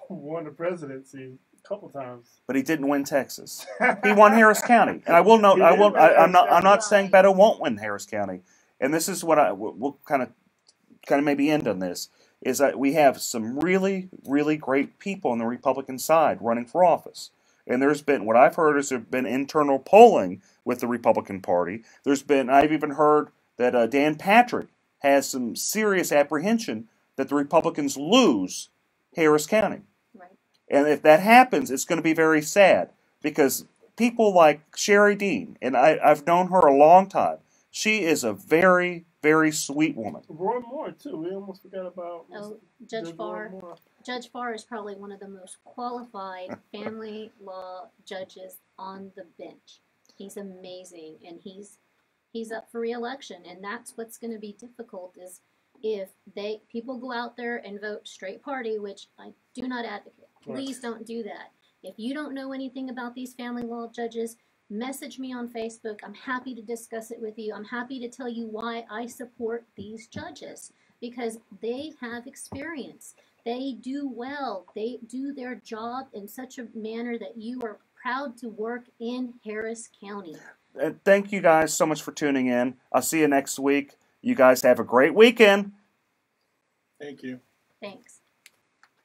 won the presidency a couple times. But he didn't win Texas. He won Harris County, and I will note. I'm not saying Beto won't win Harris County, and this is what we'll kind of maybe end on this, is that we have some really, really great people on the Republican side running for office. And there's been, what I've heard is there have been internal polling with the Republican Party. I've even heard that Dan Patrick has some serious apprehension that the Republicans lose Harris County. Right. And if that happens, it's going to be very sad, because people like Sherry Dean, and I've known her a long time, she is a very, very sweet woman. Roy Moore, too. We almost forgot about Judge Farr. Judge Farr is probably one of the most qualified family law judges on the bench. He's amazing, and he's he's up for re-election, and that's what's going to be difficult is if people go out there and vote straight party, which I do not advocate. Please don't do that. If you don't know anything about these family law judges, message me on Facebook. I'm happy to discuss it with you. I'm happy to tell you why I support these judges, because they have experience. They do well. They do their job in such a manner that you are proud to work in Harris County. Thank you guys so much for tuning in. I'll see you next week. You guys have a great weekend. Thank you. Thanks.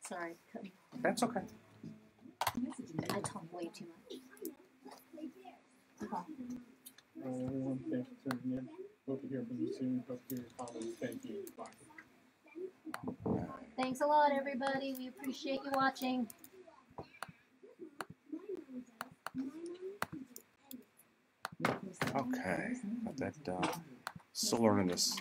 Sorry. That's okay. I talk way too much. Everyone, thanks for tuning in. Hope to hear from you soon. Hope to hear your comments. Thank you. Bye. Thanks a lot, everybody. We appreciate you watching. Okay, got that done. Still learning this